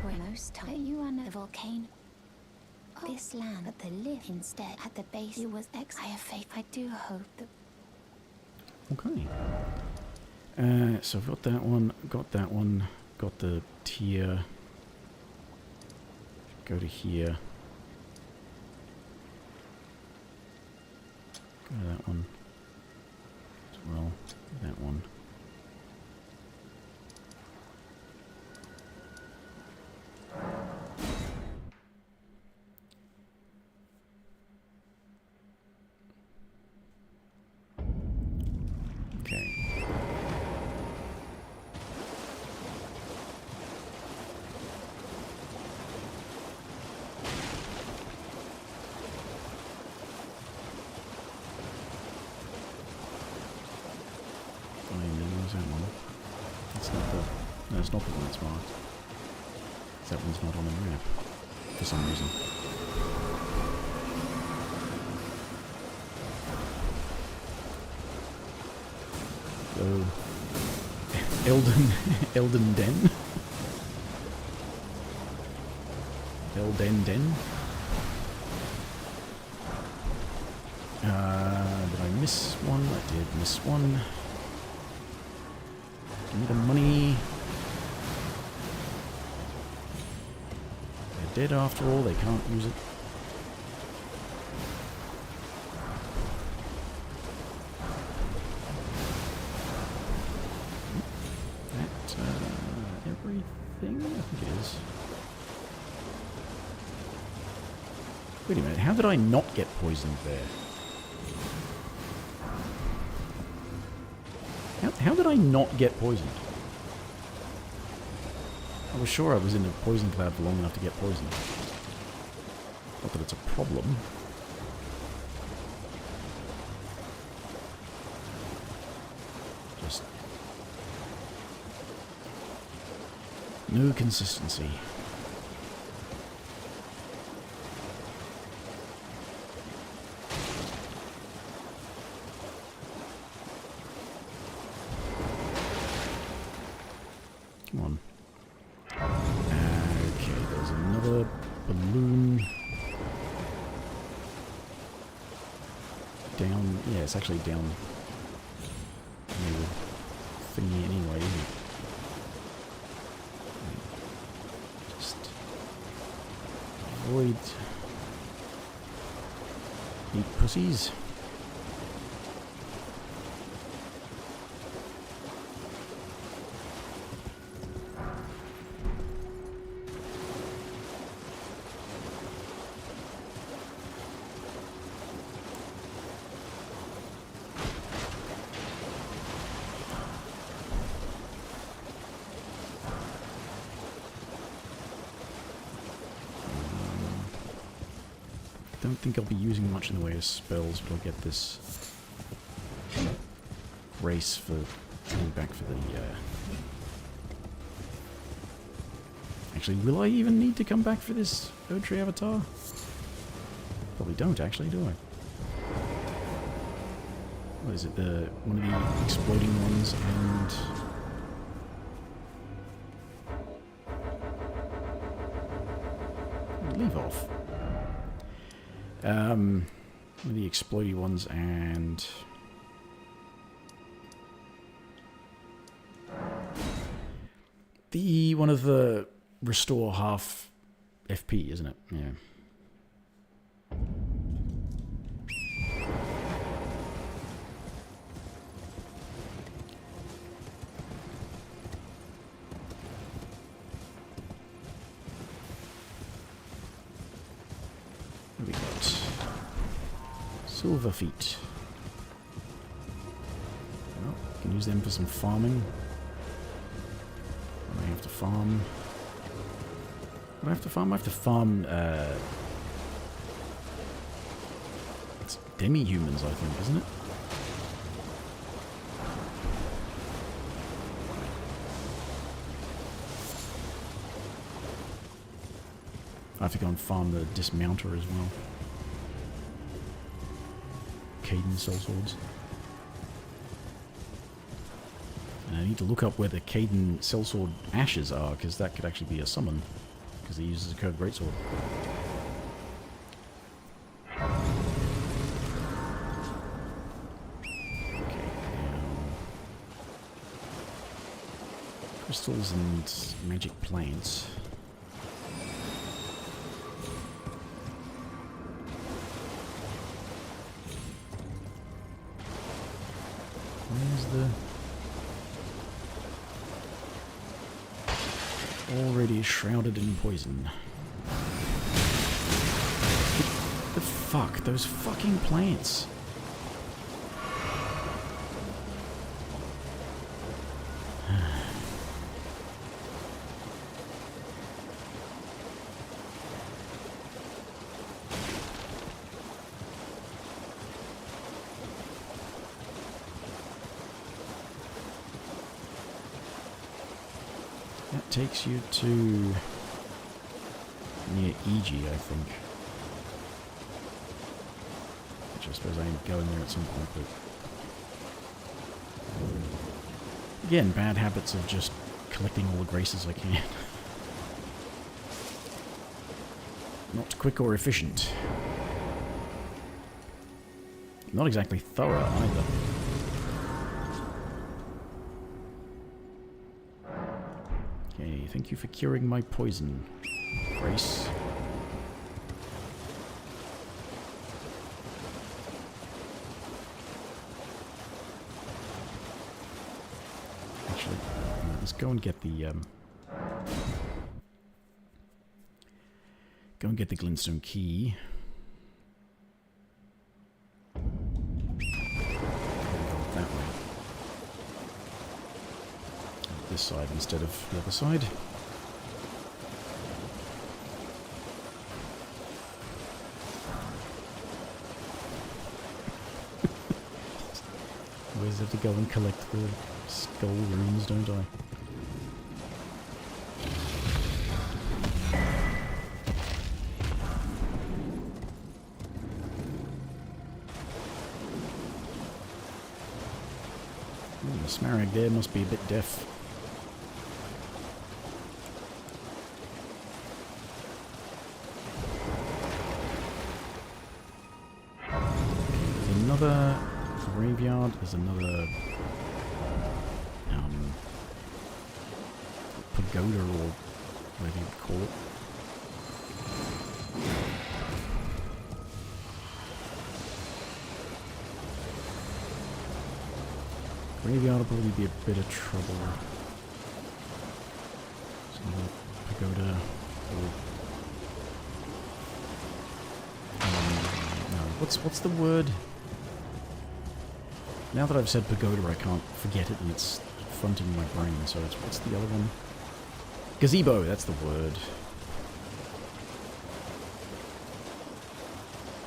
Most time you are the volcano. This land, but the lift instead at the base. It was I have faith. I do hope that. Okay. So I've got that one, got the tier. Go to here. Go to that one as well. That one. Okay. That one. That's not the. No, it's not the one that's marked. That one's not on the map for some reason. So, Elden Den. Elden Den. Did I miss one? I did miss one. Give me the money. They're dead after all, they can't use it. That, everything? I think it is. Wait a minute, how did I not get poisoned there? How did I not get poisoned? I was sure I was in a poison cloud for long enough to get poisoned. Not that it's a problem. Just... no consistency. Come on. Okay, there's another balloon. Down, yeah, it's actually down near the thingy anyway, isn't it? Just avoid neat pussies. Don't think I'll be using much in the way of spells, but I'll get this race for coming back for the... Actually, will I even need to come back for this Erdtree avatar? Probably don't, actually, do I? What is it? One of the exploding ones and... leave off. One of the explodey ones and... one of the restore half FP, isn't it? Yeah. What have we got? Silver feet. Well, can use them for some farming. I have to farm. What do I have to farm? I have to farm, it's demi-humans, I think, isn't it? I have to go and farm the dismounter as well. Caden sellswords. need to look up where the Caden Sellsword ashes are, because that could actually be a summon, because he uses a curved greatsword. Okay, now... crystals and magic plants. Where's the... already shrouded in poison. The fuck? Those fucking plants. That takes you to near Iji, I think. Which I suppose I am going there at some point, but... again, bad habits of just collecting all the graces I can. Not quick or efficient. Not exactly thorough either. Okay, thank you for curing my poison, Grace. Actually, let's go and get the glintstone key. Go that way. This side instead of the other side. Always have to go and collect the skull runes, don't I? Ooh, the Smaragd there must be a bit deaf. Another graveyard, there's another pagoda or whatever you'd call it. Graveyard will probably be a bit of trouble. There's another pagoda or no, what's the word? Now that I've said pagoda, I can't forget it, and it's fronting my brain, so it's... what's the other one? Gazebo, that's the word.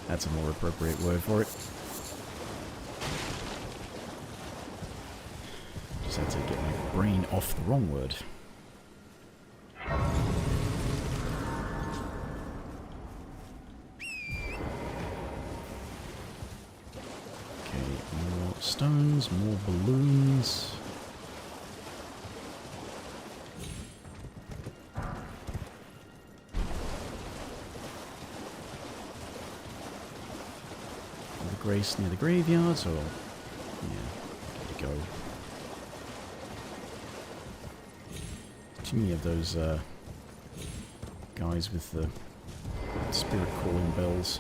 That's a more appropriate word for it. Just had to get my brain off the wrong word. Stones, more balloons. The Grace near the graveyard, so yeah, good to go. Too many of those guys with the spirit calling bells.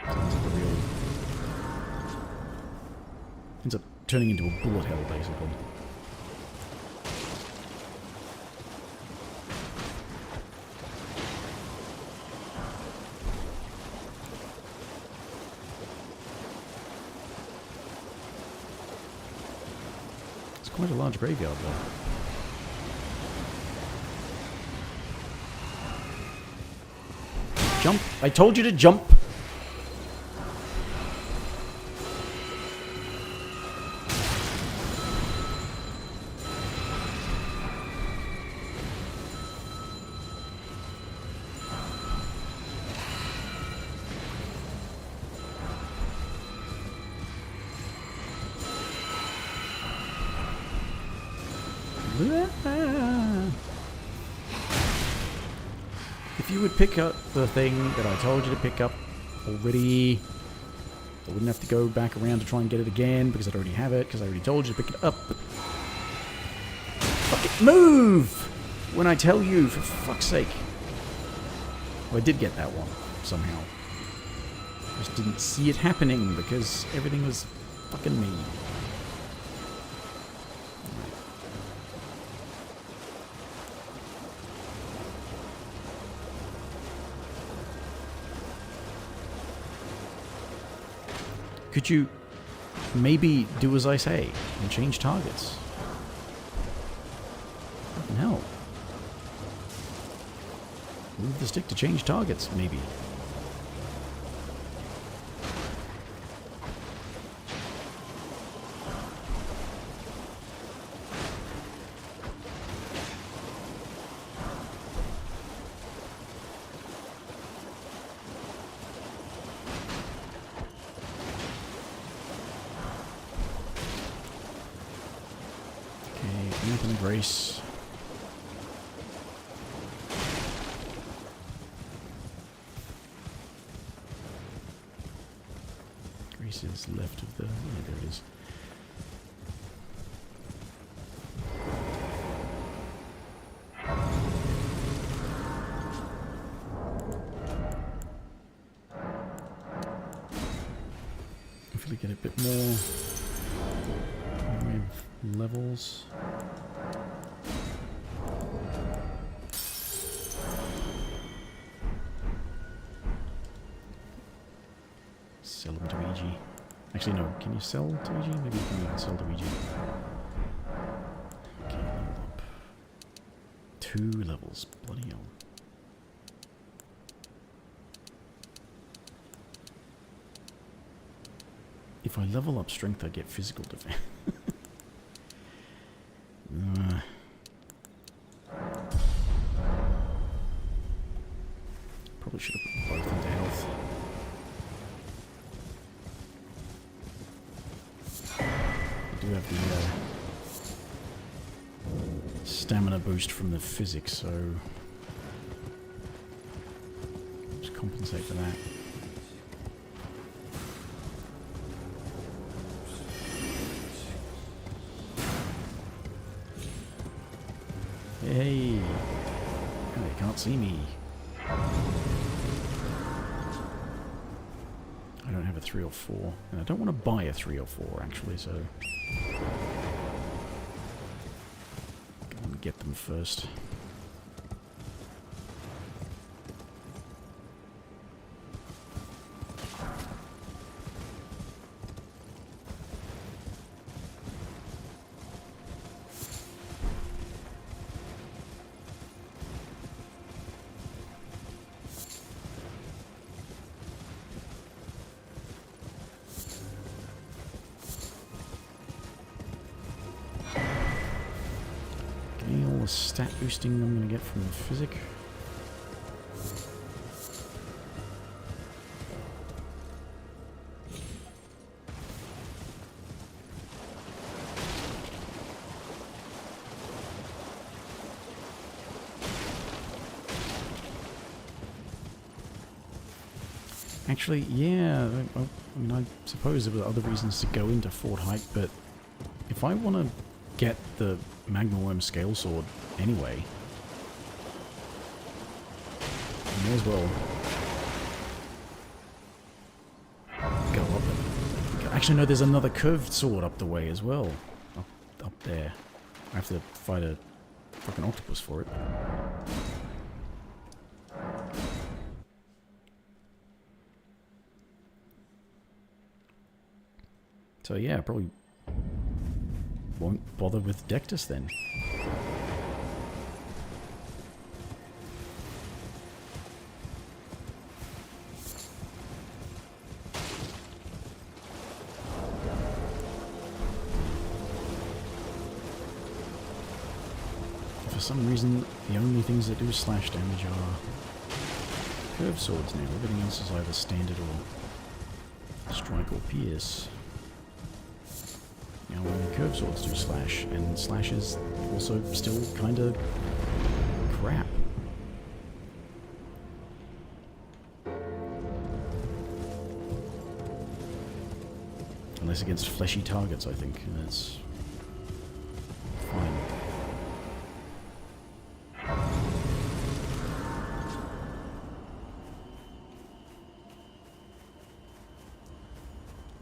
Sounds like a real... ends up turning into a bullet hell, basically. It's quite a large graveyard, though. Jump! I told you to jump! If you would pick up the thing that I told you to pick up already, I wouldn't have to go back around to try and get it again because I'd already have it because I already told you to pick it up. Fucking move! When I tell you, for fuck's sake. Well, I did get that one, somehow. Just didn't see it happening because everything was fucking me. Could you maybe do as I say and change targets? Fucking hell. Move the stick to change targets, maybe. Open Grace. Grace is left of the... Yeah, there it is. Hopefully get a bit more levels. Sell them to EG. Actually, no. Can you sell to EG? Maybe you can sell to EG. Okay, level up. 2 levels. Bloody hell. If I level up strength, I get physical defense. Probably should have put both into health. I do have the stamina boost from the physics, so just compensate for that. Hey! Oh, they can't see me. I don't have a 3 or 4. And I don't want to buy a 3 or 4, actually, so... Go and get them first. All the stat boosting I'm going to get from the physic. Actually, yeah, I mean, I suppose there were other reasons to go into Fort Height, but if I want to get the Magmaworm Scale Sword anyway, I may as well go up it. Actually, no, there's another curved sword up the way as well. Up there. I have to fight a fucking octopus for it. So yeah, probably won't bother with Dectus then. For some reason, the only things that do slash damage are curved swords now. Everything else is either standard or strike or pierce. Yeah, Now only curved swords do slash, and slash is also still kind of crap. Unless against fleshy targets, I think. That's fine.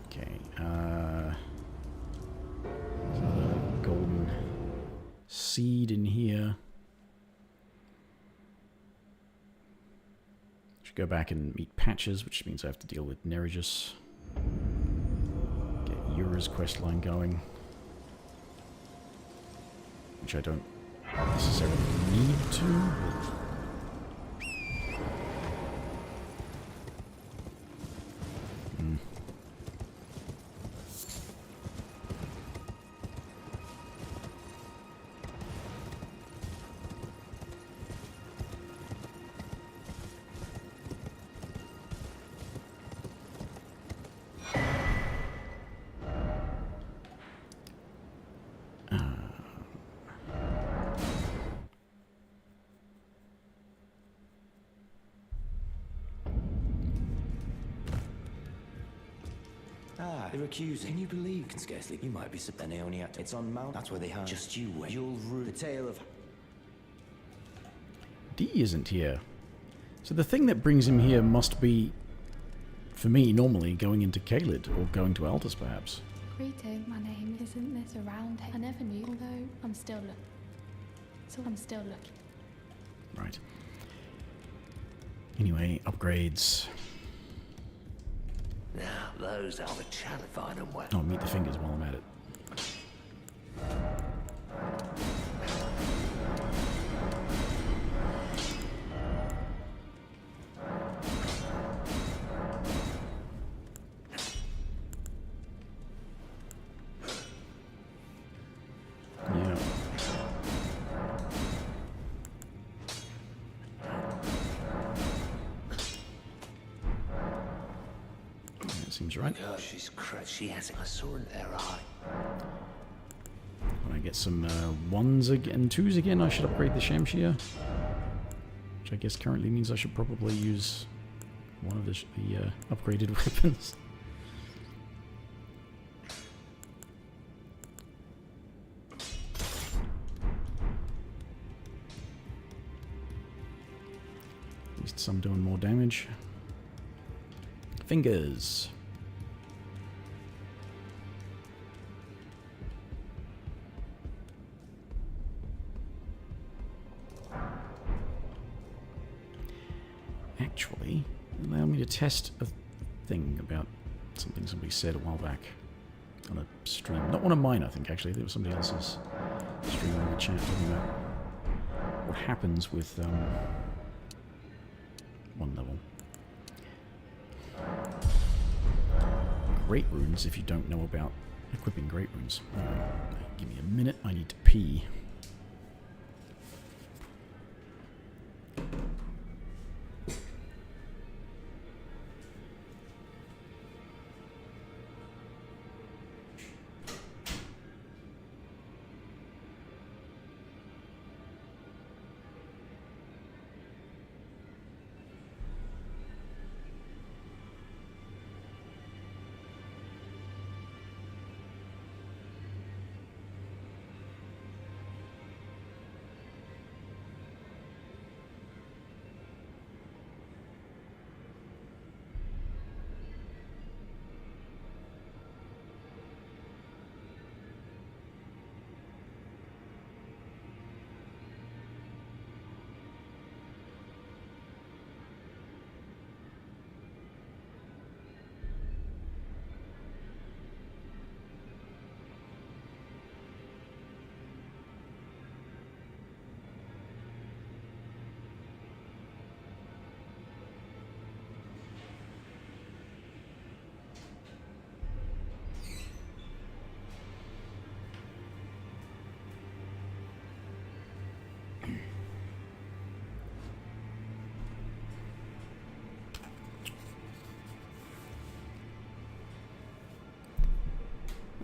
Okay, there's another golden seed in here. Should go back and meet Patches, which means I have to deal with Neregus. Yura's questline going, which I don't necessarily need to, but They're accusing. Can you believe? Can scarcely. You might be surprised. They only act. It's on Mount. That's where they hide. Just you wait. You'll rue the tale of. D isn't here. So the thing that brings him here must be, for me, normally going into Caelid or going to Aldous, perhaps. Greeting, my name isn't this around here. I never knew, although I'm still looking. So I'm still looking. Right. Anyway, upgrades. Now, those are the challenge. Find them well. Oh, meet the fingers while I'm at it. Yeah. That seems right. Oh, she's crazy. She has a sword in her eye. When I get some ones and twos again, I should upgrade the Shamshir. Which I guess currently means I should probably use one of the upgraded weapons. At least some doing more damage. Fingers. Actually, allow me to test a thing about something somebody said a while back on a stream. Not one of mine, I think, actually. There was somebody else's stream in the chat talking about what happens with one level. Great runes if you don't know about equipping great runes. Anyway, give me a minute, I need to pee.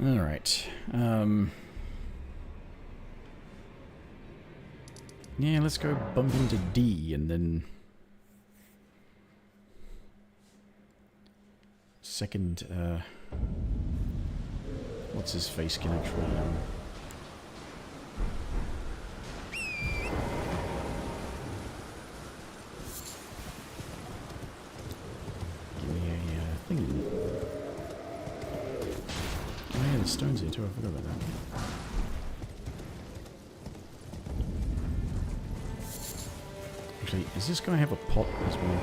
Alright. Yeah, let's go bump into D and then... Second, what's his face can actually, give me a thingy. Oh yeah, there's stones here too, I forgot about that. Actually, does this guy have a pot as well?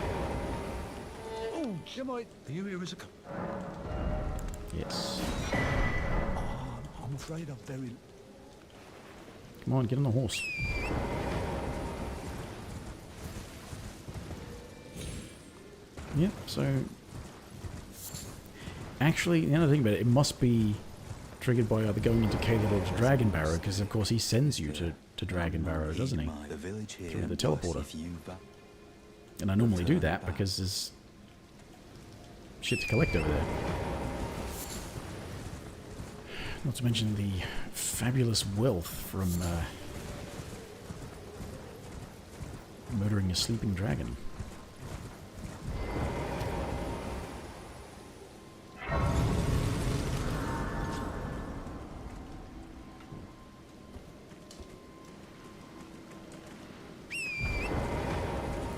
Oh, am I? Are you here as a... Yes. I'm afraid I'm very... Come on, get on the horse. Yep, so... Actually, the other thing about it, it must be triggered by either going into Caleb's Dragon Barrow, because of course he sends you to Dragon Barrow, doesn't he? The village here Through the and teleporter. if you And I normally do that because there's shit to collect over there. Not to mention the fabulous wealth from murdering a sleeping dragon.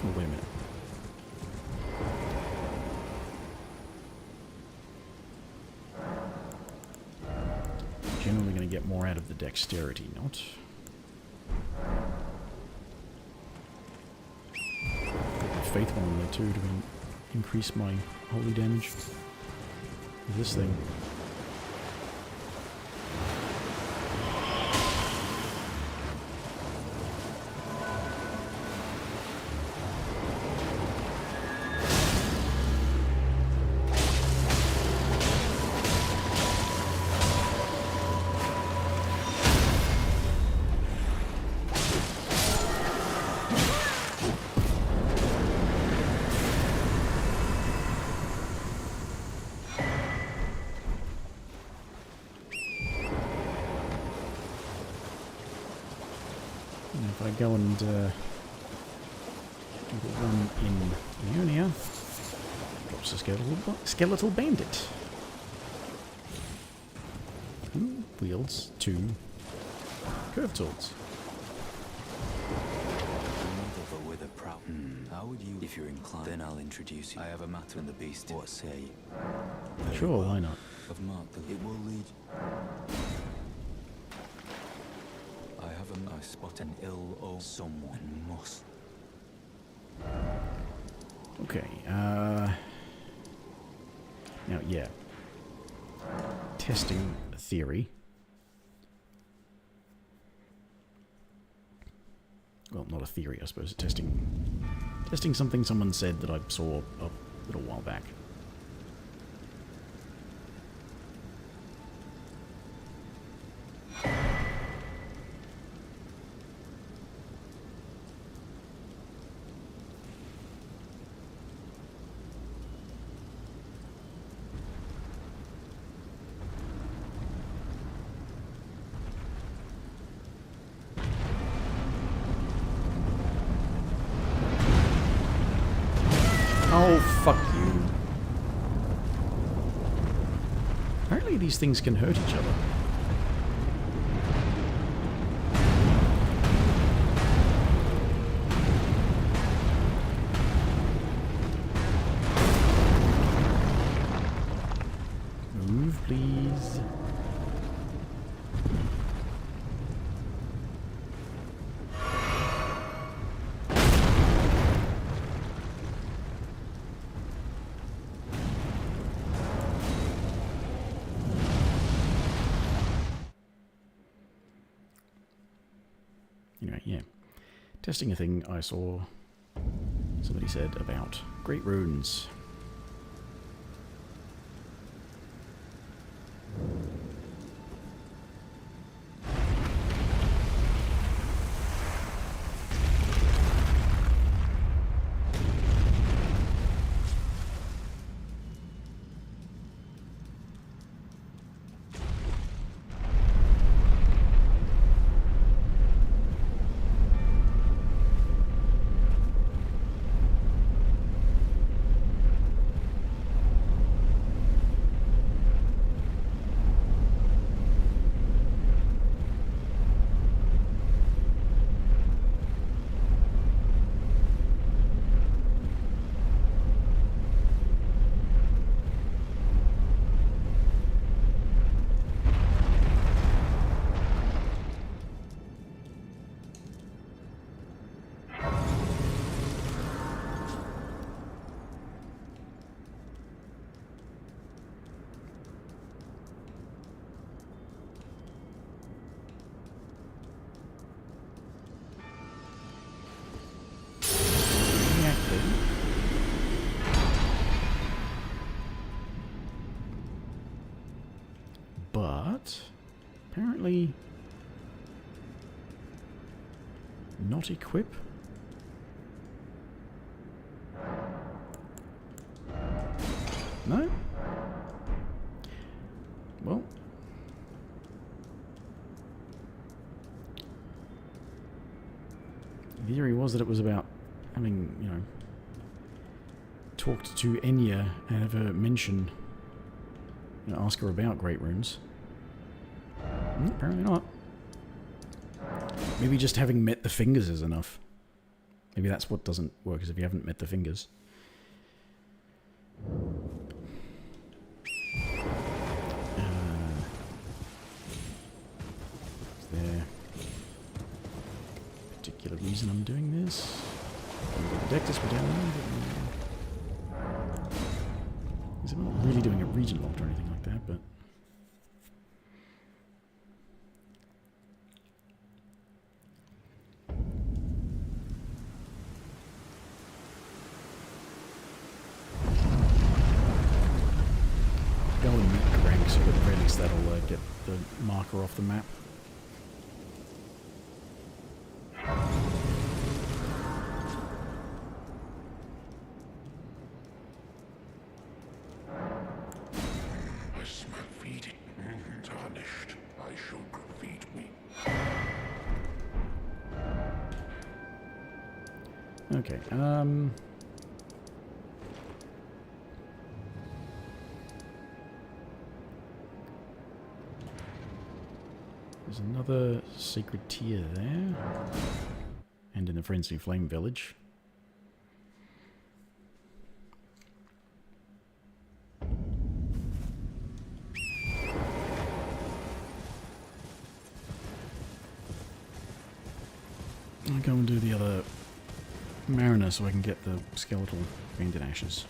Oh, wait a minute. Generally going to get more out of the dexterity, not. Put the faith one in there too to increase my holy damage. With this thing. If I go and put one in Ionia, drops a skeletal bandit. Who wields 2 curved swords. with a proud. How would you, if you're inclined? Then I'll introduce you. I have a matter in the beast. What say you? Very Sure, well. why not? I've marked the. It will lead. I spot an ill or someone must. Okay, now, yeah. Testing theory. Well, not a theory, I suppose. Testing something someone said that I saw a little while back. Oh, fuck you. Apparently these things can hurt each other. Move, please. Anyway, yeah. Testing a thing I saw somebody said about great runes. I not equip? No? Well. The theory was that it was about having, you know, talked to Enya and have her mention, you know, ask her about Great Runes. Apparently not. Maybe just having met the fingers is enough. Maybe that's what doesn't work, is if you haven't met the fingers. Is there a particular reason I'm doing this? Protect us, we're down. I'm not really doing a region locked or anything like that, but... Go and meet Greg, so at the very least that'll get the marker off the map. I smell feeding. Tarnished. I should feed me. Okay, there's another secret tier there. And in the Frenzy Flame Village. I'll go and do the other Mariner so I can get the skeletal painted ashes.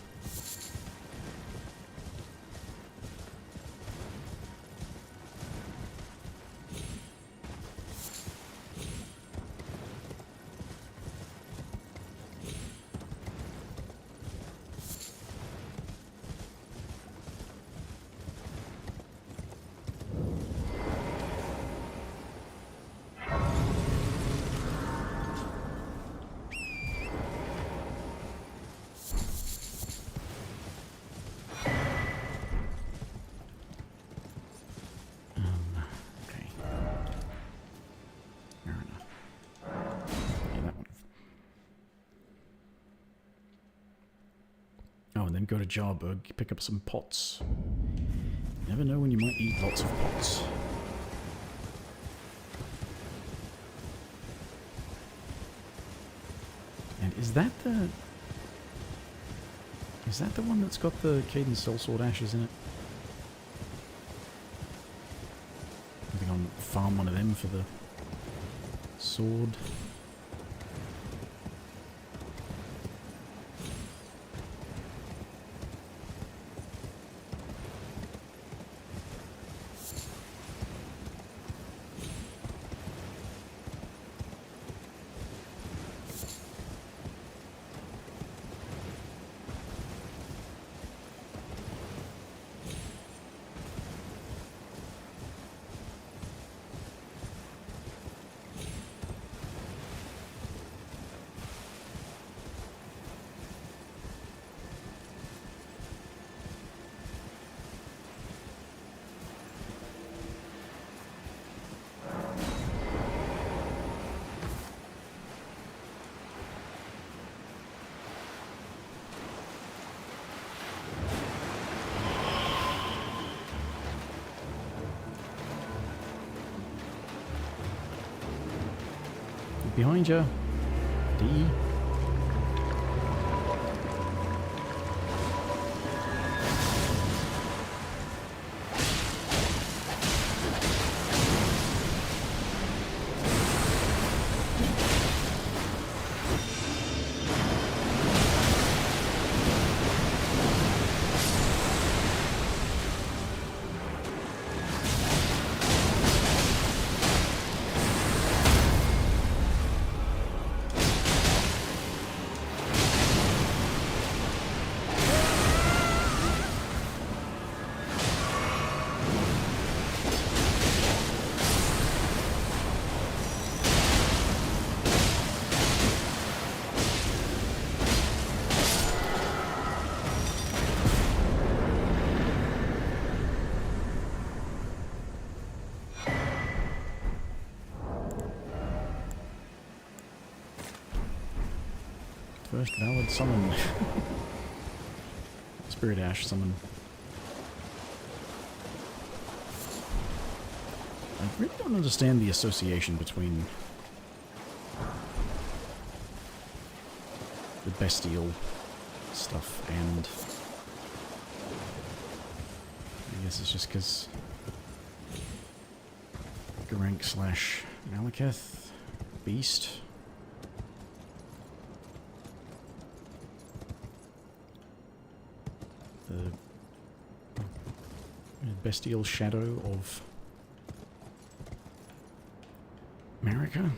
Go to Jarburg, pick up some pots. You never know when you might eat lots of pots. And is that the one that's got the Cadence Sellsword ashes in it? I think I'll farm one of them for the sword. Behind you. D. First valid summon. Spirit Ash summon. I really don't understand the association between the bestial stuff and... I guess it's just because Garank slash Malekith Beast. The bestial shadow of America.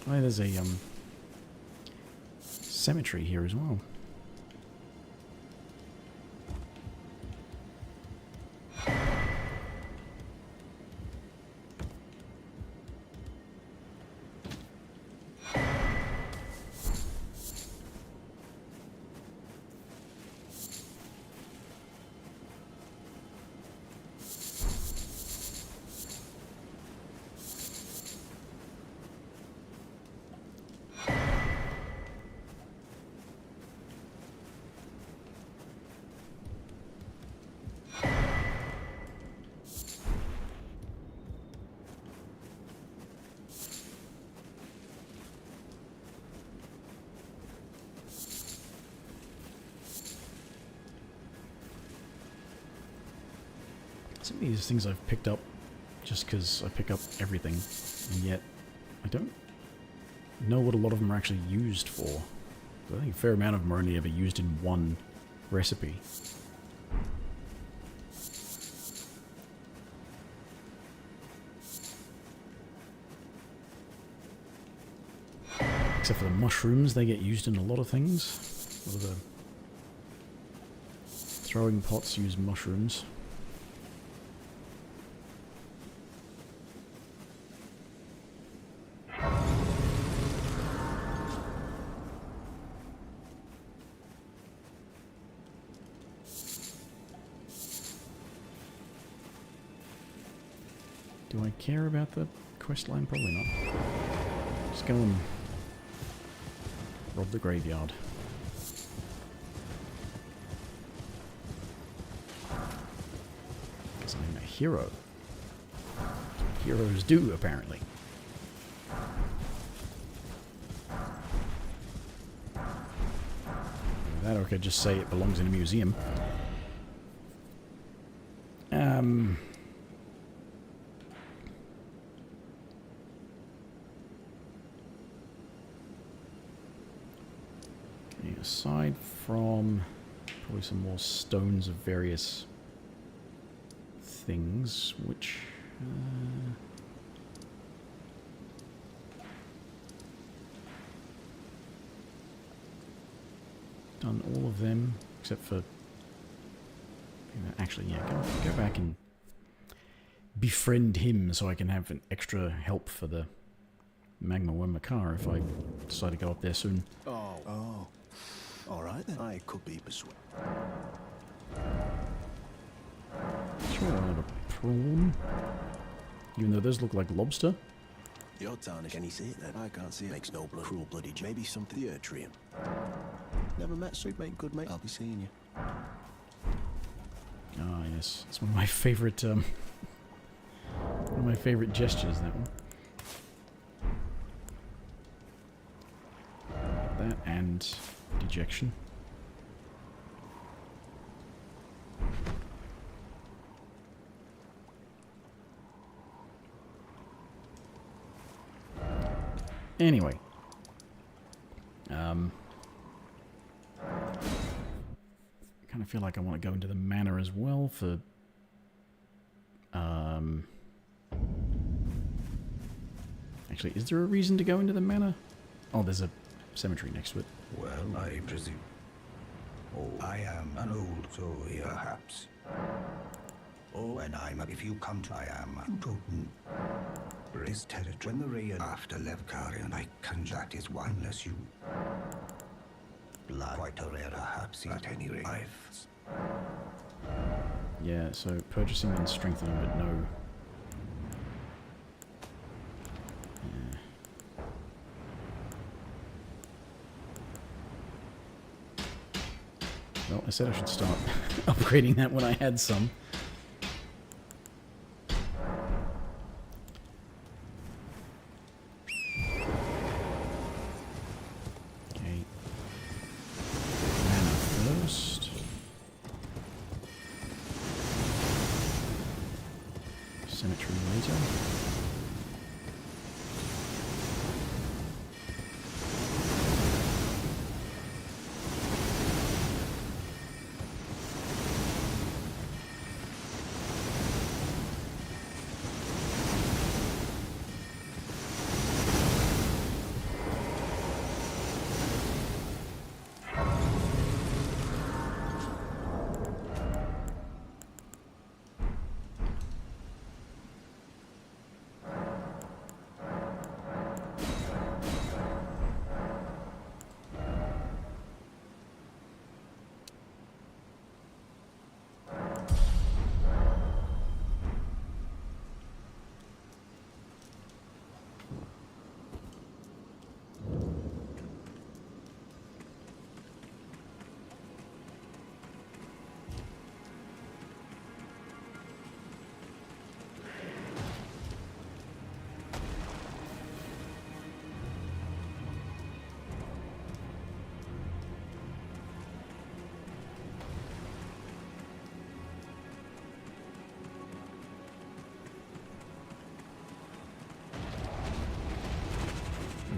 Oh, there's a cemetery here as well. Some of these things I've picked up just because I pick up everything, and yet I don't know what a lot of them are actually used for. I think a fair amount of them are only ever used in one recipe. Except for the mushrooms, they get used in a lot of things. A lot of the throwing pots use mushrooms. Do I care about the quest line? Probably not. Just go and rob the graveyard. Because I'm a hero. Heroes do, apparently. That, or I could just say it belongs in a museum. Aside from probably some more stones of various things, which done all of them except for actually, yeah, go back and befriend him so I can have an extra help for the Magma Wormakar if I decide to go up there soon. Oh. All right then. I could be persuaded. Sure, I'll have a prawn. Even though those look like lobster. Your tarnish. Can you see it then? I can't see it. Makes no blood. Cruel bloody joke. Maybe something. The Ertrium. Never met Sweet Mate, good mate. I'll be seeing you. Ah, yes. It's one of my favorite, one of my favorite gestures, that one. That and dejection. Anyway. I kind of feel like I want to go into the manor as well for... Actually, is there a reason to go into the manor? Oh, there's a cemetery next to it. Well, I presume. Oh, I am an old soul here, perhaps. Oh, and if you come to, I am Toten. Raise territory. When the rain after Levkarian, I conjure that is one less you. Blood, quite a rare perhaps at any rate. Yeah, so purchasing and strengthening, but no. Yeah. Well, I said I should start upgrading that when I had some. Okay. Mana first. Cemetery later.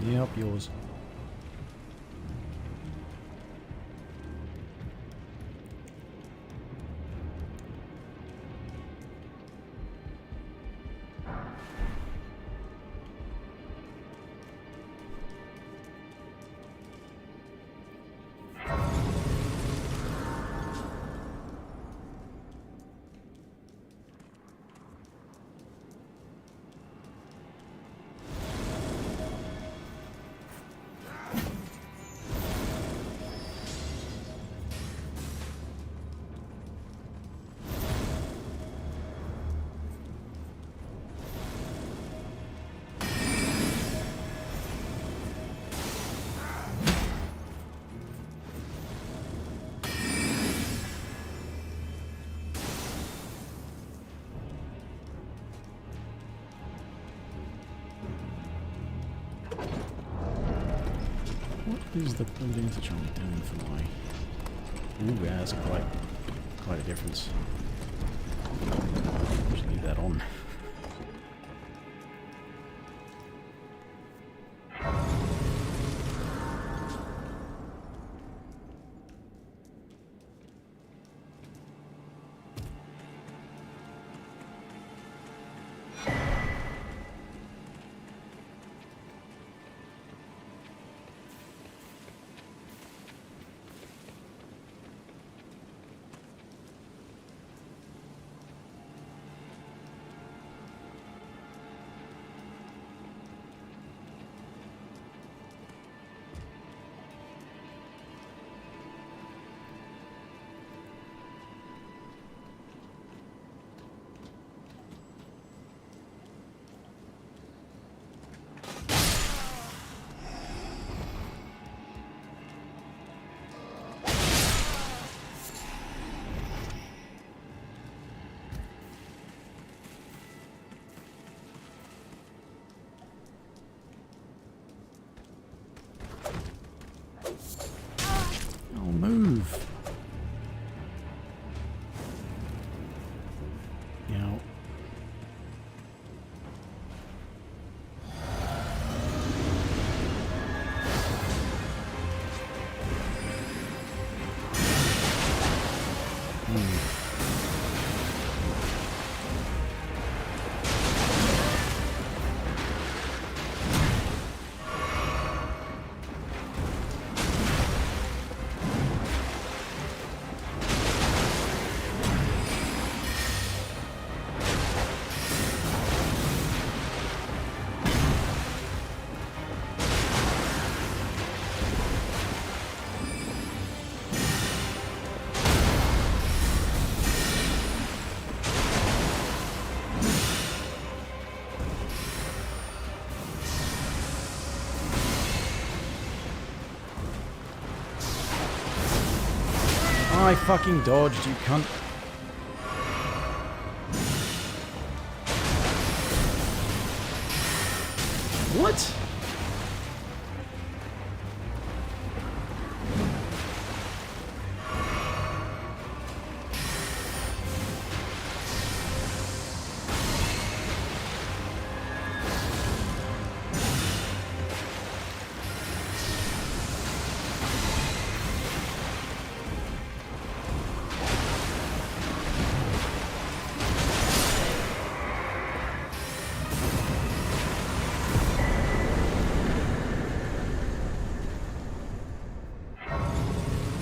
Yep, yours. What is the building which I'm doing for my... Ooh, yeah, that's quite a difference. Just leave that on. I fucking dodged, you cunt. What?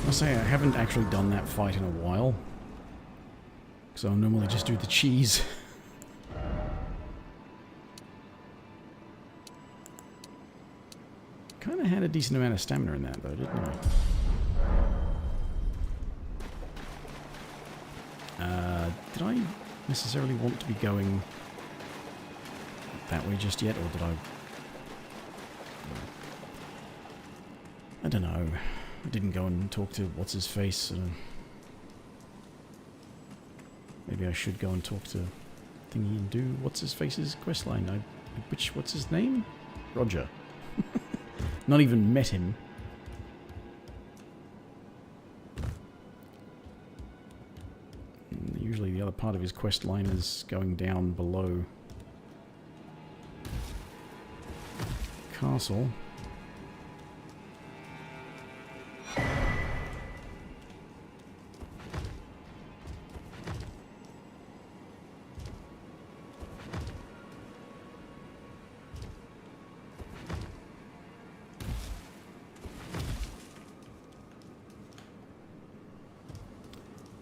I'll say I haven't actually done that fight in a while. Because I'll normally just do the cheese. Kind of had a decent amount of stamina in that though, didn't I? Did I necessarily want to be going that way just yet, or did I don't know. I didn't go and talk to what's-his-face. Maybe I should go and talk to Thingy and do what's-his-face's questline. What's his name? Roger. Not even met him. And usually the other part of his questline is going down below castle.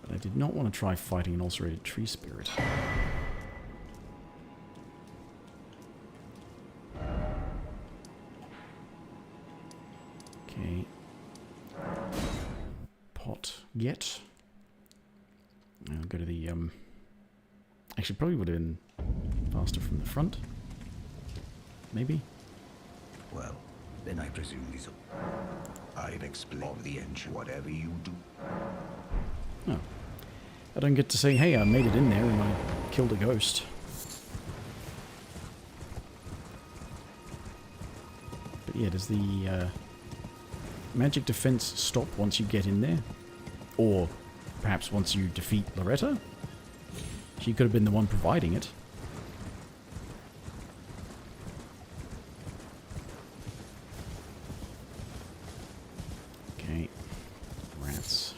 I did not want to try fighting an ulcerated tree spirit. Okay. Pot get. I'll go to the actually probably would have been faster from the front. Maybe. Well, then I presume these are... I'd explain the engine, whatever you do. Oh. I don't get to say, hey, I made it in there and I killed a ghost. But yeah, does the magic defense stop once you get in there? Or perhaps once you defeat Loretta? She could have been the one providing it. Okay. Rats.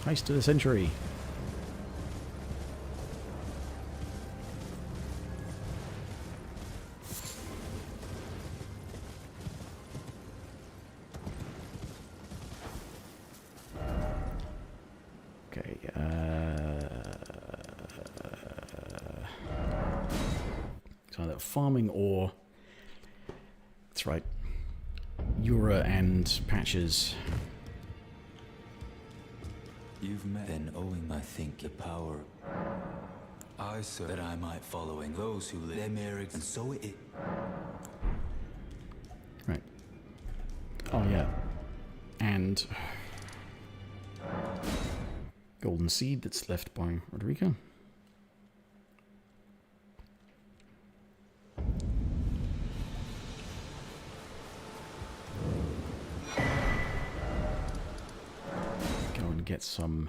Heist of the century. Okay, it's either farming or... That's right. Yura and Patches. You've met then owing, I think, the power. I saw that I might following those who live their marriage, and so it. Right. Oh yeah. And golden seed that's left by Roderica. Go and get some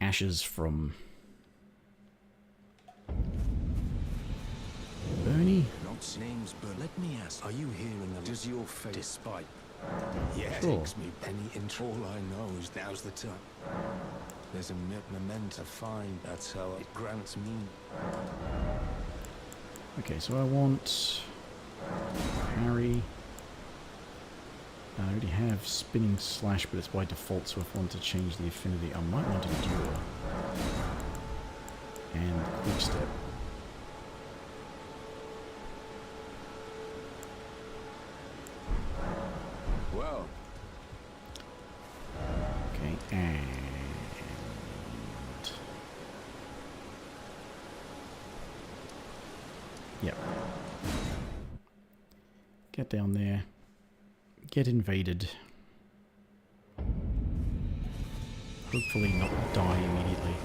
ashes from Bernie. Not names, but let me ask, are you hearing of does your fate despite? Yeah, Sure. takes me penny intro. All I know is now's the time. There's a memento to find, that's how it grants me. Okay, so I want Harry. I already have spinning slash, but it's by default, so if I want to change the affinity, I might want endure. And quick step. Get down there. Get invaded. Hopefully not die immediately.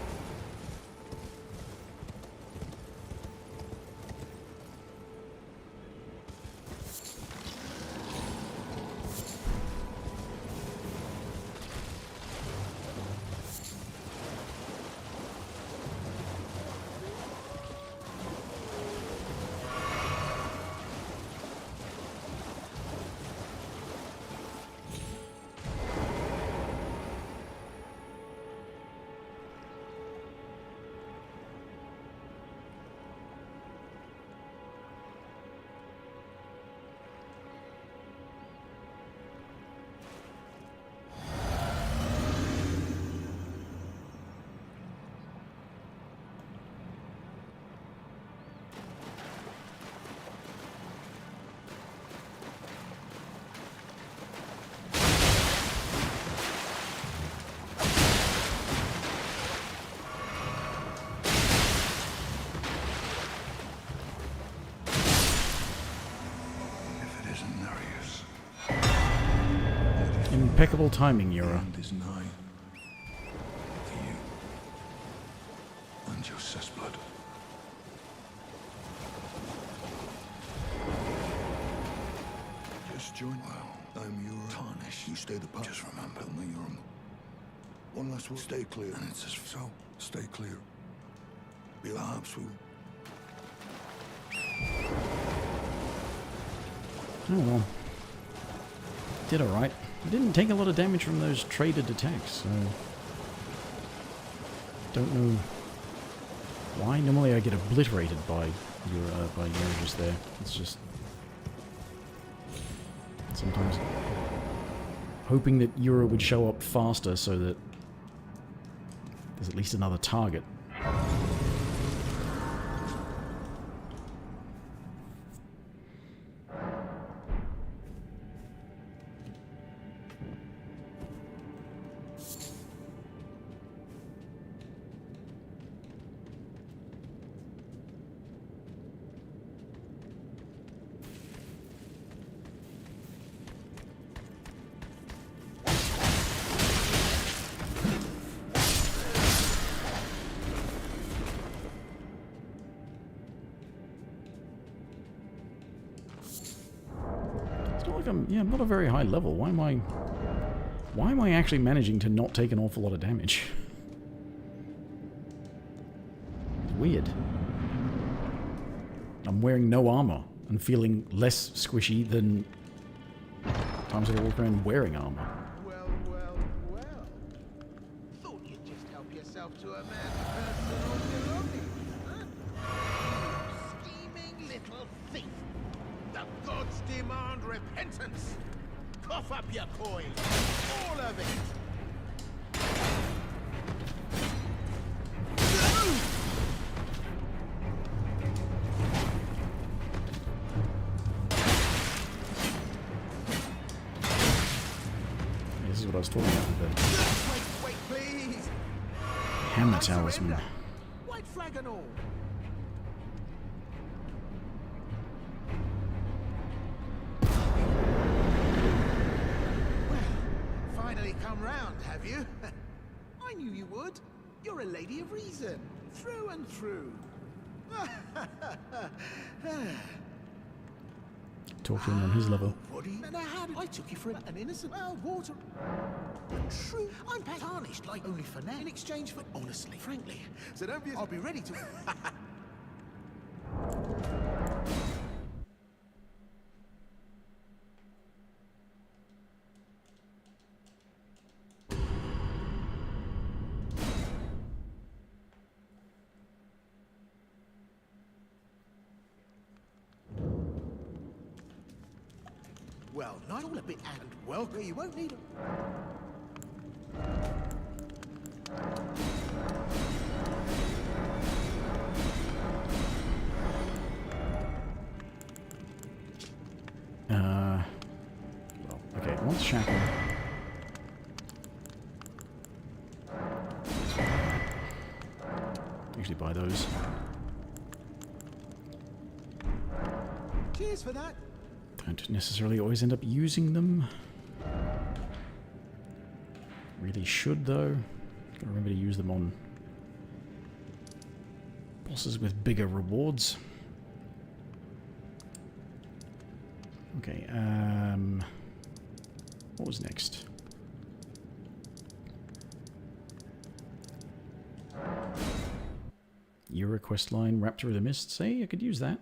Impeccable timing, Yura. End is nigh. For you. And your cessblood. Just join. Well, I'm your tarnish. You stay the part. Just remember, me, you're one last word. Stay clear. And it's just so. Stay clear. Perhaps we'll. Oh well. Did alright. I didn't take a lot of damage from those traded attacks, so... Don't know why. Normally I get obliterated by your just there. It's just... Sometimes... Hoping that Yura would show up faster so that... There's at least another target. I'm not a very high level. Why am I actually managing to not take an awful lot of damage? It's weird. I'm wearing no armor and feeling less squishy than times I walk around wearing armor. Well, well, well. Thought you'd just help yourself to a man's personal belongings, huh? Scheming little thief. The gods demand repentance. Cough up your coin. All of it. This is what I was talking about with the Wait, please. hammer talisman. White flag and all. Finally come round, have you? I knew you would. You're a lady of reason, through and through. Talk to him on his level. What do you know? How did I took you for an innocent? Well, water. True. I'm tarnished, like only for now. In exchange for honestly, frankly. So don't be. I'll be ready to. Well, not all a bit and welcome. You won't need them. Well, okay, once shackle. Usually buy those. Cheers for that. Don't necessarily always end up using them. Really should, though. Gotta remember to use them on bosses with bigger rewards. Okay, what was next? Euro quest line, Raptor of the Mist. Say, I could use that.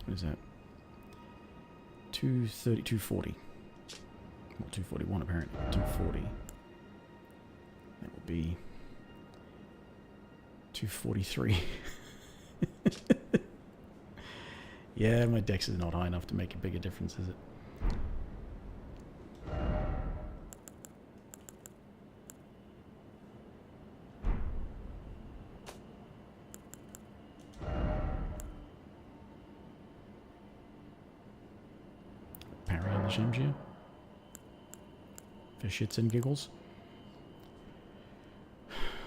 What is that? 230, 240. Well, 241 apparently. 240. That would be 243. Yeah, my dex is not high enough to make a bigger difference, is it? Parry on the Shemshire. For shits and giggles.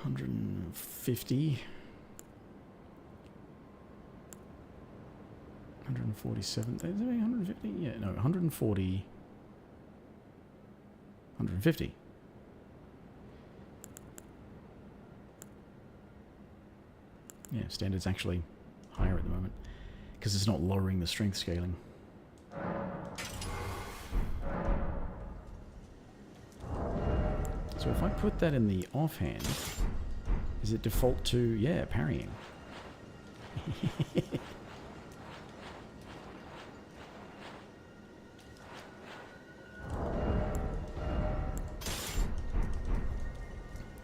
150. 147. Is it 150? Yeah, no, 140. 150. Yeah, standard's actually higher at the moment. Because it's not lowering the strength scaling. So if I put that in the offhand, is it default to, yeah, parrying?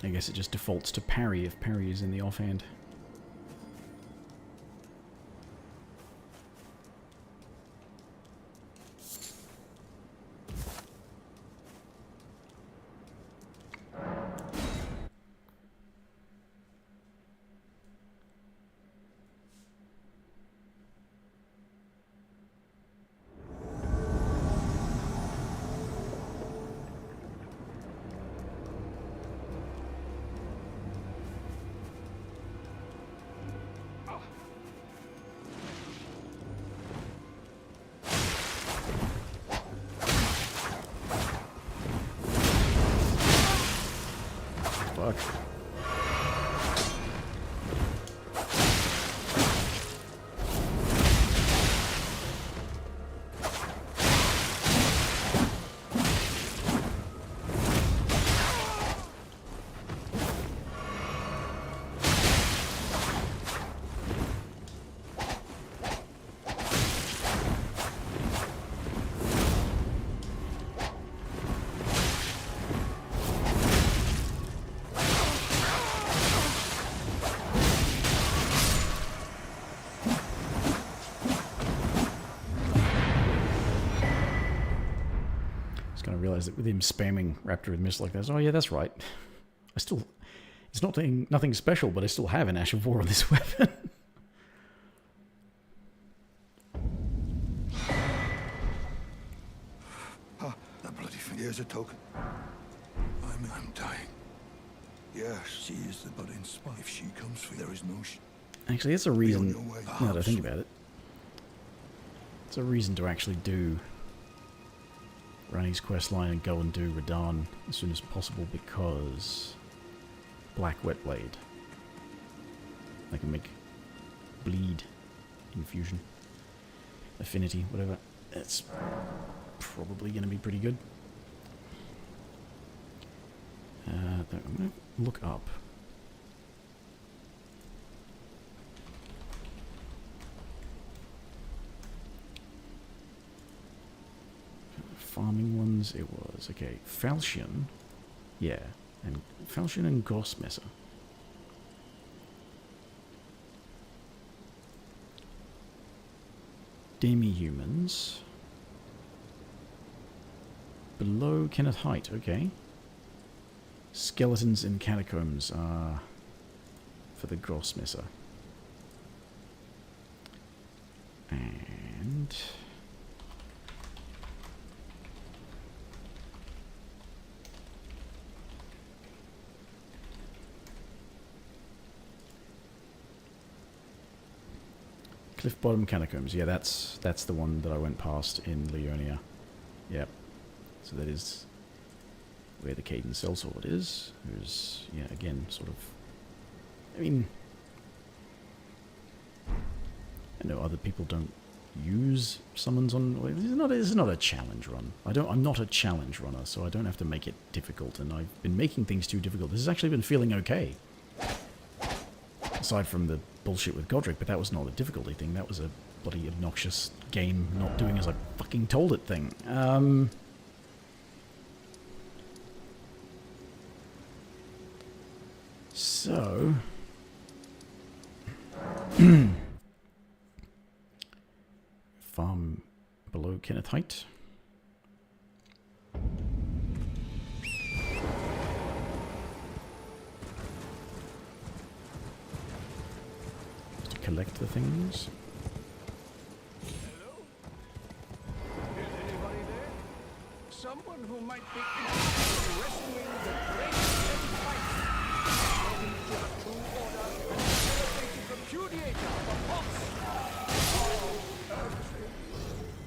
I guess it just defaults to parry if parry is in the offhand. Fuck. Realize that with him spamming Raptor with Mist like that, oh yeah, that's right. I still, it's nothing special, but I still have an Ash of War on this weapon. Ah, that bloody thing. Here's a token. I'm dying. Yes, she is the budding spot. If she comes for you, there is no. Actually, it's a reason. Now that I think about it, it's a reason to actually do Rani's quest line and go and do Radahn as soon as possible, because Black Wet Blade, I can make bleed infusion, affinity, whatever. It's probably going to be pretty good. I'm going to look up. Farming ones, it was, okay, Falchion, yeah, and Falchion and Gossmesser. Demi-humans. Below Kenneth Height, okay. Skeletons in catacombs are for the Grossmesser. And Cliff Bottom Catacombs. Yeah, that's the one that I went past in Leonia. Yep. So that is where the Caden Sellsword is. Who's, yeah, again, sort of... I mean... I know other people don't use summons on... This is not a challenge run. I'm not a challenge runner, so I don't have to make it difficult, and I've been making things too difficult. This has actually been feeling okay. Aside from the bullshit with Godric, but that was not a difficulty thing. That was a bloody obnoxious game not doing as I fucking told it thing. So... farm below Kenneth Height. Just to collect the things. Hello? Is anybody there? Someone who might be interested in rescuing the great and fight. According to the true order, celebrated repudiator of the Fox.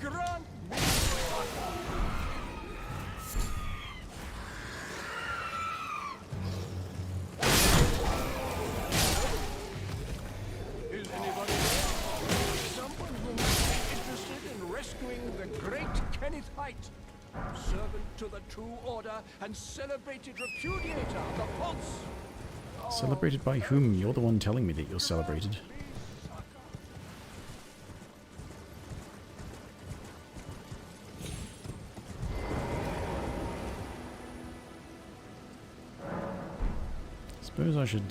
Grant me Is anybody there? Someone who might be interested in rescuing the great Kenneth Height, servant to the true order and celebrated repudiator of the Pulse. Celebrated by whom? You're the one telling me that you're celebrated. Suppose I should,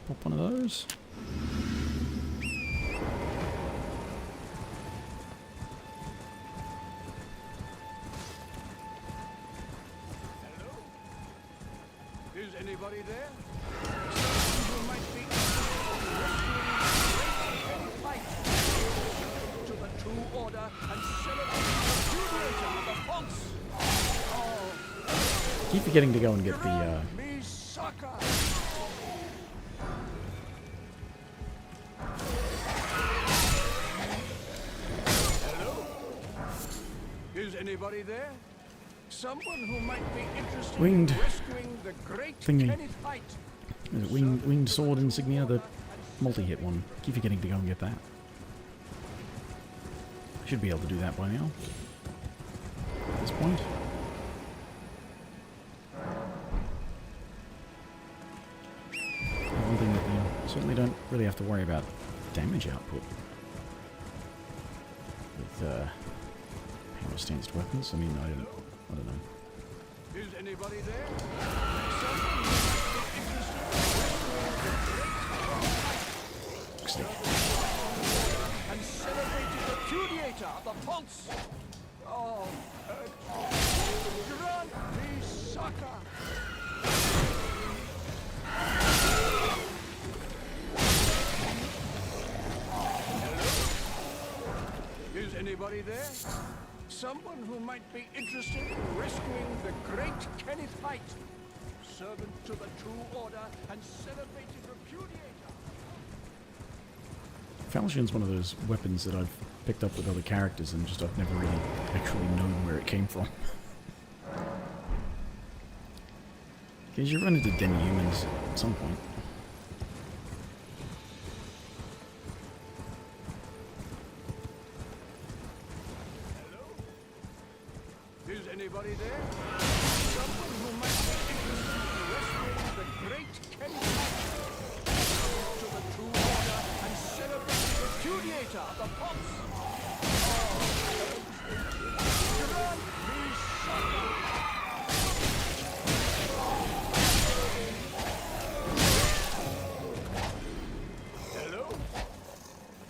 pop one of those. Hello? Is anybody there? Someone who might be interested in rescuing the great Kenneth Height, servant to the true order and celebrated repudiator of the Pulse. Keep forgetting to go and get the, Me sucker! Hello? Is anybody there? Someone who might be interested Winged in rescuing the great thingy. Kenneth Height. is it winged sword insignia, the multi-hit one. Keep forgetting to go and get that. I should be able to do that by now. At this point. One thing that you certainly don't really have to worry about damage output with power stanced weapons. I mean, I don't know. Is anybody there? Someone who might be interested in rescuing the great and celebrated repudiator of the Pulse. Oh, grant me succor. Is anybody there? Someone who might be interested in rescuing the great Kenneth Height, servant to the true order and celebrated repudiator. Falchion's one of those weapons that I've picked up with other characters and just I've never really actually known where it came from. Because you run into demi-humans at some point. Is anybody there? Someone who might be interested in rescuing the great Kenneth Height, to the true order and celebrated repudiator of the Pulse. Grant me succor. Hello?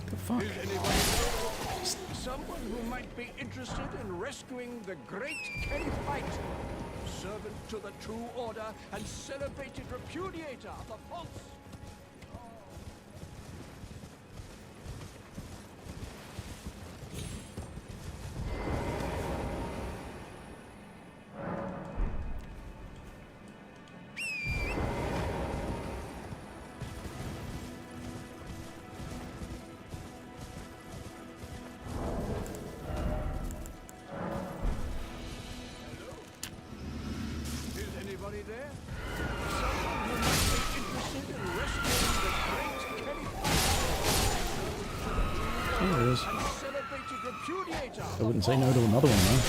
The fuck? Is anybody there? Someone who might might be interested in rescuing the great Kennyfight, servant to the true order and celebrated repudiator of the false. Anybody there? Someone who might be interested in rescuing the great Kennyfight, There it is. and celebrated repudiator. I wouldn't say no to another one though.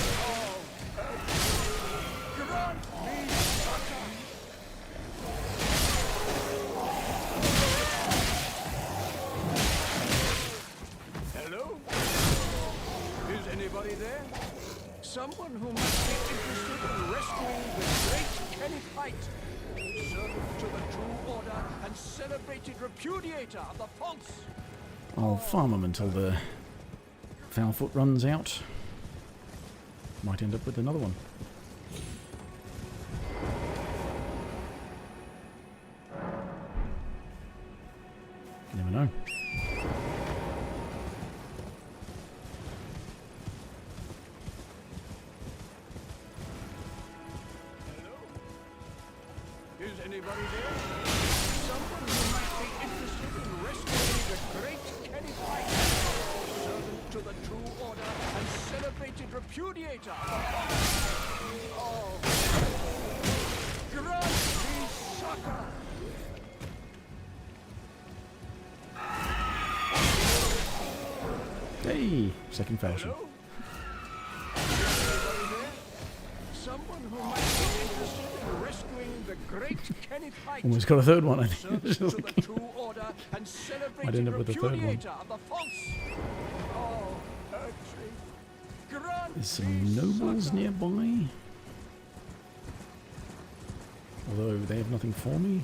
Grant me succor. Hello? Is anybody there? Someone who might be interested in rescuing the great Kennyfight, servant to the true order and celebrated repudiator of the false. I'll farm them until the Foulfoot runs out. Might end up with another one. Never know. Is anybody there? Someone who might be interested in rescuing the great Kennyfight, servant to the true order and celebrated repudiator. Oh, grant me succor. Hey! Second falchion. Hello? Is anybody there? Someone who might be interested in rescuing the great Kennyfight. Almost got a third one, I think. Servant Just to the like- true order and Might celebrated end up with a third one. repudiator of the false. Oh, Ertry. Grant There's me some nobles succor. nearby. Although they have nothing for me.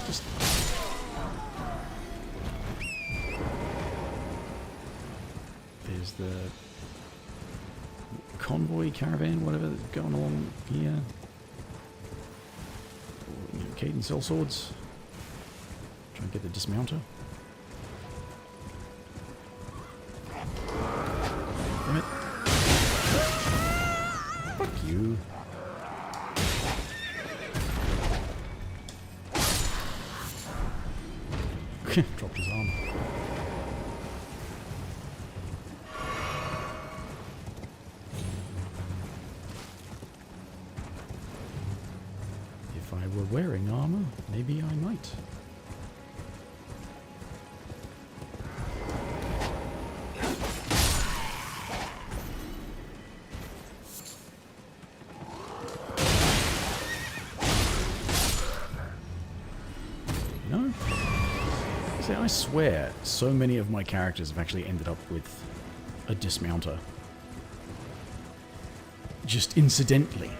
Just there's the convoy caravan, whatever, that's going along here. Cadence cell swords. Try and get the dismounter. Damn it. Fuck you. Dropped his armor. If I were wearing armor, maybe I might. No? See, I swear, so many of my characters have actually ended up with a dismounter. Just incidentally.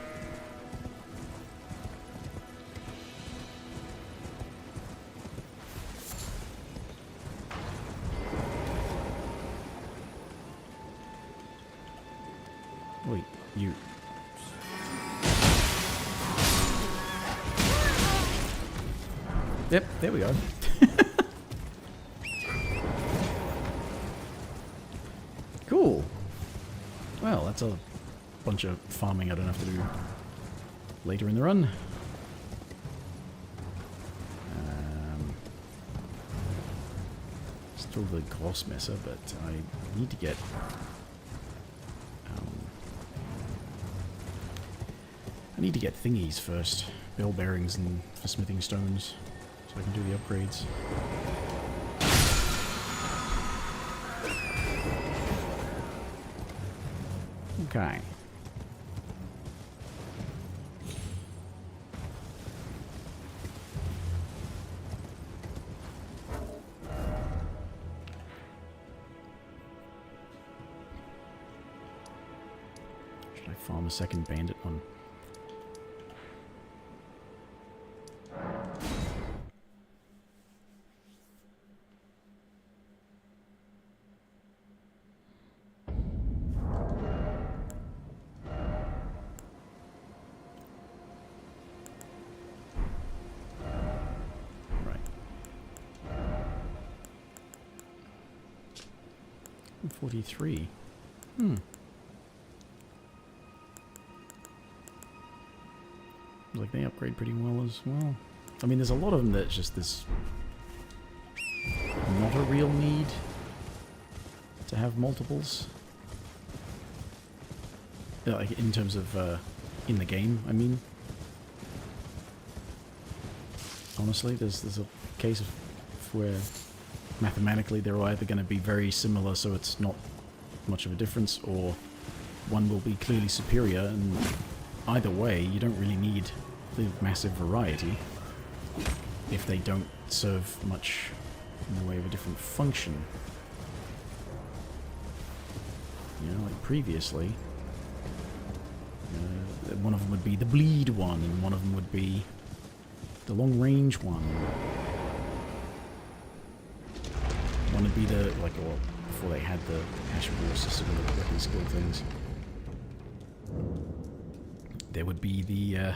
Wait, you... Yep, there we go. Cool. Well, that's a bunch of farming I don't have to do later in the run. Still the Grossmesser, but I need to get... I need to get thingies first. Bell bearings and for smithing stones, so I can do the upgrades. Okay. Should I farm a second bandit one? 43. Hmm. Like they upgrade pretty well as well. I mean, there's a lot of them that's just this not a real need to have multiples. Like in terms of in the game, I mean. Honestly, there's a case of where mathematically they're either going to be very similar, so it's not much of a difference, or one will be clearly superior, and either way, you don't really need the massive variety if they don't serve much in the way of a different function. You know, like previously, one of them would be the bleed one, and one of them would be the long range one. One would be the, like, well, before they had the Ash War system with the weapon skill things. There would be the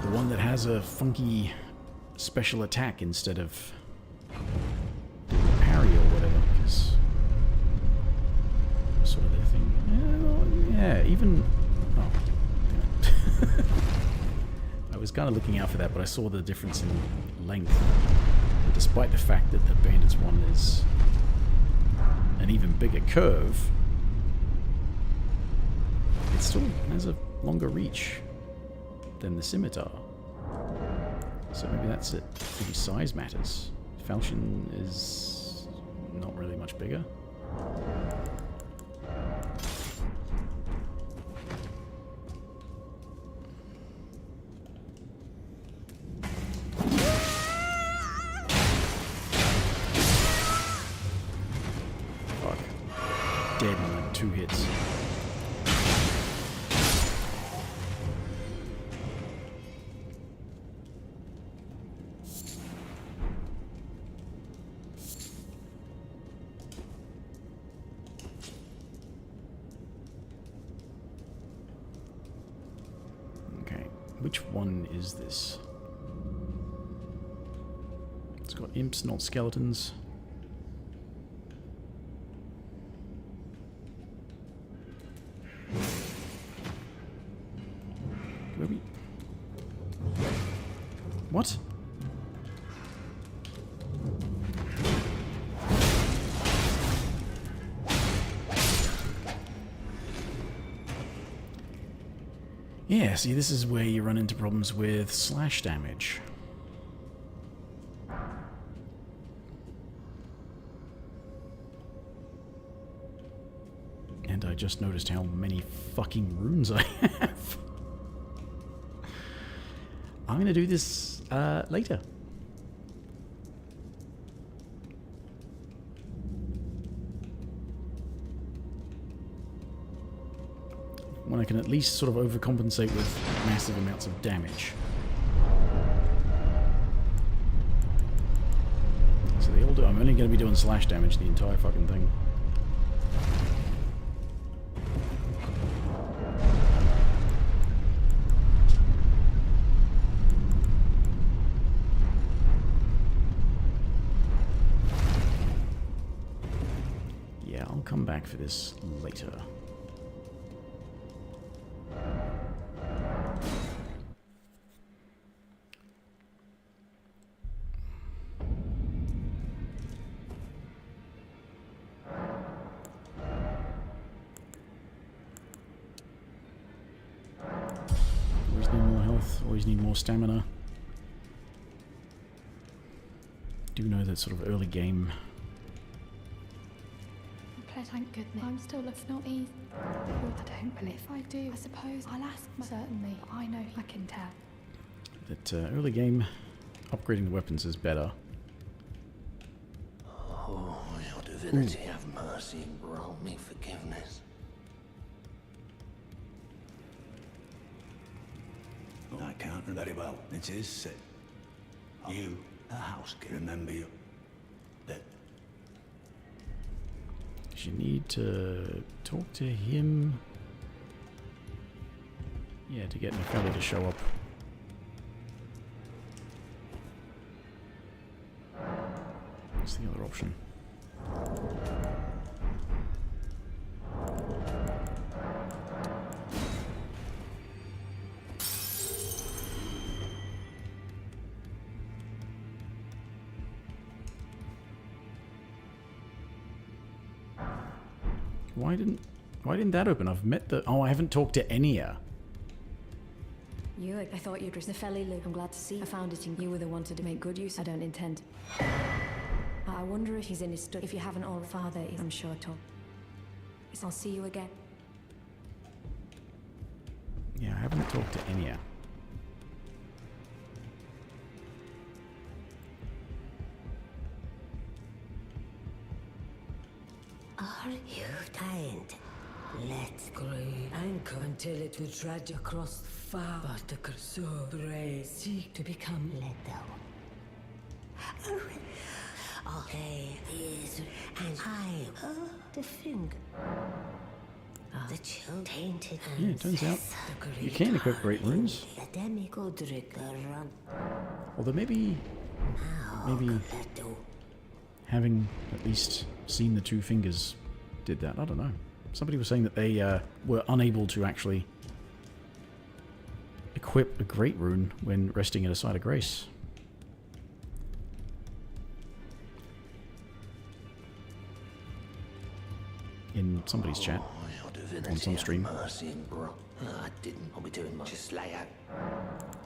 one that has a funky special attack instead of doing a parry or whatever, because sort of their thing. Yeah, even... Oh, damn it. I was kind of looking out for that, but I saw the difference in length. And despite the fact that the Bandits one is an even bigger curve, it still has a longer reach than the Scimitar. So maybe that's it. Maybe size matters. Falchion is not really much bigger. Fuck. Dead in like 2 hits. Which one is this? It's got imps, not skeletons. Where we? What? Yeah, see, this is where you run into problems with slash damage. And I just noticed how many fucking runes I have. I'm gonna do this later. When I can at least sort of overcompensate with massive amounts of damage. So the older, I'm only going to be doing slash damage the entire fucking thing. Yeah, I'll come back for this later. Always need more stamina. Do know that sort of early game. Thank goodness. I'm still looking not easy. I don't believe I do. I suppose I'll ask. Certainly, I know I can tell. That early game, upgrading the weapons is better. Oh, your divinity, have mercy and grant me forgiveness. I can't very well. It is set. You, a house, remember you. That. You need to talk to him. Yeah, to get Nefelli to show up. What's the other option? Why didn't that open? I've met the... Oh, I haven't talked to Enya. You, I thought you'd the felly Luke. I'm glad to see. I found it in you were the one to make good use. I don't intend. I wonder if he's in his study. If you haven't already, father is, I'm sure, Tom. I'll see you again. Yeah, I haven't talked to Enya. Are you tired? Let's grow anchor until it will drag across far. But the Kurso brave seek to become little. Okay, is and I the finger. The chill tainted. Yeah, it turns out you can equip great runes. Although maybe having at least seen the two fingers did that. I don't know. Somebody was saying that they were unable to actually equip a great rune when resting at a site of grace. In somebody's chat. On some stream. I didn't. I'll be doing much. Just lay out.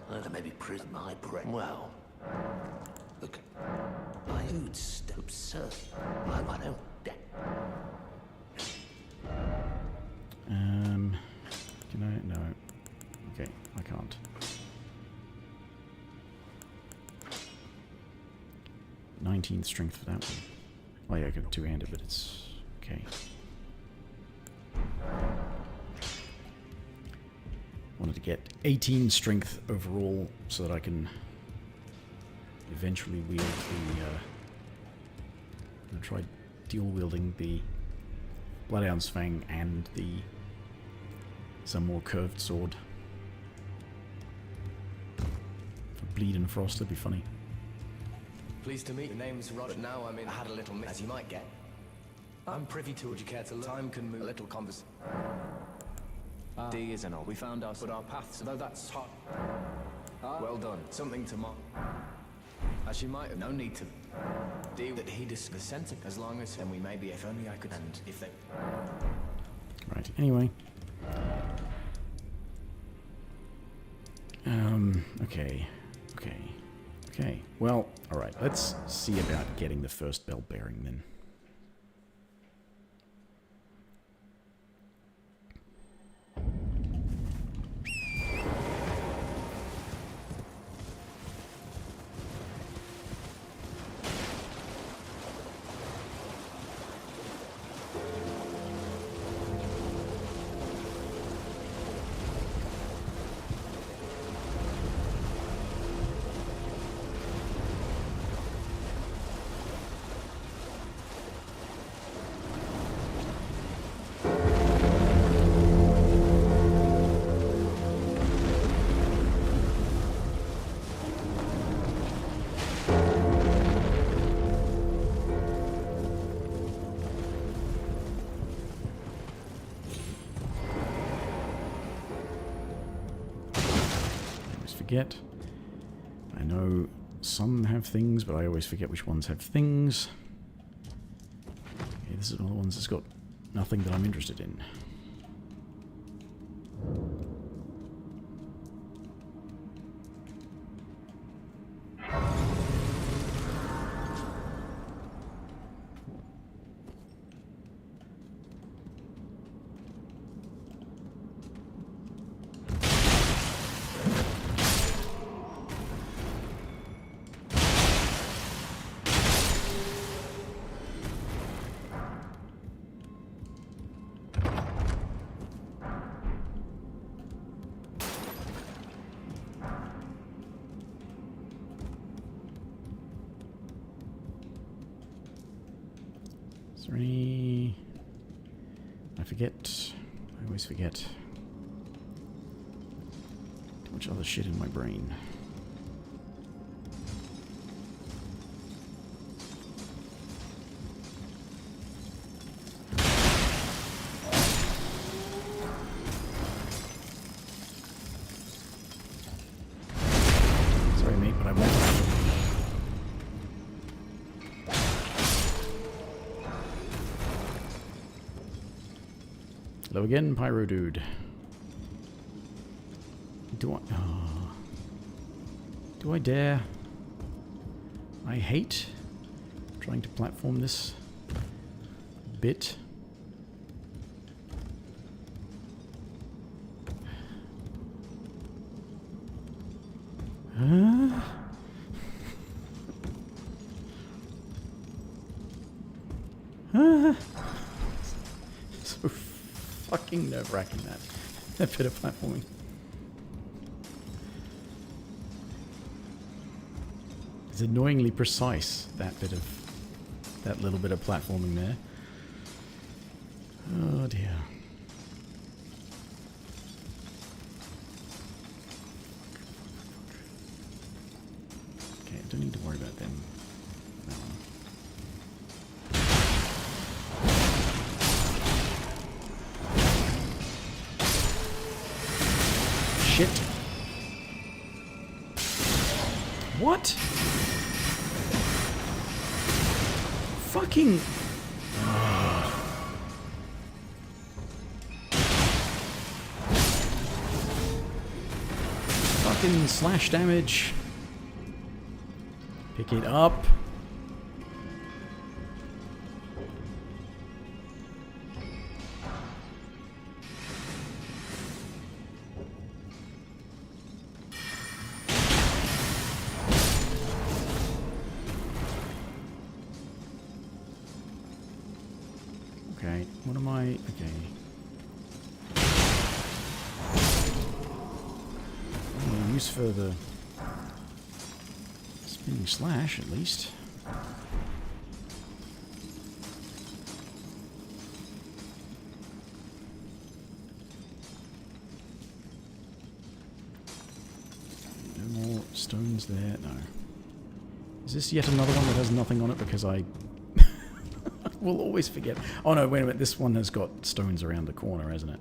I maybe prison my breath. Well, look. I would absurd. I don't. Can I? No. Okay, I can't. "19th strength for that one. Oh yeah, I got two-handed, but it's okay. Wanted to get 18 strength overall so that I can eventually wield the... I'm going to try dual wielding the Bloodhound's Fang and the some more curved sword. For Bleed and Frost, that'd be funny. Pleased to meet you. The name's Rod. But now I had a little miss, as you might get. I'm privy to. Would you care to look? Time can move. A little convers. D isn't all. We found us, but our paths, though that's hot. Well done. Something to mark. As you might have, no need to. D that he is the center. As long as, then we may be, if only I could, and if they... Right, anyway. Okay. Well, alright, let's see about getting the first bell bearing then. Forget. I know some have things, but I always forget which ones have things. Okay, this is one of the ones that's got nothing that I'm interested in. Is there any... I forget. I always forget. Too much other shit in my brain. Sorry, mate, but I won't. Hello again, Pyro Dude. Do I dare? I hate trying to platform this bit. Huh? So fucking nerve-wracking that bit of platforming. It's annoyingly precise, that little bit of platforming there. Oh dear. Okay, I don't need to worry about them. No. Shit. What? Fucking... Fucking slash damage. Pick it up. Okay, what am I... Okay. No use for the spinning slash, at least. No more stones there, no. Is this yet another one that has nothing on it because I... will always forget. Oh no, wait a minute, this one has got stones around the corner, hasn't it?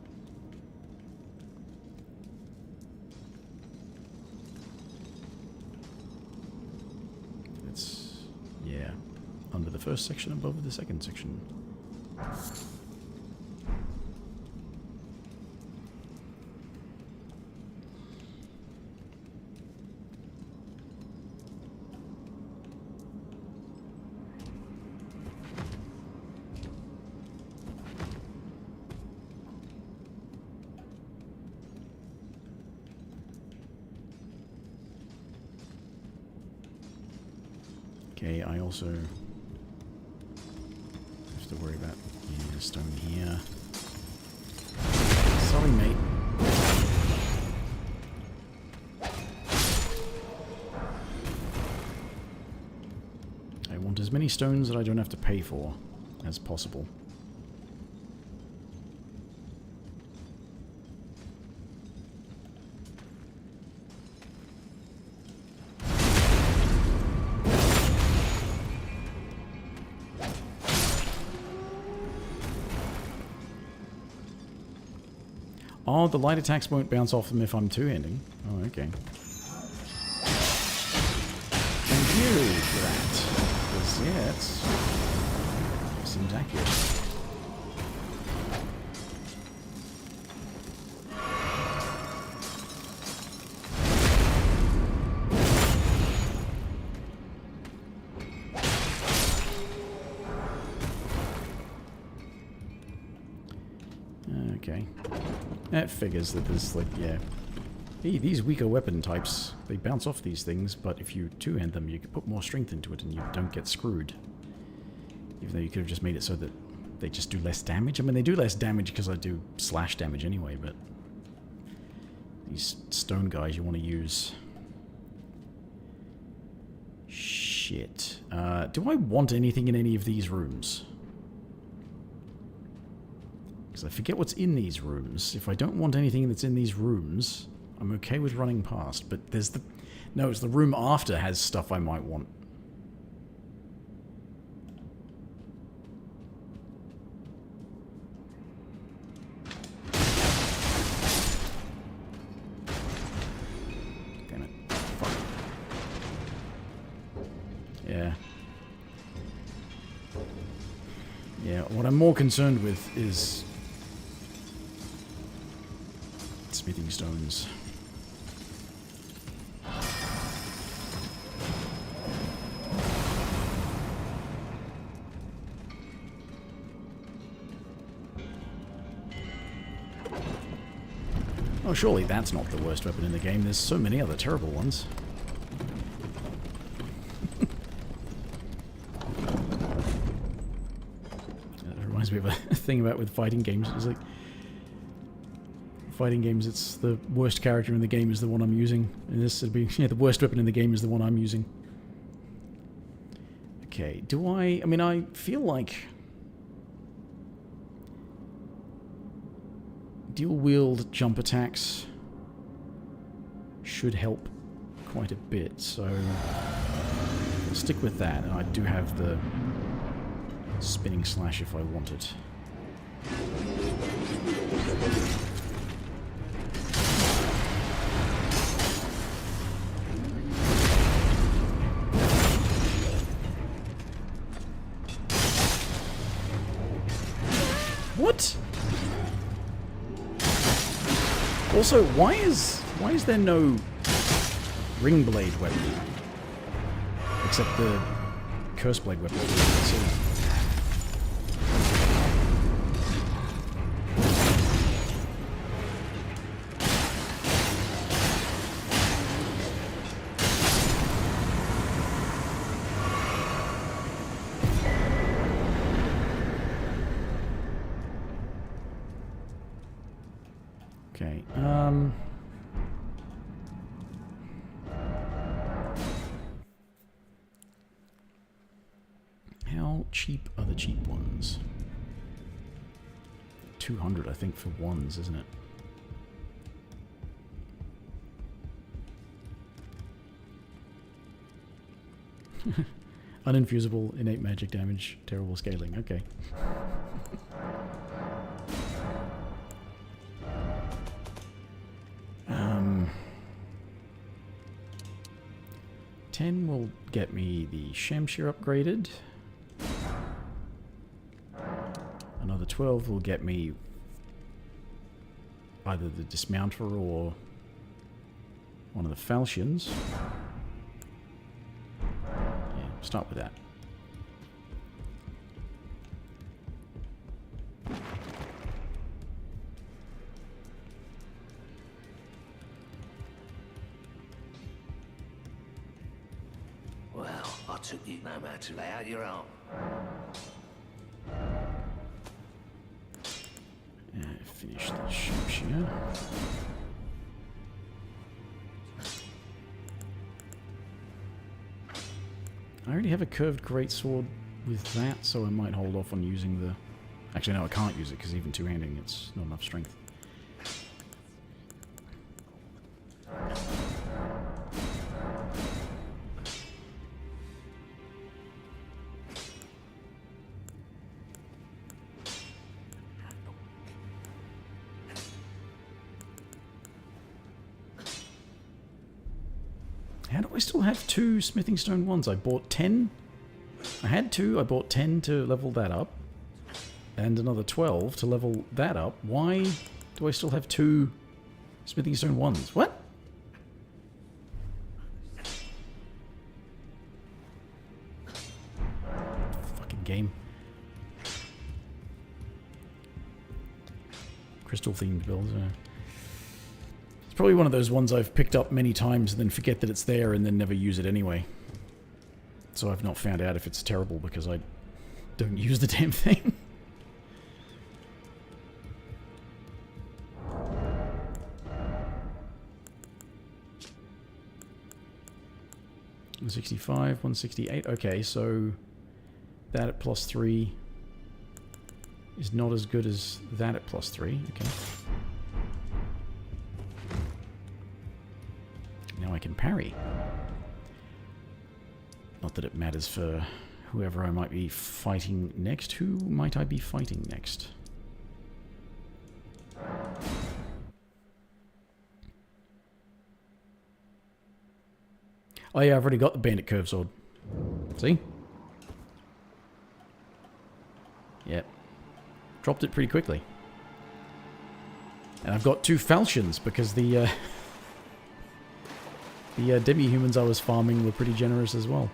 It's... yeah. Under the first section, above the second section. Okay, I also have to worry about the stone here. Sorry, mate. I want as many stones that I don't have to pay for as possible. Oh, the light attacks won't bounce off them if I'm two-handing. Oh, okay. Thank you for that. Because, yeah, it seems accurate. Okay. It figures that there's, like, yeah. Hey, these weaker weapon types, they bounce off these things, but if you two-hand them, you can put more strength into it and you don't get screwed. Even though you could have just made it so that they just do less damage. I mean, they do less damage because I do slash damage anyway, but... these stone guys you want to use... Shit. Do I want anything in any of these rooms? Because I forget what's in these rooms. If I don't want anything that's in these rooms, I'm okay with running past. But there's the... no, it's the room after has stuff I might want. Damn it. Fuck. Yeah. Yeah, what I'm more concerned with is... smithing stones. Oh, surely that's not the worst weapon in the game. There's so many other terrible ones. That reminds me of a thing about with fighting games. It's like, fighting games, it's the worst character in the game is the one I'm using. And this would be, yeah, the worst weapon in the game is the one I'm using. Okay, do I mean, I feel like dual-wield jump attacks should help quite a bit, so I'll stick with that. And I do have the spinning slash if I want it. What? Also, why is there no ring blade weapon? Except the curse blade weapon. Okay, how cheap are the cheap ones? 200, I think, for ones, isn't it? Uninfusable, innate magic damage, terrible scaling. Okay. 10 will get me the Shamshir upgraded. Another 12 will get me either the Dismounter or one of the Falchions. Yeah, start with that. I took you no man to lay out your arm. Finish the Shamshir. I already have a curved greatsword with that, so I might hold off on using the... Actually, no, I can't use it, because even two-handing, it's not enough strength. How do I still have 2 smithing stone ones? I bought 10. I had 2. I bought 10 to level that up. And another 12 to level that up. Why do I still have 2 smithing stone ones? What? Fucking game. Crystal themed builds. Probably one of those ones I've picked up many times and then forget that it's there and then never use it anyway. So I've not found out if it's terrible because I don't use the damn thing. $165, 168. Okay, so that at +3 is not as good as that at +3. Okay. Now I can parry. Not that it matters for whoever I might be fighting next. Who might I be fighting next? Oh yeah, I've already got the bandit curve sword. See? Yep. Dropped it pretty quickly. And I've got 2 falchions because the demi-humans I was farming were pretty generous as well.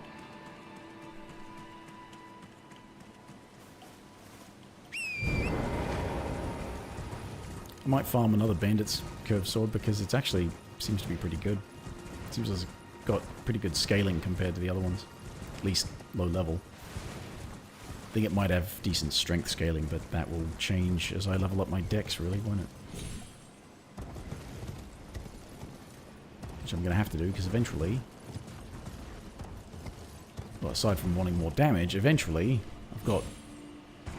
I might farm another bandit's curved sword because it's actually seems to be pretty good. It seems it's got pretty good scaling compared to the other ones. At least low level. I think it might have decent strength scaling, but that will change as I level up my dex, really, won't it? Which I'm going to have to do, because eventually... Well, aside from wanting more damage, eventually I've got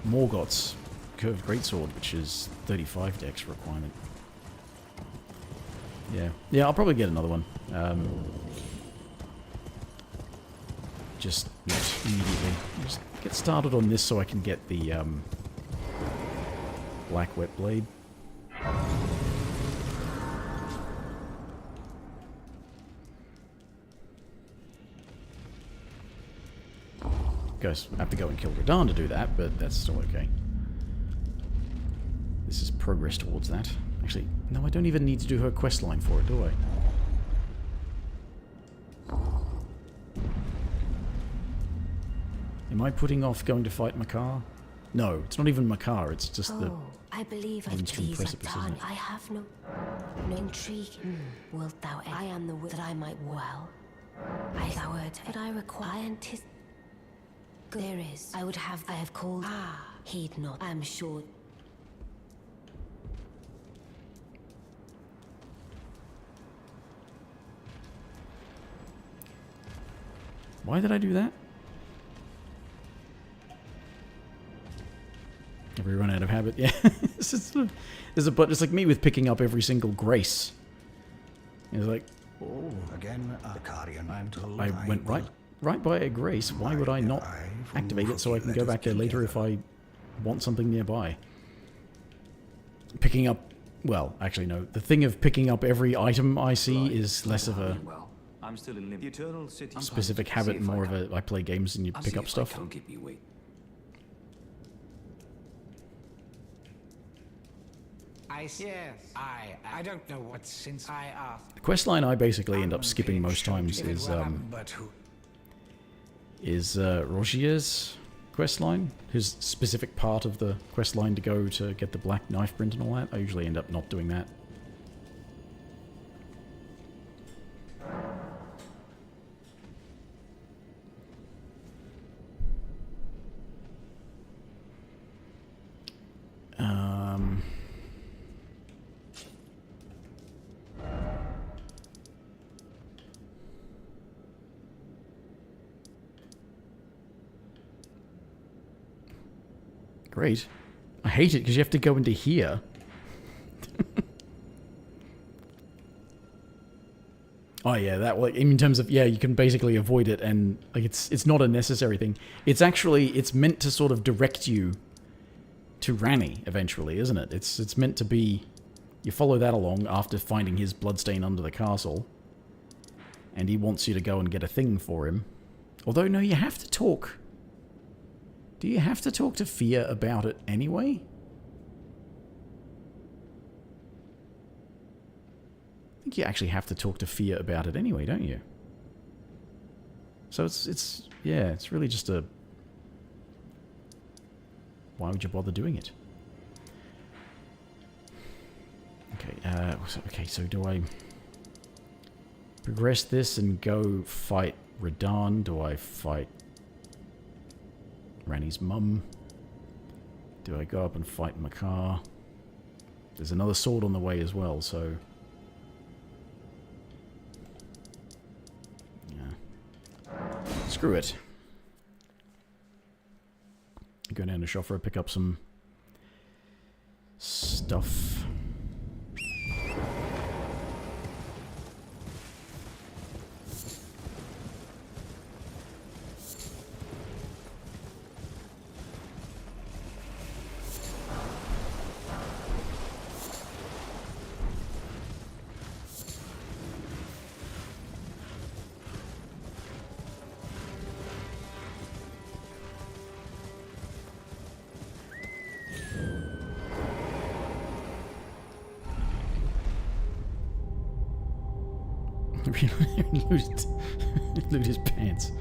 Morgoth's curved greatsword, which is 35 dex requirement. Yeah, I'll probably get another one. Just not immediately. Just get started on this so I can get the black wet blade. Guys, I have to go and kill Radahn to do that, but that's still okay. This is progress towards that. Actually, no, I don't even need to do her questline for it, do I? Am I putting off going to fight Makar? No, it's not even Makar, it's just the... I believe I Moonstone Precipice, isn't it? I have no intrigue. Wilt thou? I am the word that I might well. I thou word, but I require there is. I have called. Heed not. I am sure. Why did I do that? Have we run out of habit? Yeah. There's a but. It's like me with picking up every single grace. It's like, Oh, again, Akarian, I'm told. I went right by a grace. Why would I not activate it so I can go back there later if I want something nearby? Picking up... Well, actually no. The thing of picking up every item I see is less of a Well, I'm still in the eternal city. specific habit, more of a... I play games and you pick up stuff. Can't keep you wait. I don't know what since I asked. The questline I basically end up skipping most times is Rogier's questline, his specific part of the questline to go to get the black knife print and all that. I usually end up not doing that. Great. I hate it because you have to go into here. Oh yeah, that like in terms of you can basically avoid it, and like it's not a necessary thing. It's actually meant to sort of direct you to Ranni eventually, isn't it? It's meant to be you follow that along after finding his bloodstain under the castle, and he wants you to go and get a thing for him. Although no, you have to talk. Do you have to talk to Fia about it anyway? I think you actually have to talk to Fia about it anyway, don't you? So it's really just a... Why would you bother doing it? Okay, so do I progress this and go fight Radahn? Do I fight Ranni's mum? Do I go up and fight Makar? There's another sword on the way as well, so... Yeah. Screw it. Go down to Shofra, pick up some... stuff. Loot his pants.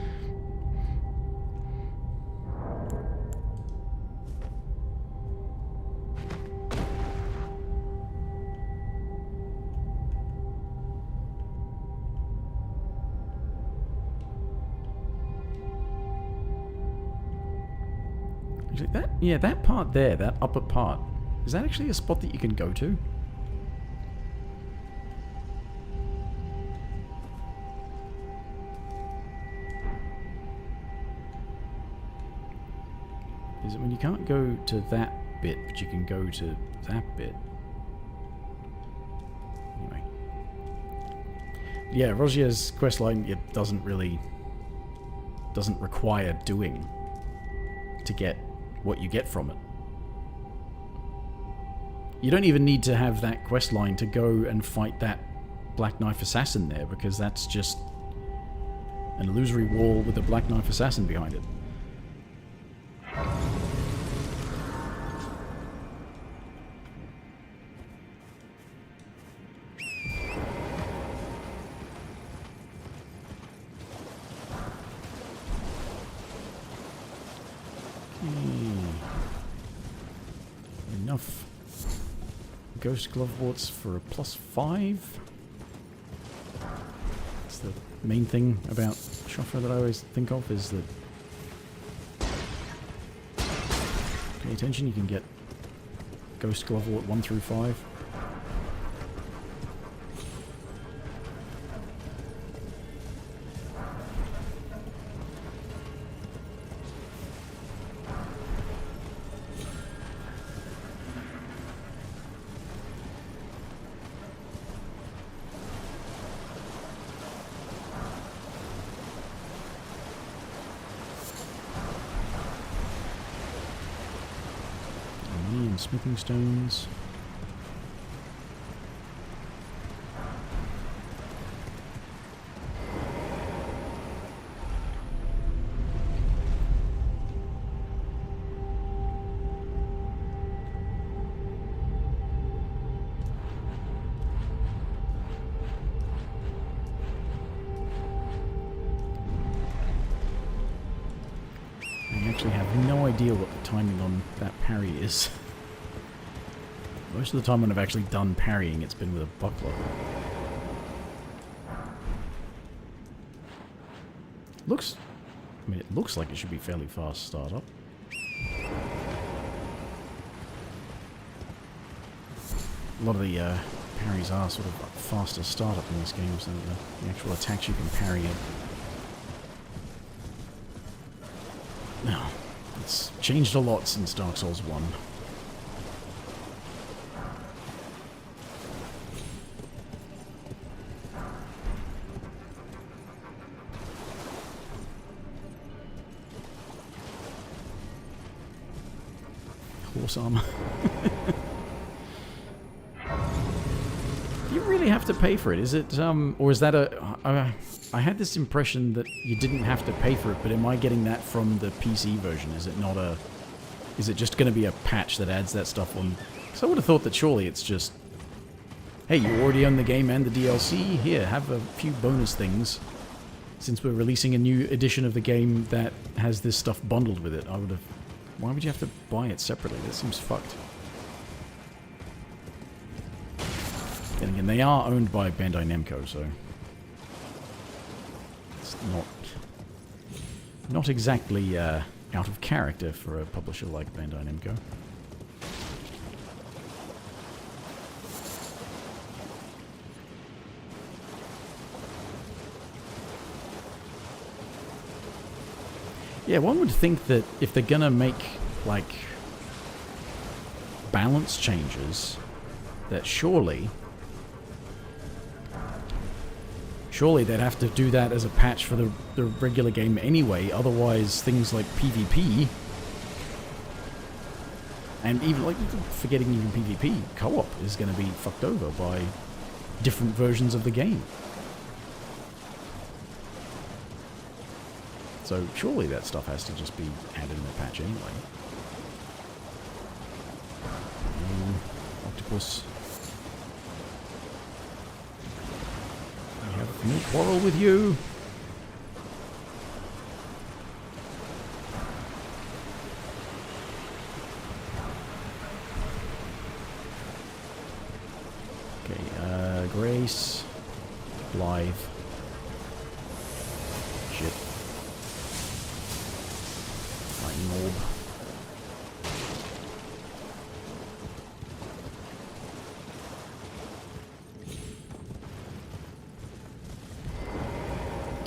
Actually, that part there, that upper part, is that actually a spot that you can go to? Is it when you can't go to that bit, but you can go to that bit? Anyway. Yeah, Rosier's questline, it doesn't require doing to get what you get from it. You don't even need to have that questline to go and fight that Black Knife Assassin there, because that's just an illusory wall with a Black Knife Assassin behind it. Enough Ghost Gloveworts for a +5. That's the main thing about Shofra that I always think of, is that pay attention, you can get Ghost Glovewort 1 through 5. Smithing stones. I actually have no idea what the timing on that parry is. Most of the time when I've actually done parrying, it's been with a buckler. It looks like it should be fairly fast startup. A lot of the parries are sort of faster startup in this game, so the actual attacks you can parry it. No, it's changed a lot since Dark Souls 1. Horse armor. Do you really have to pay for it? Is it, or is that I had this impression that you didn't have to pay for it, but am I getting that from the PC version? Is it not is it just going to be a patch that adds that stuff on? Because I would have thought that surely it's just, hey, you already own the game and the DLC, here, have a few bonus things. Since we're releasing a new edition of the game that has this stuff bundled with it, I would have... Why would you have to buy it separately? That seems fucked. And again, they are owned by Bandai Namco, so... It's not exactly out of character for a publisher like Bandai Namco. Yeah, one would think that if they're gonna make, like, balance changes, that surely they'd have to do that as a patch for the regular game anyway, otherwise things like PvP, and even, like, forgetting even PvP, co-op is gonna be fucked over by different versions of the game. So surely that stuff has to just be added in a patch anyway. Octopus. We have No quarrel with you. Okay, Grace. Blythe. Shit. Lightning orb.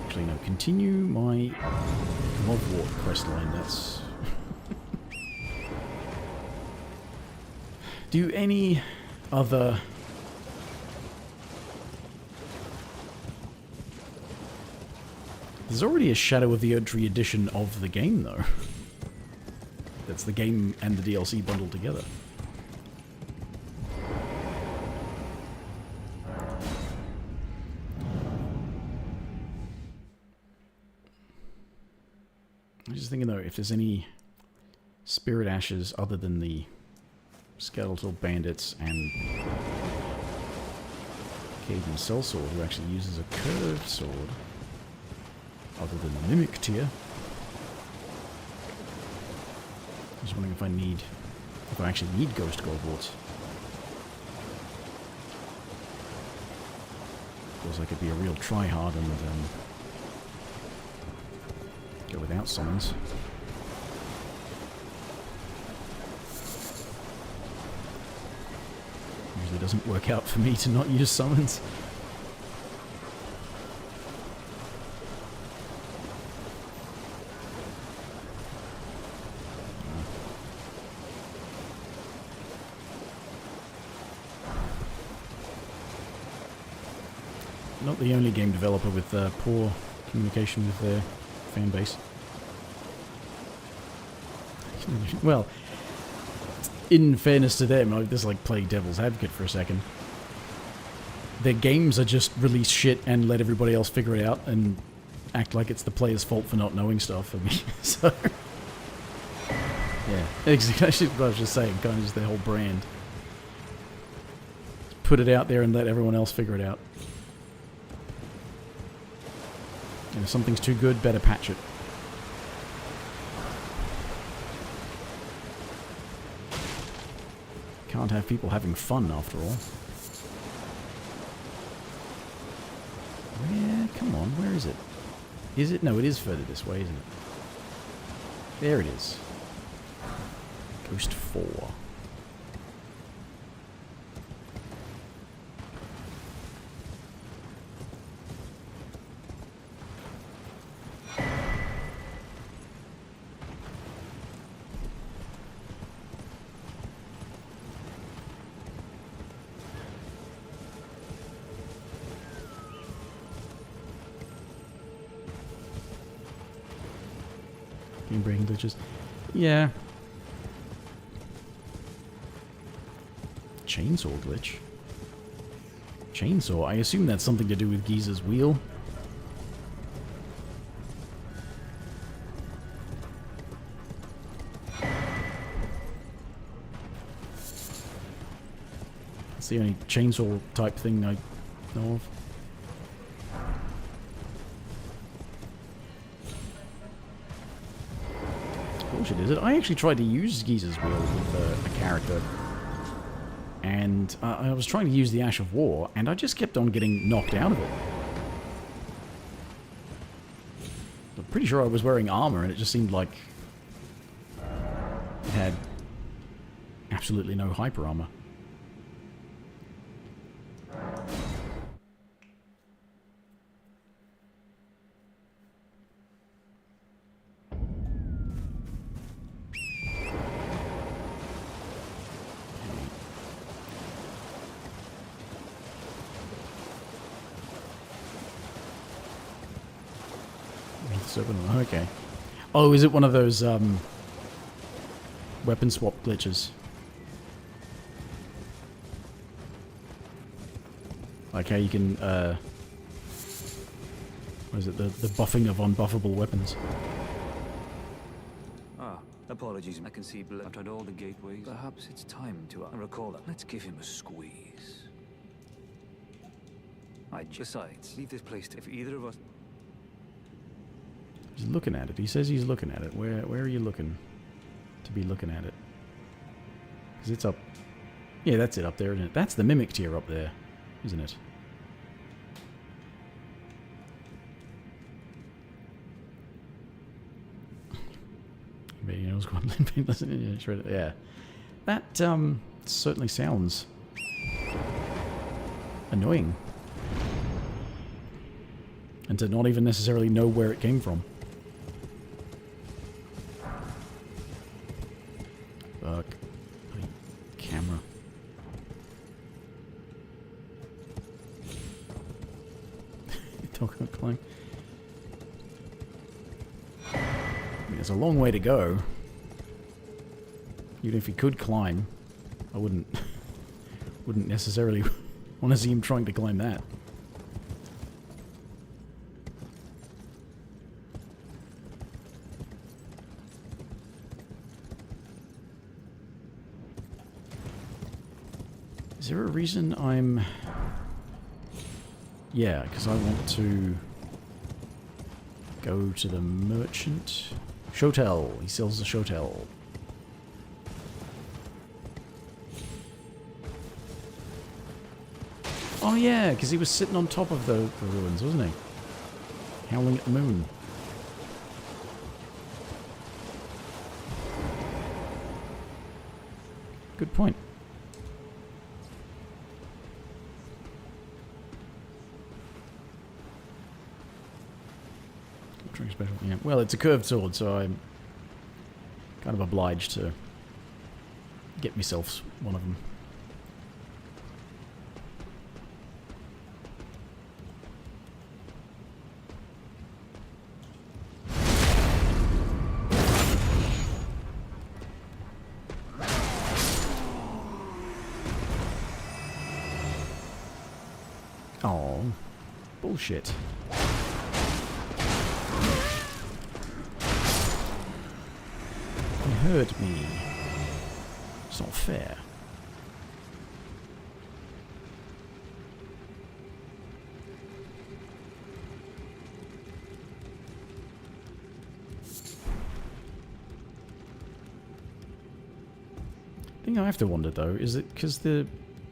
Actually, no. Continue my Lovewort quest line. That's... Do any other... There's already a Shadow of the Erdtree edition of the game, though. That's the game and the DLC bundled together. I'm just thinking, though, if there's any spirit ashes other than the skeletal bandits and Caden Sellsword, who actually uses a curved sword, other than the Mimic tier. I was wondering if I actually need Ghost Goldwarts. Of course, I could be a real tryhard and go without summons. Usually doesn't work out for me to not use summons. Not the only game developer with poor communication with their fan base. Well, in fairness to them, I'll just like play devil's advocate for a second. Their games are just release shit and let everybody else figure it out and act like it's the player's fault for not knowing stuff. I mean, so... yeah, exactly what I was just saying, kind of just their whole brand. Put it out there and let everyone else figure it out. And if something's too good, better patch it. Can't have people having fun, after all. Where? Come on, where is it? Is it? No, it is further this way, isn't it? There it is. Ghost 4. Game breaking glitches. Yeah. Chainsaw glitch. Chainsaw? I assume that's something to do with Giza's wheel. That's the only chainsaw type thing I know of. Bullshit, is it? I actually tried to use Giza's wheel with a character, and I was trying to use the Ash of War, and I just kept on getting knocked out of it. I'm pretty sure I was wearing armor, and it just seemed like it had absolutely no hyper armor. Okay. Oh, is it one of those weapon swap glitches? Like how you can what is it, the buffing of unbuffable weapons? Ah, apologies. I can see blood. I've tried all the gateways. Perhaps it's time to recall that. Let's give him a squeeze. Besides, leave this place to... If either of us... He's looking at it. He says he's looking at it. Where are you looking to be looking at it? Because it's up... Yeah, that's it up there, isn't it? That's the mimic tier up there, isn't it? He knows what yeah. That certainly sounds annoying. And to not even necessarily know where it came from. Fuck. Bloody camera. Talking about climb. I mean, there's a long way to go. Even if he could climb, I wouldn't necessarily want to see him trying to climb that. Is there a reason I'm... Yeah, because I want to go to the merchant. Shotel. He sells the Shotel. Oh yeah, because he was sitting on top of the ruins, wasn't he? Howling at the moon. Good point. Special. Yeah. Well, it's a curved sword, so I'm kind of obliged to get myself one of them. Oh, bullshit. Hurt me. It's not fair. The thing I have to wonder though is that because the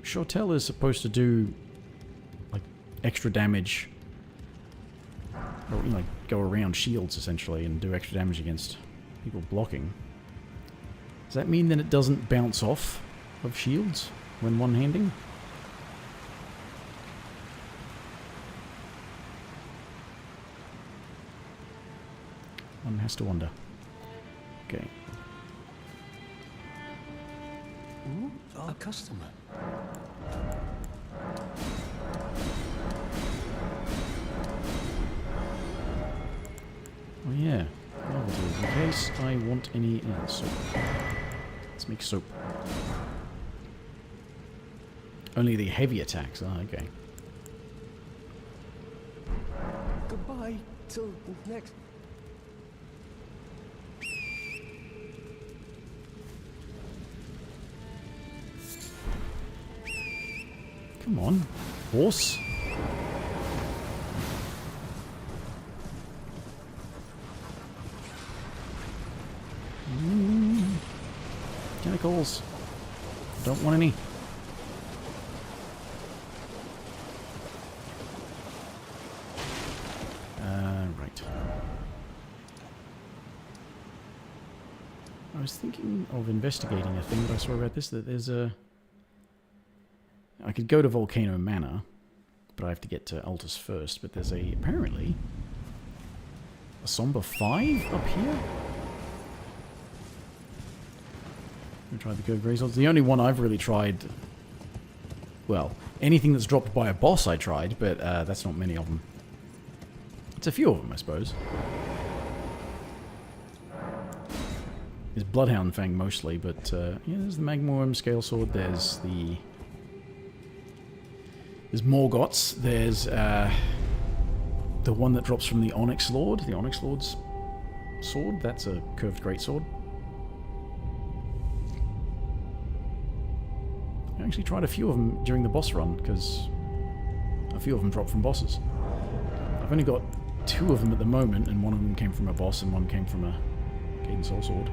Shotel is supposed to do like extra damage, or you know, go around shields essentially and do extra damage against people blocking. Does that mean that it doesn't bounce off of shields when one-handing? One has to wonder. Okay. Ooh, a customer. Oh yeah. Novelties. In case I want any soap. Let's make soap. Only the heavy attacks. Ah, okay. Goodbye till next. Come on, horse. Chemicals. Don't want any. Right. I was thinking of investigating a thing that I saw about this, that there's a... I could go to Volcano Manor, but I have to get to Altus first, but there's apparently, a Somber 5 up here? We tried the Curved Greatswords. The only one I've really tried... Well, anything that's dropped by a boss I tried, but that's not many of them. It's a few of them, I suppose. There's Bloodhound Fang mostly, but yeah, there's the Magmorm Scale Sword, there's the... There's Morgoth's, there's the one that drops from the Onyx Lord, the Onyx Lord's sword, that's a Curved Greatsword. I actually tried a few of them during the boss run, because A few of them drop from bosses. I've only got 2 of them at the moment, and one of them came from a boss and one came from a Gaiden Soul Sword.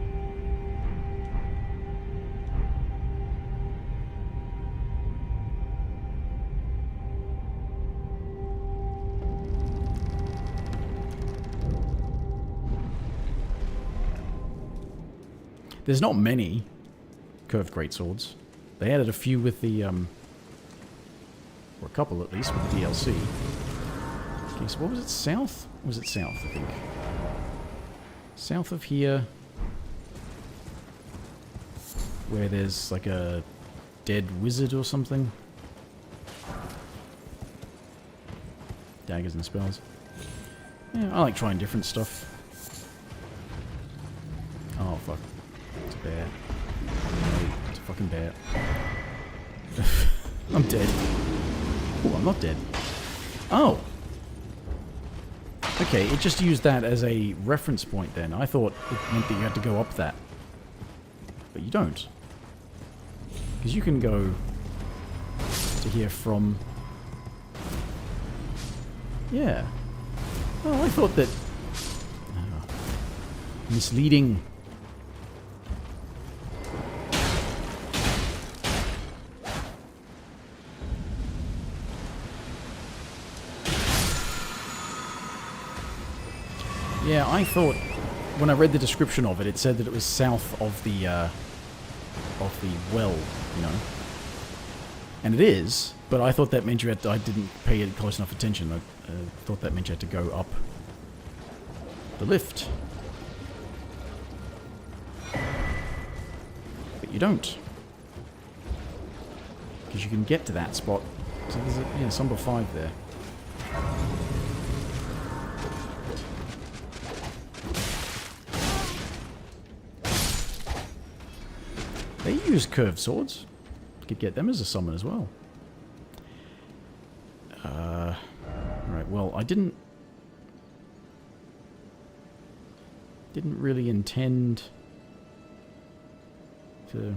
There's not many curved greatswords. They added a few with the, or a couple at least, with the DLC. Okay, so what was it? South? Was it south, I think? South of here, where there's like a dead wizard or something. Daggers and spells. Yeah, I like trying different stuff. Oh, fuck. It's a bear. No, it's a fucking bear. I'm dead. Oh, I'm not dead. Oh! Okay, it just used that as a reference point then. I thought it meant that you had to go up that. But you don't. Because you can go to here from... Yeah. Oh, I thought that... misleading. Yeah, I thought when I read the description of it, it said that it was south of the well, you know. And it is, but I thought that meant you had to, I didn't pay it close enough attention. I thought that meant you had to go up the lift. But you don't. Because you can get to that spot. So there's a, yeah, number 5 there. They use curved swords. Could get them as a summon as well. Right, well, I didn't really intend to...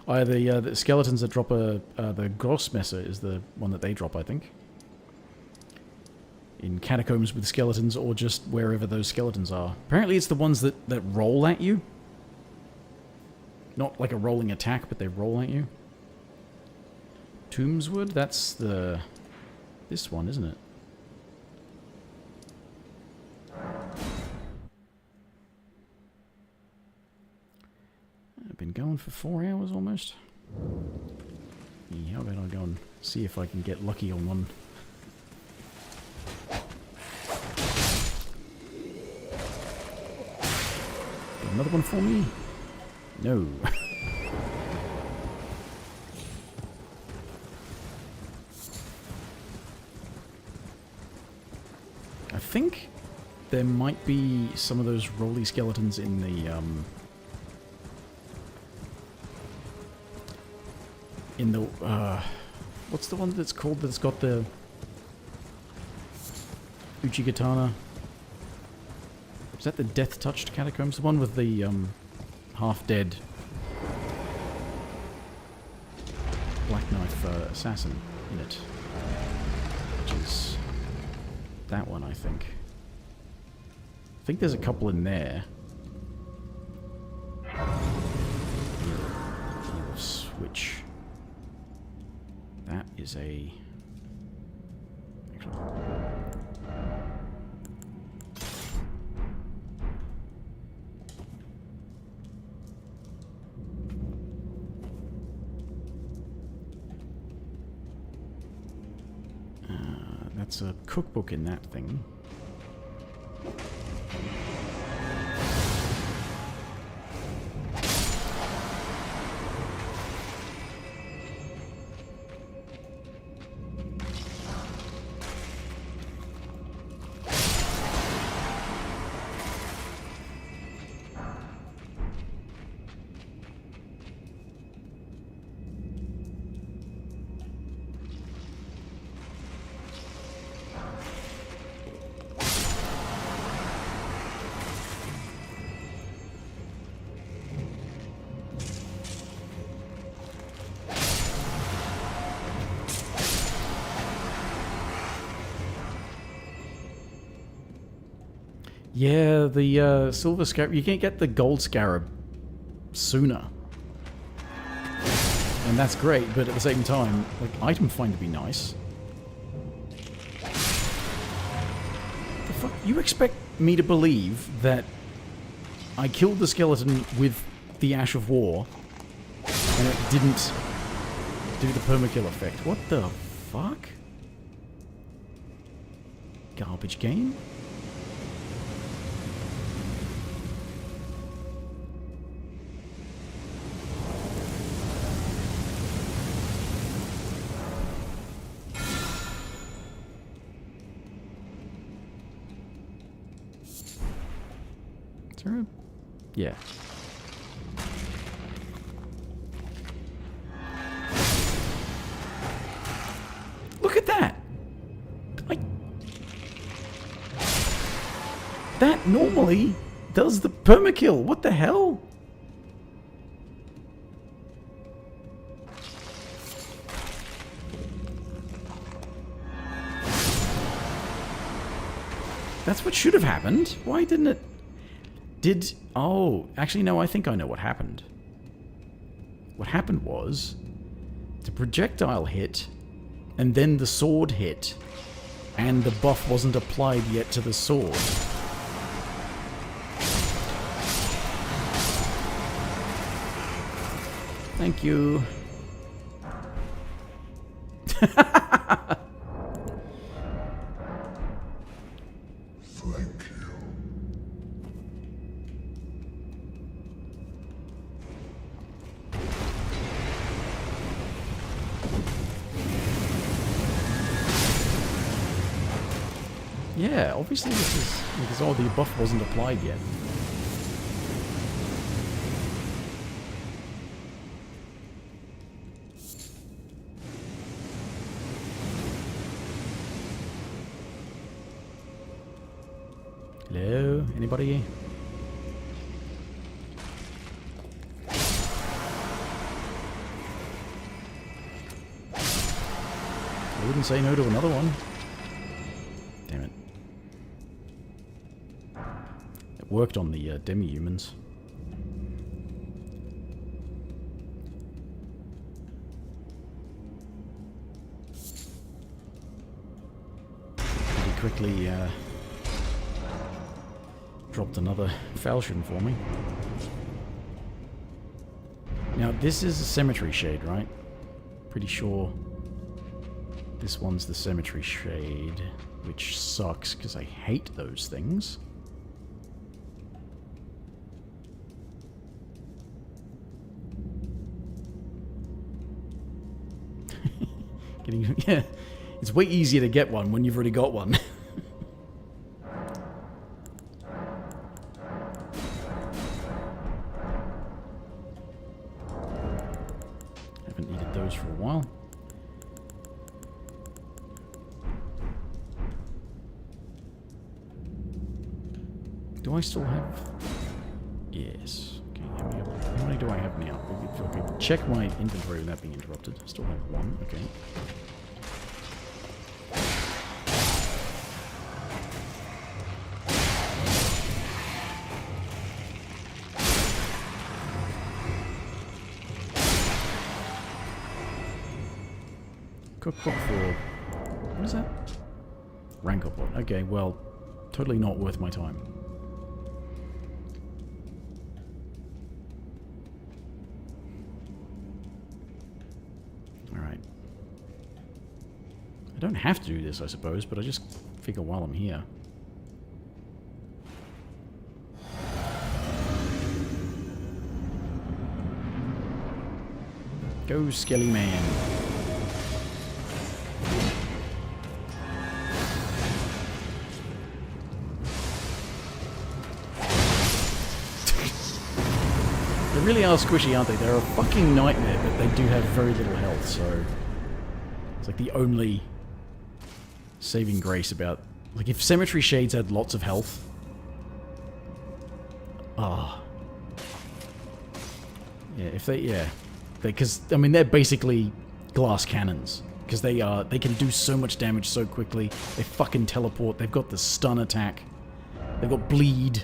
The skeletons that drop the Grossmesser is the one that they drop, I think. In catacombs with skeletons, or just wherever those skeletons are. Apparently it's the ones that roll at you. Not like a rolling attack, but they roll at you. Tombswood? That's the... this one, isn't it? I've been going for 4 hours almost. Yeah, how about I go and see if I can get lucky on one. Another one for me? No. I think there might be some of those rolly skeletons in the what's the one that's called that's got the Uchigatana? Is that the death-touched catacombs? The one with the half-dead Black Knife assassin in it. Which is that one, I think. I think there's a couple in there. Heal switch. That is a... That's a cookbook in that thing. Yeah, the silver scarab. You can't get the gold scarab sooner. And that's great, but at the same time, like, item find would be nice. The fuck? You expect me to believe that I killed the skeleton with the Ash of War and it didn't do the permakill effect? What the fuck? Garbage game? Is there a... Yeah. Look at that! That normally does the permakill. What the hell? That's what should have happened. Why didn't it... Did... Oh, actually, no, I think I know what happened. What happened was... The projectile hit, and then the sword hit, and the buff wasn't applied yet to the sword. Thank you. Yeah, obviously this is because all the buff wasn't applied yet. Hello? Anybody? I wouldn't say no to another one. Damn it. It worked on the demi-humans. Pretty quickly dropped another falchion for me. Now this is a cemetery shade, right? Pretty sure this one's the cemetery shade, which sucks because I hate those things. Yeah, it's way easier to get one when you've already got one. Haven't needed those for a while. Do I still have... Yes. Okay, how many do I have now? Okay, check my inventory without being interrupted. I still have one, okay. Cookbook for... What is that? Rancor pot. Okay, well, totally not worth my time. Alright. I don't have to do this, I suppose, but I just figure while I'm here. Go, Skelly Man. They really are squishy, aren't they? They're a fucking nightmare, but they do have very little health, so... It's like the only saving grace about... Like, if Cemetery Shades had lots of health... Ah. Yeah, if they... Yeah. Because, I mean, they're basically glass cannons. Because they can do so much damage so quickly. They fucking teleport. They've got the stun attack. They've got bleed.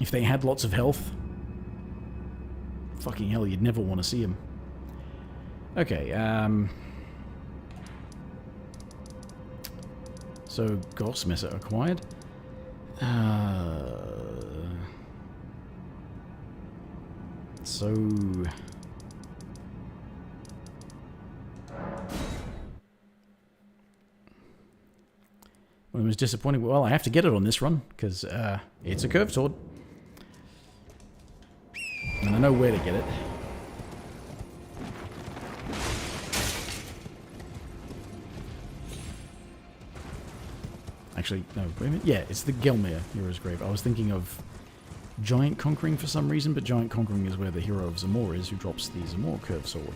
If they had lots of health, fucking hell, you'd never want to see them. Okay, so Gaussmesser acquired. So well, it was disappointing. Well, I have to get it on this run because it's a curved sword, and I know where to get it. Actually, no, wait a minute. Yeah, it's the Gelmir Hero's Grave. I was thinking of Giant Conquering for some reason, but Giant Conquering is where the hero of Zamor is, who drops the Zamor curved sword.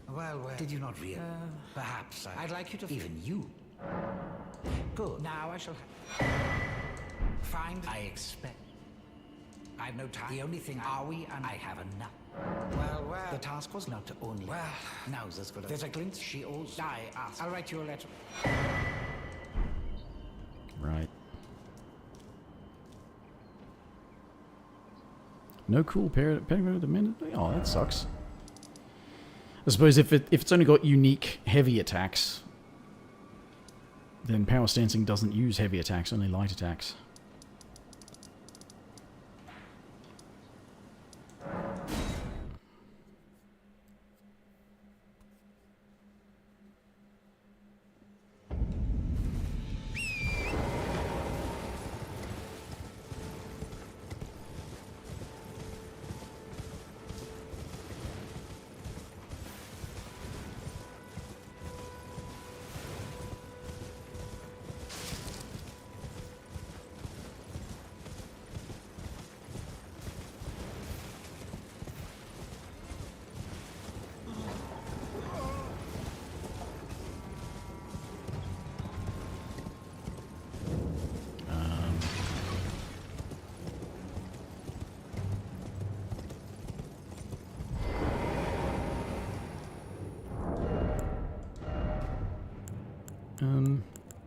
Well, did you not realize? Perhaps I'd like you to... Even you. Good. Now I shall find... I expect. I've no time. The only thing are we, and I have enough. Well, the task was not to only... Well, now's as good as... There's a glint. She also... I asked. I'll write you a letter. Right. No cool pairing with the minute. Oh, that sucks. I suppose if it's only got unique heavy attacks, then Power Stancing doesn't use heavy attacks, only light attacks.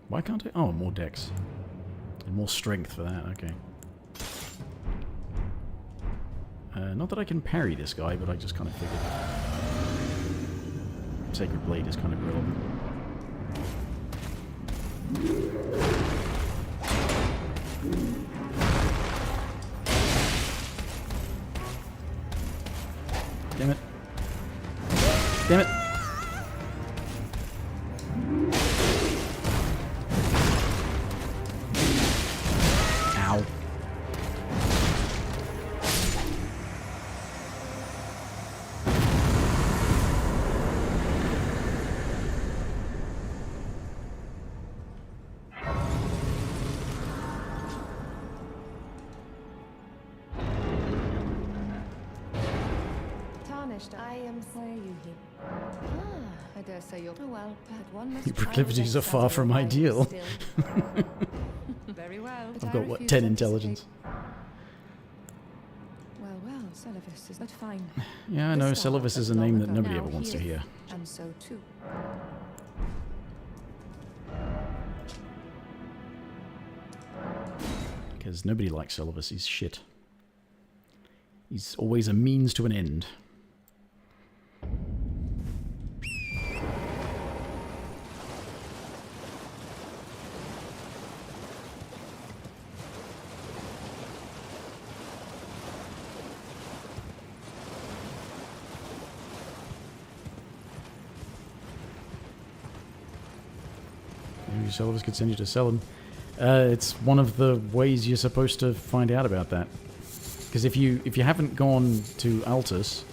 Why can't I? Oh, more dex. And more strength for that, okay. Not that I can parry this guy, but I just kind of figured Sacred Blade is kind of irrelevant. Damn it. Damn it. Ow. Tarnished, I am... Why are you here? Ah, I dare say you're... Oh well, but one must... Your proclivities are far from ideal. Very well. I've got, what, 10 intelligence? Well, Celavis is... But fine. Yeah, I know, Celavis is a name that nobody ever wants to hear. And so too. Because nobody likes Celavis, he's shit. He's always a means to an end. Maybe Celavis could send you to Selim. It's one of the ways you're supposed to find out about that. Because if you haven't gone to Altus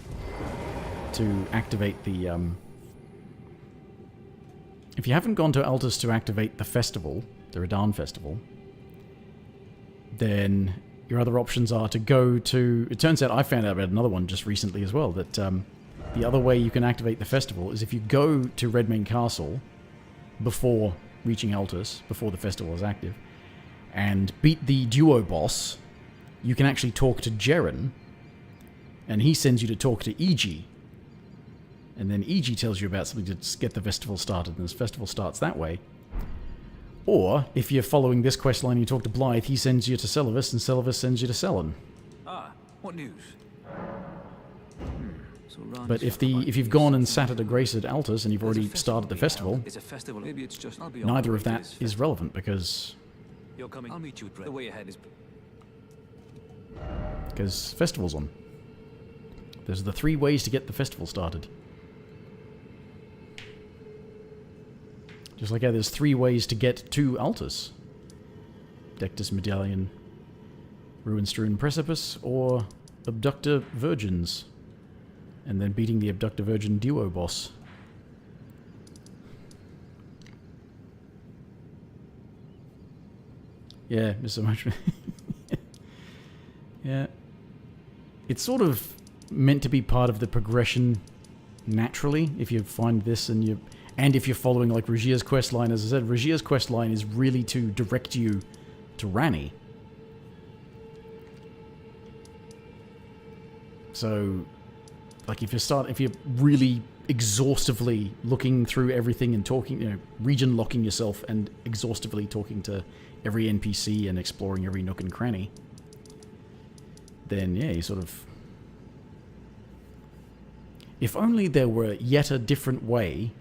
to activate the if you haven't gone to Altus to activate the festival, the Radahn festival, then your other options are to go to... It turns out I found out about another one just recently as well, that the other way you can activate the festival is if you go to Redmane Castle before reaching Altus, before the festival is active, and beat the duo boss, you can actually talk to Jeren, and he sends you to talk to EG. And then EG tells you about something to get the festival started, and this festival starts that way. Or, if you're following this questline and you talk to Blythe, he sends you to Celavis, and Celavis sends you to Celen. Ah, what news? So But if you've gone and sat at a grace at Altus and you've already started the festival, It's a festival. Maybe it's just. I'll be neither of that is relevant because You're coming. I'll meet you at the way ahead is. festival's on. There's the 3 ways to get the festival started. Just like how there's 3 ways to get to Altus. Dectus Medallion, Ruin-strewn Precipice, or Abductor Virgins. And then beating the Abductor Virgin duo boss. Yeah, Mr. Much. Yeah. It's sort of meant to be part of the progression naturally, if you find this and if you're following like Regia's questline. As I said, Regia's questline is really to direct you to Ranni. So, like if you're really exhaustively looking through everything and talking, region locking yourself and exhaustively talking to every NPC and exploring every nook and cranny, then yeah, you sort of... If only there were yet a different way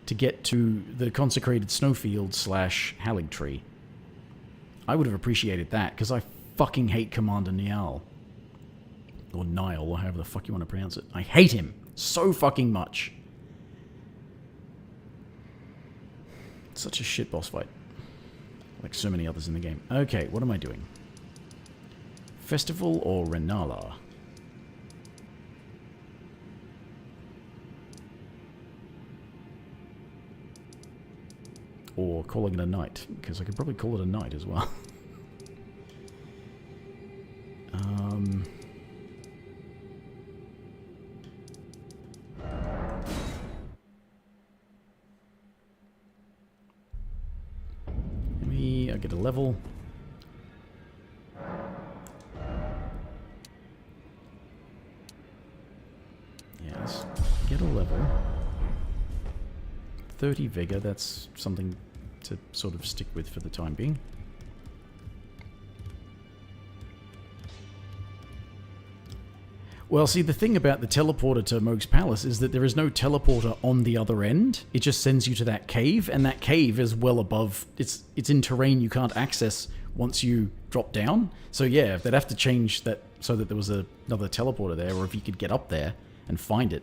to get to the consecrated snowfield / Halig Tree. I would have appreciated that, because I fucking hate Commander Niall. Or Niall, or however the fuck you want to pronounce it. I hate him so fucking much. Such a shit boss fight. Like so many others in the game. Okay, what am I doing? Festival or Renala? Or calling it a night, because I could probably call it a night as well. I get a level. Yes, get a level. 30 vigor, that's something to sort of stick with for the time being. Well, see, the thing about the teleporter to Moog's Palace is that there is no teleporter on the other end. It just sends you to that cave, and that cave is well above... It's in terrain you can't access once you drop down. So yeah, they'd have to change that so that there was another teleporter there, or if you could get up there and find it.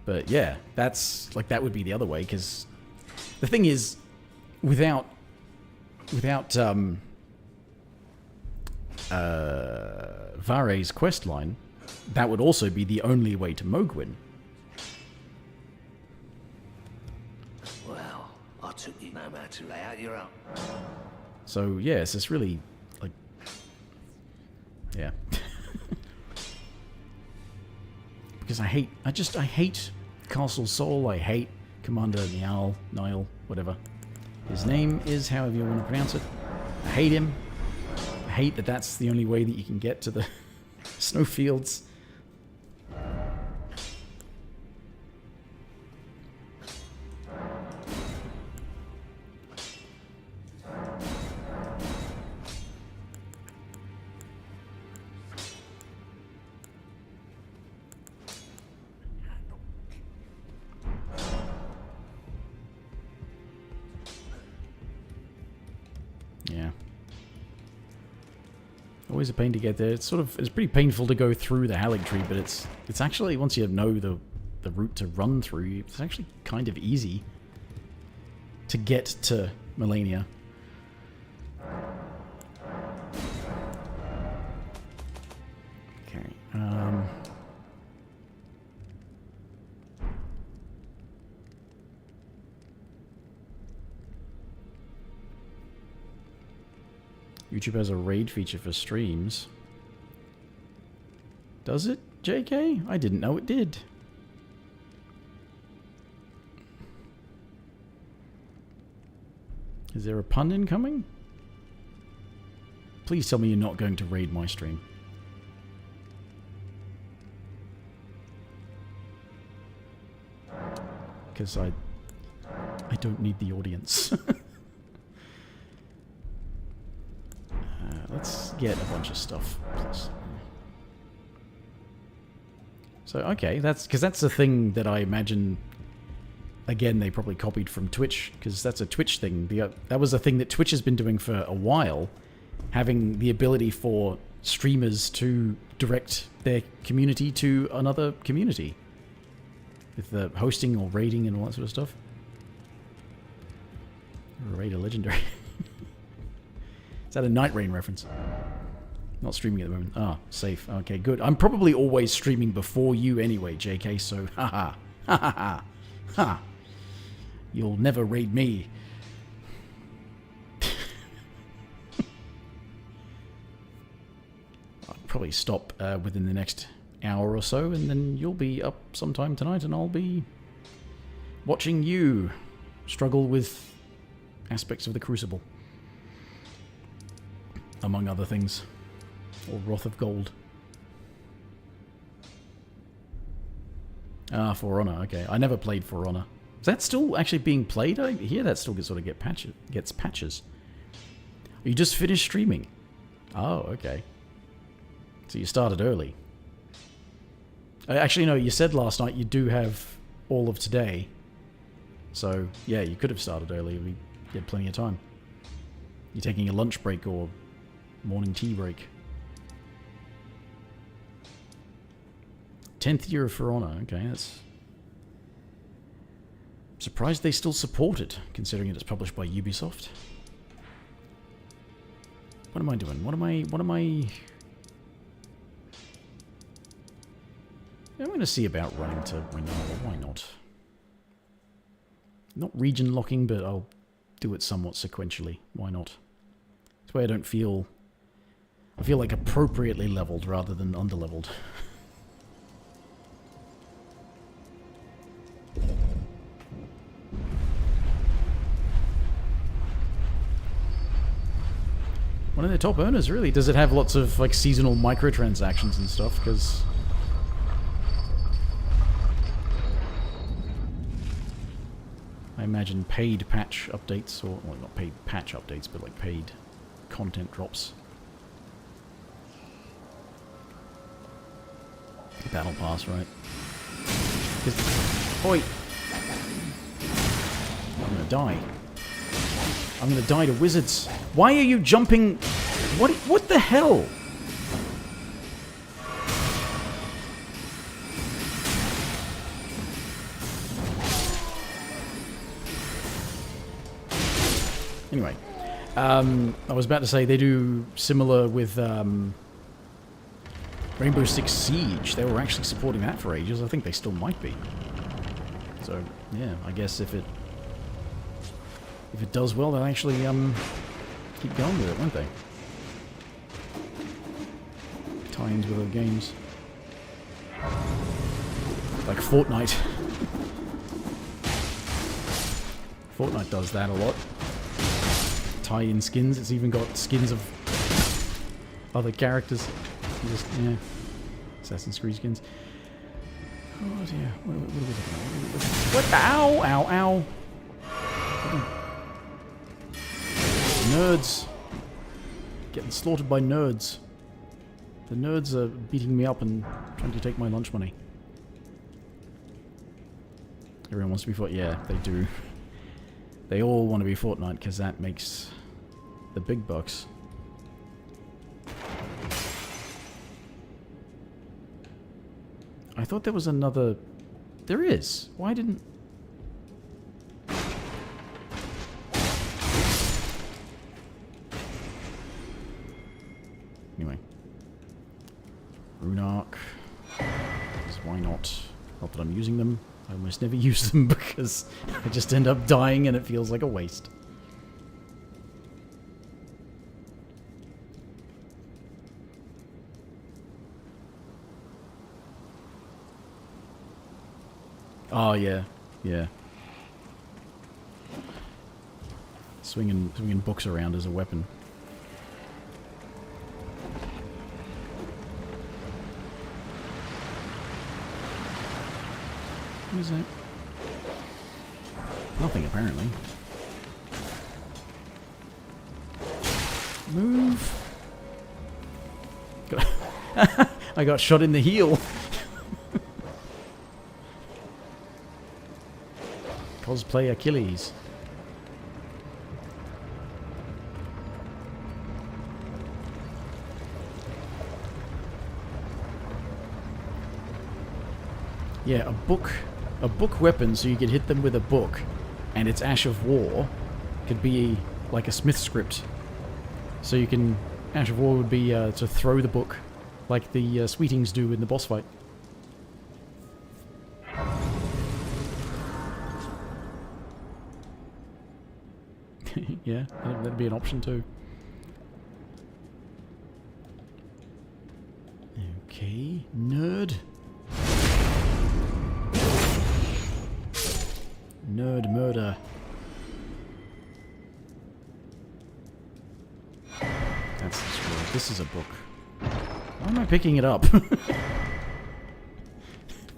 But yeah, that's... Like, that would be the other way, because... The thing is, without Vare's questline, that would also be the only way to Mohgwyn. Well, I took you no matter to lay out your own. So yes, it's really like, yeah. Because I hate Castle Sol. I hate Commander Niall, whatever his name is, however you want to pronounce it. I hate him. I hate that that's the only way that you can get to the snowfields. Yeah. Always a pain to get there. It's pretty painful to go through the Halig Tree, but it's actually, once you know the route to run through, it's actually kind of easy to get to Melania. Okay. YouTube has a raid feature for streams. Does it, JK? I didn't know it did. Is there a pun incoming? Please tell me you're not going to raid my stream. Because I don't need the audience. Let's get a bunch of stuff. Plus. So, okay, that's the thing that I imagine, again, they probably copied from Twitch, because that's a Twitch thing. That was a thing that Twitch has been doing for a while, having the ability for streamers to direct their community to another community. With the hosting or raiding and all that sort of stuff. Raid a legendary. Is that a Night Rain reference? Not streaming at the moment. Ah, safe. Okay, good. I'm probably always streaming before you anyway, JK, so haha. Ha ha ha. Ha. You'll never raid me. I'll probably stop within the next hour or so, and then you'll be up sometime tonight, and I'll be watching you struggle with aspects of the Crucible. Among other things. Or Wrath of Gold. Ah, For Honor, okay. I never played For Honor. Is that still actually being played? I hear that still gets patches. You just finished streaming? Oh, okay. So you started early. Actually, no, you said last night you do have all of today. So, yeah, you could have started early. You had plenty of time. You're taking a lunch break or morning tea break. 10th year of For Honor. Okay, that's... surprised they still support it, considering it's published by Ubisoft. What am I doing? What am I... I'm going to see about running to Winona. Why not? Not region locking, but I'll do it somewhat sequentially. Why not? This way I don't feel... I feel like appropriately leveled rather than underleveled. One of their top earners, really. Does it have lots of like seasonal microtransactions and stuff? Because I imagine paid patch updates, or well, not paid patch updates, but like paid content drops. Battle pass, right? Oi! I'm gonna die. I'm gonna die to wizards. Why are you jumping? What the hell? Anyway, I was about to say they do similar with Rainbow Six Siege. They were actually supporting that for ages. I think they still might be. So yeah, I guess if it does well, they'll actually keep going with it, won't they? Tie-ins with other games. Like Fortnite. Fortnite does that a lot. Tie-in skins. It's even got skins of other characters. Just, yeah. Assassin's Creed skins. Oh dear. What are we looking at? What? Ow! Ow! Ow! Nerds. Getting slaughtered by nerds. The nerds are beating me up and trying to take my lunch money. Everyone wants to be Fortnite. Yeah, they do. They all want to be Fortnite because that makes the big bucks. I thought there was another... There is. Why didn't... Anyway. Rune Arc. Because why not? Not that I'm using them. I almost never use them because I just end up dying and it feels like a waste. Oh yeah, yeah. Swinging books around as a weapon. What is that? Nothing, apparently. Move. I got shot in the heel. Cosplay Achilles. Yeah, a book weapon, so you could hit them with a book, and it's Ash of War, could be like a Smith script. So you can, Ash of War would be to throw the book, like the Sweetings do in the boss fight. Yeah, that'd be an option too. Okay, nerd. Nerd murder. That's the scroll. This is a book. Why am I picking it up?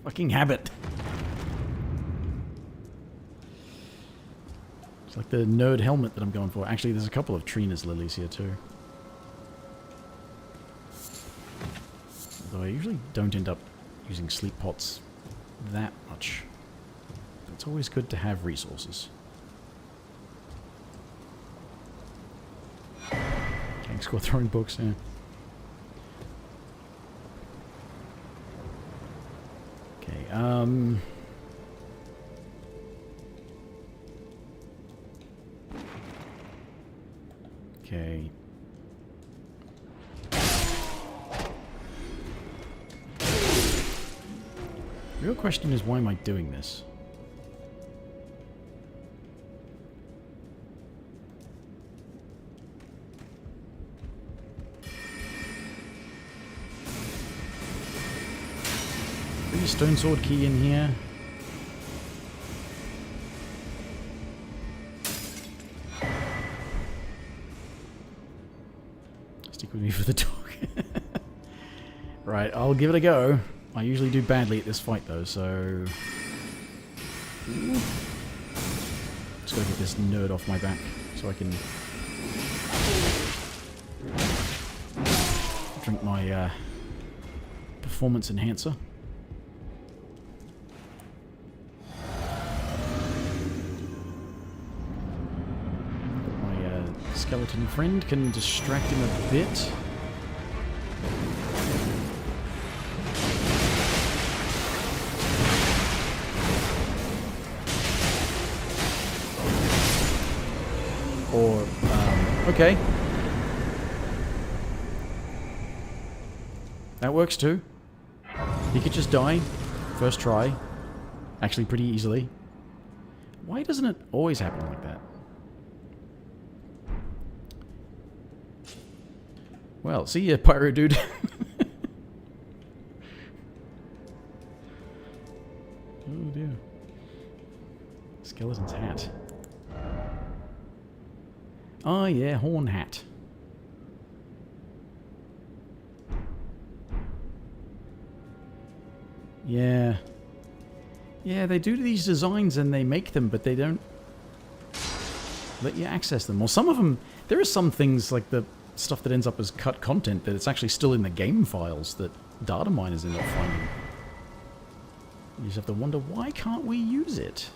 Fucking habit. It's like the nerd helmet that I'm going for. Actually, there's a couple of Trina's lilies here too. Although I usually don't end up using sleep pots that much. It's always good to have resources. Gang squad throwing books, yeah. Okay, okay. The real question is, why am I doing this? Stone sword key in here. Stick with me for the dog. Right, I'll give it a go. I usually do badly at this fight though, so... Just gotta get this nerd off my back so I can drink my performance enhancer. Skeleton friend can distract him a bit. Or, okay. That works too. He could just die. First try. Actually pretty easily. Why doesn't it always happen like that? Well, see ya, pyro dude. Oh dear. Skeleton's hat. Oh yeah, horn hat. Yeah. Yeah, they do these designs and they make them, but they don't let you access them. Well, some of them, there are some things like the stuff that ends up as cut content that it's actually still in the game files that data miners end up finding. You just have to wonder, why can't we use it?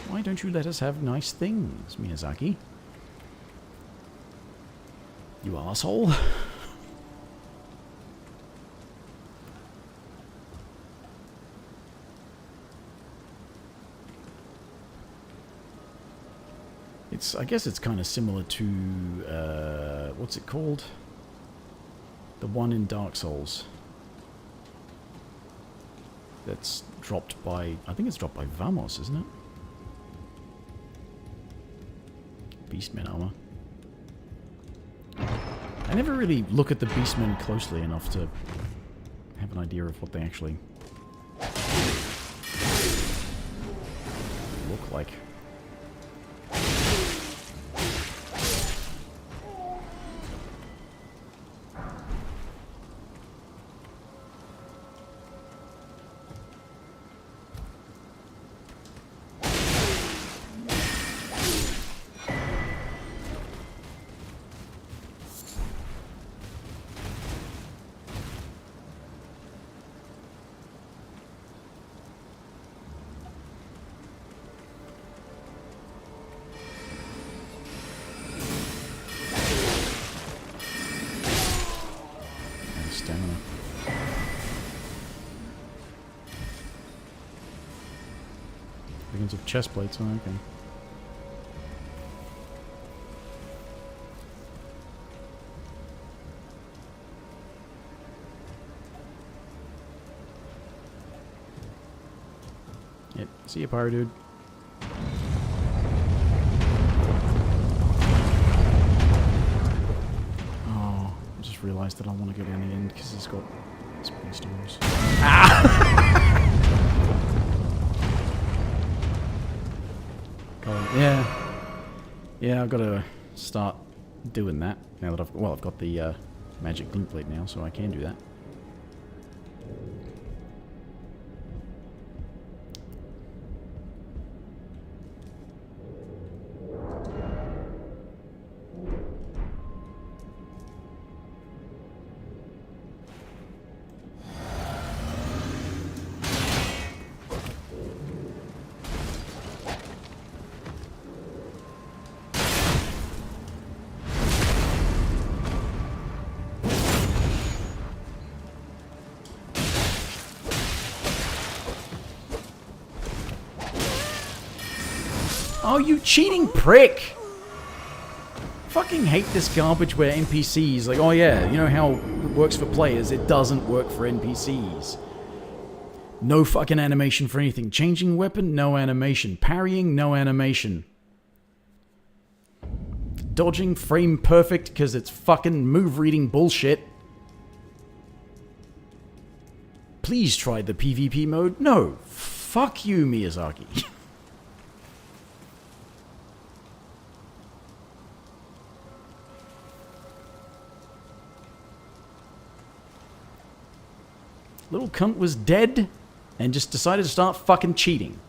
Why don't you let us have nice things, Miyazaki? You asshole. I guess it's kind of similar to, what's it called? The one in Dark Souls. That's dropped by, I think it's dropped by Vamos, isn't it? Beastmen armor. I never really look at the Beastmen closely enough to have an idea of what they actually look like. significance of chest plates. Oh, okay. Yep. See you, Pyro Dude. Oh, I just realised that I want to go down the end because it's got spring storms. Ah! Yeah, I've got to start doing that now that I've got the magic glint plate now, so I can do that. Oh, you cheating prick! Fucking hate this garbage where NPCs, like, oh yeah, you know how it works for players, it doesn't work for NPCs. No fucking animation for anything. Changing weapon, no animation. Parrying, no animation. Dodging, frame perfect, because it's fucking move reading bullshit. Please try the PvP mode. No. Fuck you, Miyazaki. Little cunt was dead and just decided to start fucking cheating.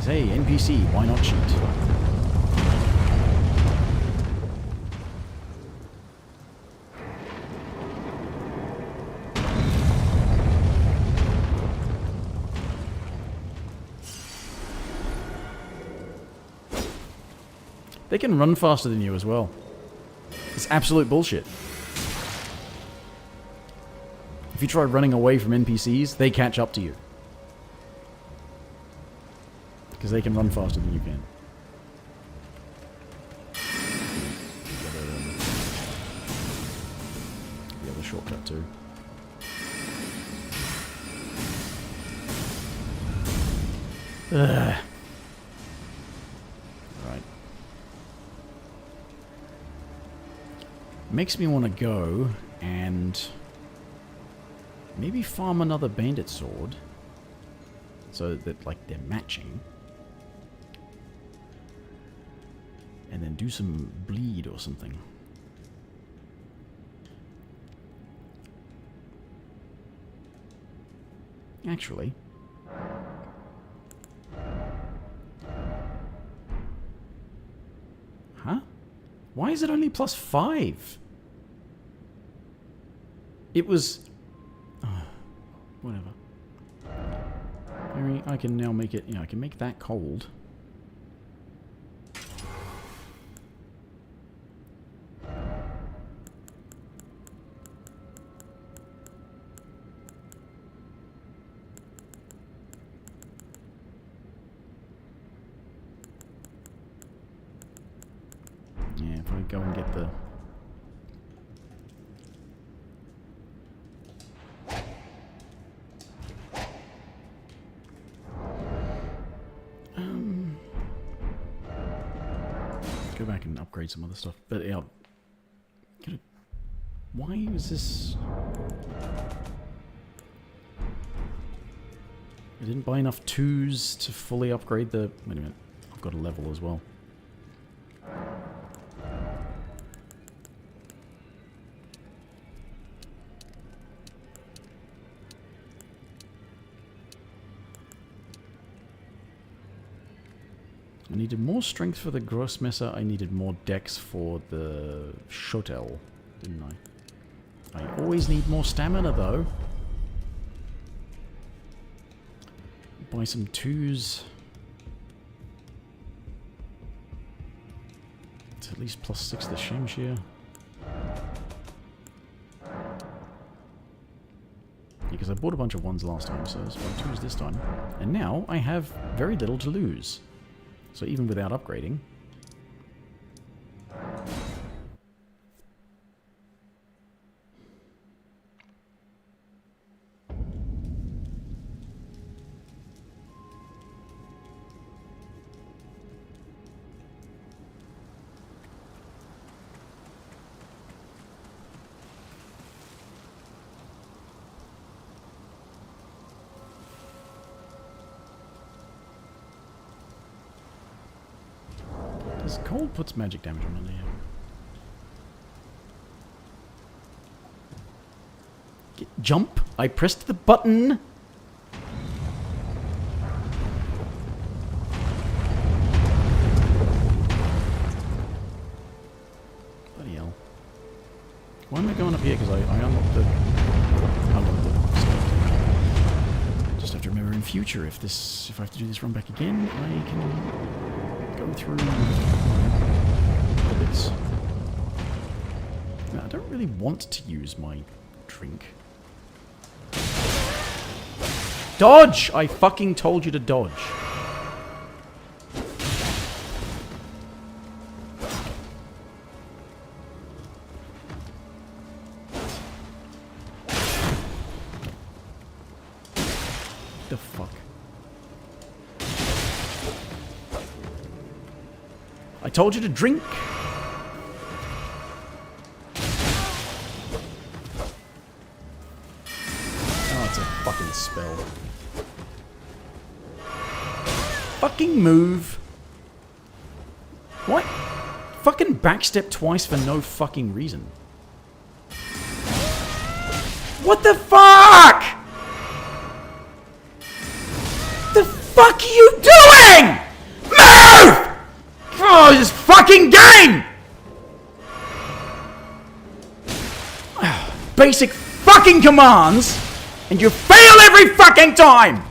Hey, NPC, why not cheat? They can run faster than you as well. It's absolute bullshit. If you try running away from NPCs, they catch up to you. Because they can run faster than you can. The other shortcut too. Ugh. Right. Makes me want to go and maybe farm another bandit sword so that, like, they're matching. And then do some bleed or something. Actually. Huh? Why is it only +5? It was... whatever. I can now make it... Yeah, I can make that cold. Yeah, if I go and get the... go back and upgrade some other stuff. But yeah, why is this... I didn't buy enough 2s to fully upgrade the... Wait a minute, I've got a level as well. I needed more strength for the Grossmesser, I needed more dex for the Shotel, didn't I? I always need more stamina though. Buy some 2s. It's at least +6 the Shamshir. Yeah, because I bought a bunch of 1s last time, so it's about 2s this time. And now I have very little to lose. So even without upgrading... Cold puts magic damage on it, yeah. Jump! I pressed the button! Bloody hell. Why am I going up here? Because I unlocked the... Just have to remember in future, if I have to do this run back again, I can go through... bits. Now, I don't really want to use my drink. Dodge! I fucking told you to dodge. The fuck? I told you to drink! Spell. Fucking move. What? Fucking backstep twice for no fucking reason. What the fuck? The fuck are you doing? Move! Oh, this fucking game! Basic fucking commands. And you fail every fucking time!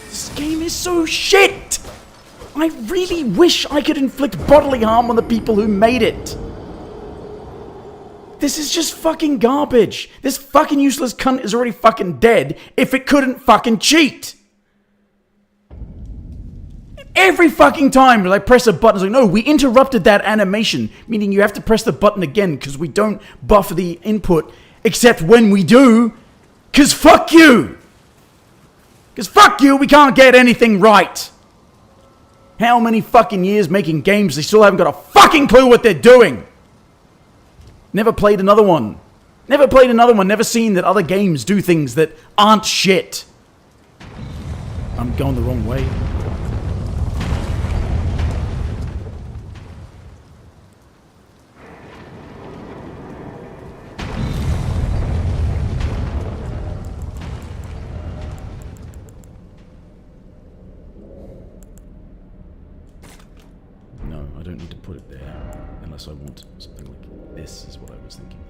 This game is so shit! I really wish I could inflict bodily harm on the people who made it. This is just fucking garbage. This fucking useless cunt is already fucking dead if it couldn't fucking cheat. Every fucking time that I press a button, it's like, no, we interrupted that animation, meaning you have to press the button again because we don't buffer the input, except when we do, because fuck you! Because fuck you, we can't get anything right! How many fucking years making games, they still haven't got a fucking clue what they're doing! Never played another one. Never played another one, never seen that other games do things that aren't shit. I'm going the wrong way. I don't need to put it there unless I want something like this is what I was thinking.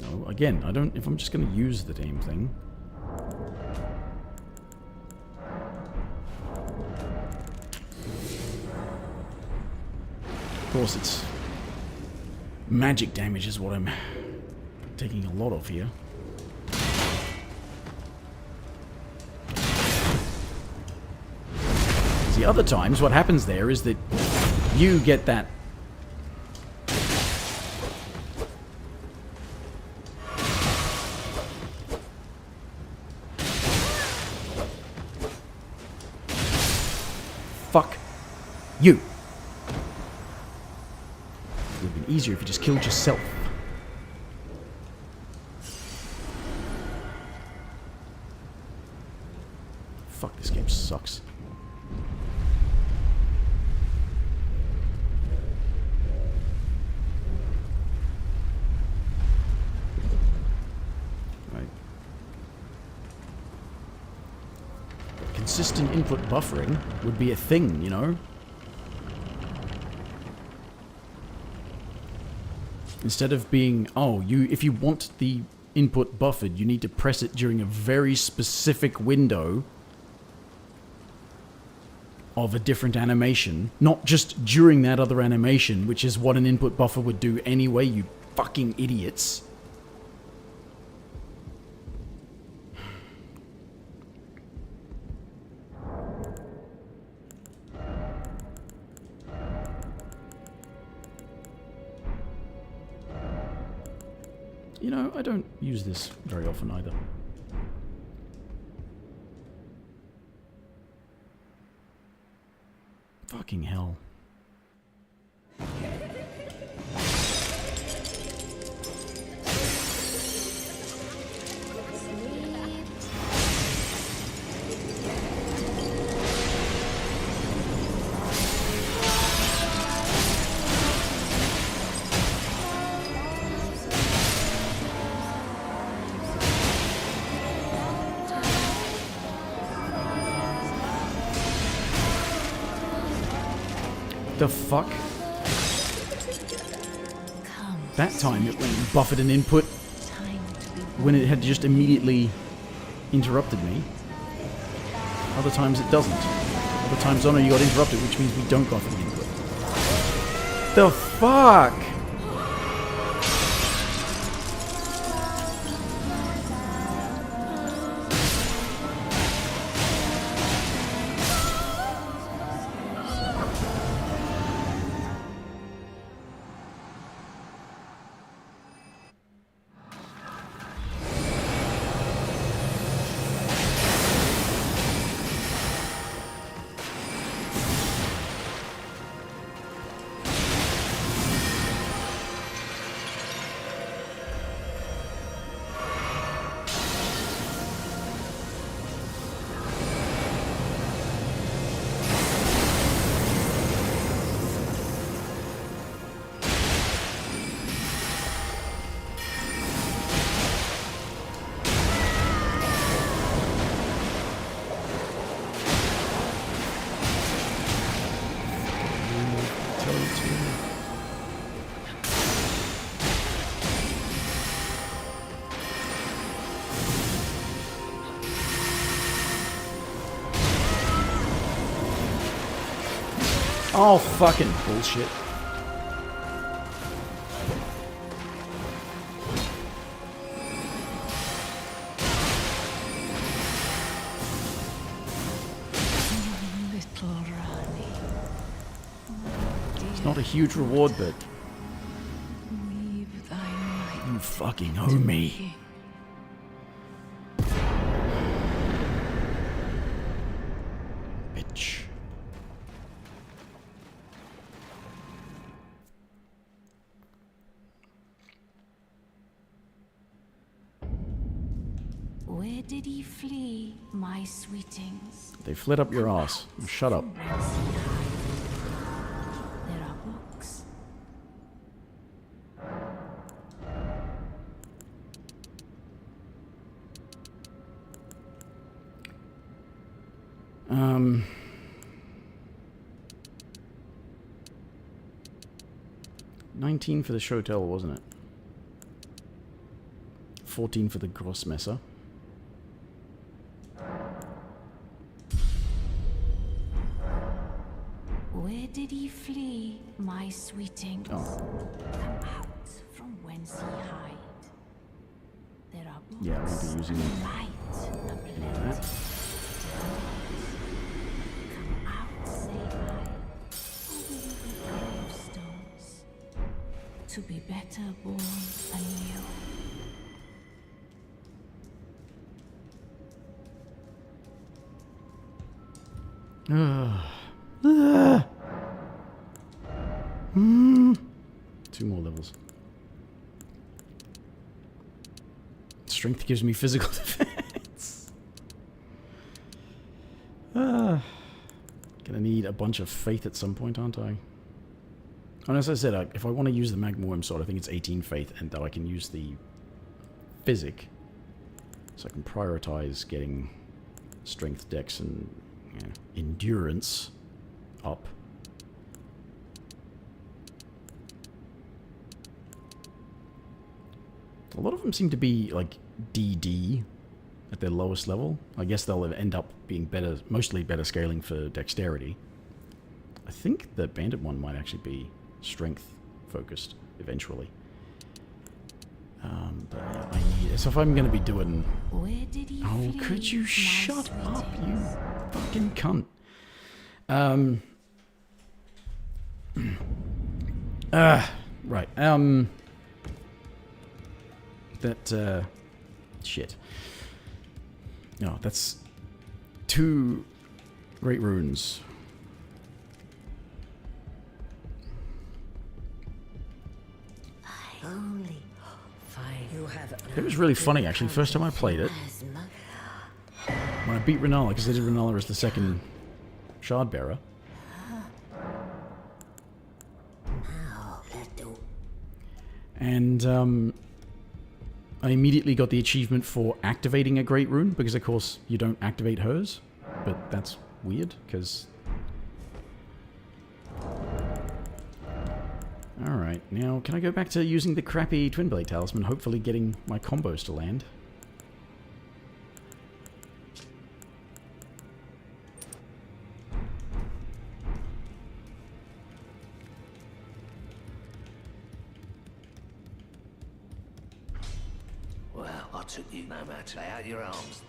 No, again, I don't, if I'm just going to use the damn thing. Of course it's magic damage is what I'm taking a lot of here. The other times, what happens there is that you get that fuck you. It would have been easier if you just killed yourself. Fuck, this game sucks. Consistent input buffering would be a thing, you know? Instead of being, oh, if you want the input buffered, you need to press it during a very specific window of a different animation, not just during that other animation, which is what an input buffer would do anyway, you fucking idiots. You know, I don't use this very often either. Fucking hell. The fuck? That time it went and buffered an input when it had just immediately interrupted me. Other times it doesn't. Other times, oh no, you got interrupted, which means we don't buffer the input. The fuck? Oh, fucking bullshit. It's not a huge reward, but you fucking owe me. Bitch. Where did he flee, my sweetings? They fled up your ass. Shut up. There are books. Um... 19 for the Shotel, wasn't it? 14 for the Grossmesser. Where did he flee, my sweetings? Oh. Come out from whence he hide. There are books. Yeah, we'll be using light and plenty. that. Come out, say I, over the gravestones, to be better born anew. Two more levels. Strength gives me physical defense. Gonna need a bunch of faith at some point, aren't I? And as I said, if I want to use the Magma Worm sword, I think it's 18 faith, and that I can use the physic, so I can prioritize getting strength, dex, and endurance up. A lot of them seem to be like DD at their lowest level. I guess they'll end up being better, mostly better scaling for dexterity. I think the bandit one might actually be strength focused eventually. But yeah, I need. So if I'm going to be doing. Where did you Oh, flee, could you my shut up, you sweetings? fucking cunt? Right. That. Shit. No, that's 2 great runes. Only five. You have It was really funny, actually. First time I played it, when I beat Renala, because I did Renala as the second shard bearer. And I immediately got the achievement for activating a great rune, because of course you don't activate hers. But that's weird, because... Alright, now can I go back to using the crappy Twin Blade Talisman, hopefully getting my combos to land? Well, I took you no matter. Lay out your arms.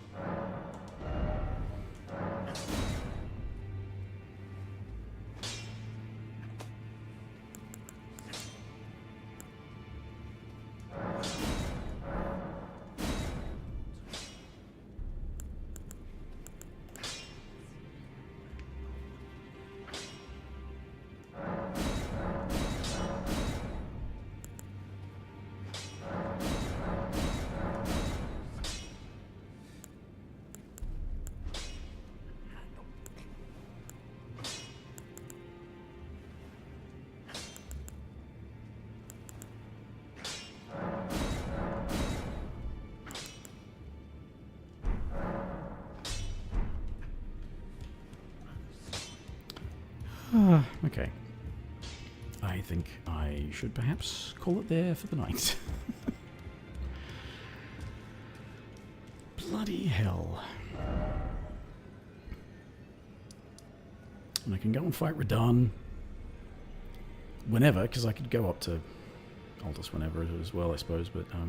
Okay. I think I should perhaps call it there for the night. Bloody hell. And I can go and fight Radahn whenever, because I could go up to Aldous whenever as well, I suppose, but yeah.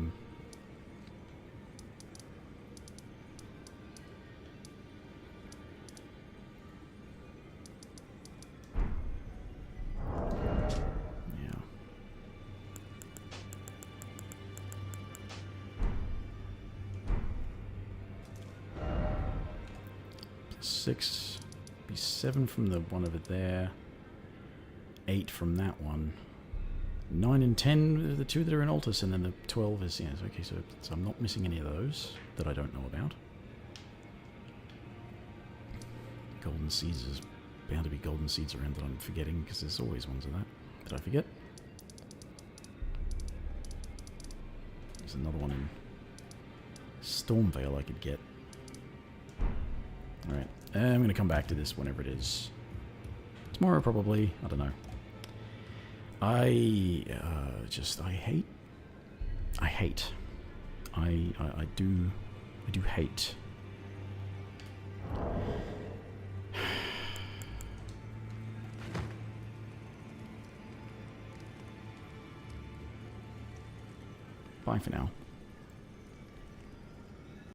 6, be 7 from the one over there, 8 from that one, 9 and 10 are the 2 that are in Altus, and then the 12 is, yes, okay, so I'm not missing any of those that I don't know about. Golden Seeds, is bound to be Golden Seeds around that I'm forgetting, because there's always ones of that. Did I forget? There's another one in Stormvale I could get. Alright, I'm going to come back to this whenever it is. Tomorrow, probably. I don't know. I do hate. Bye for now.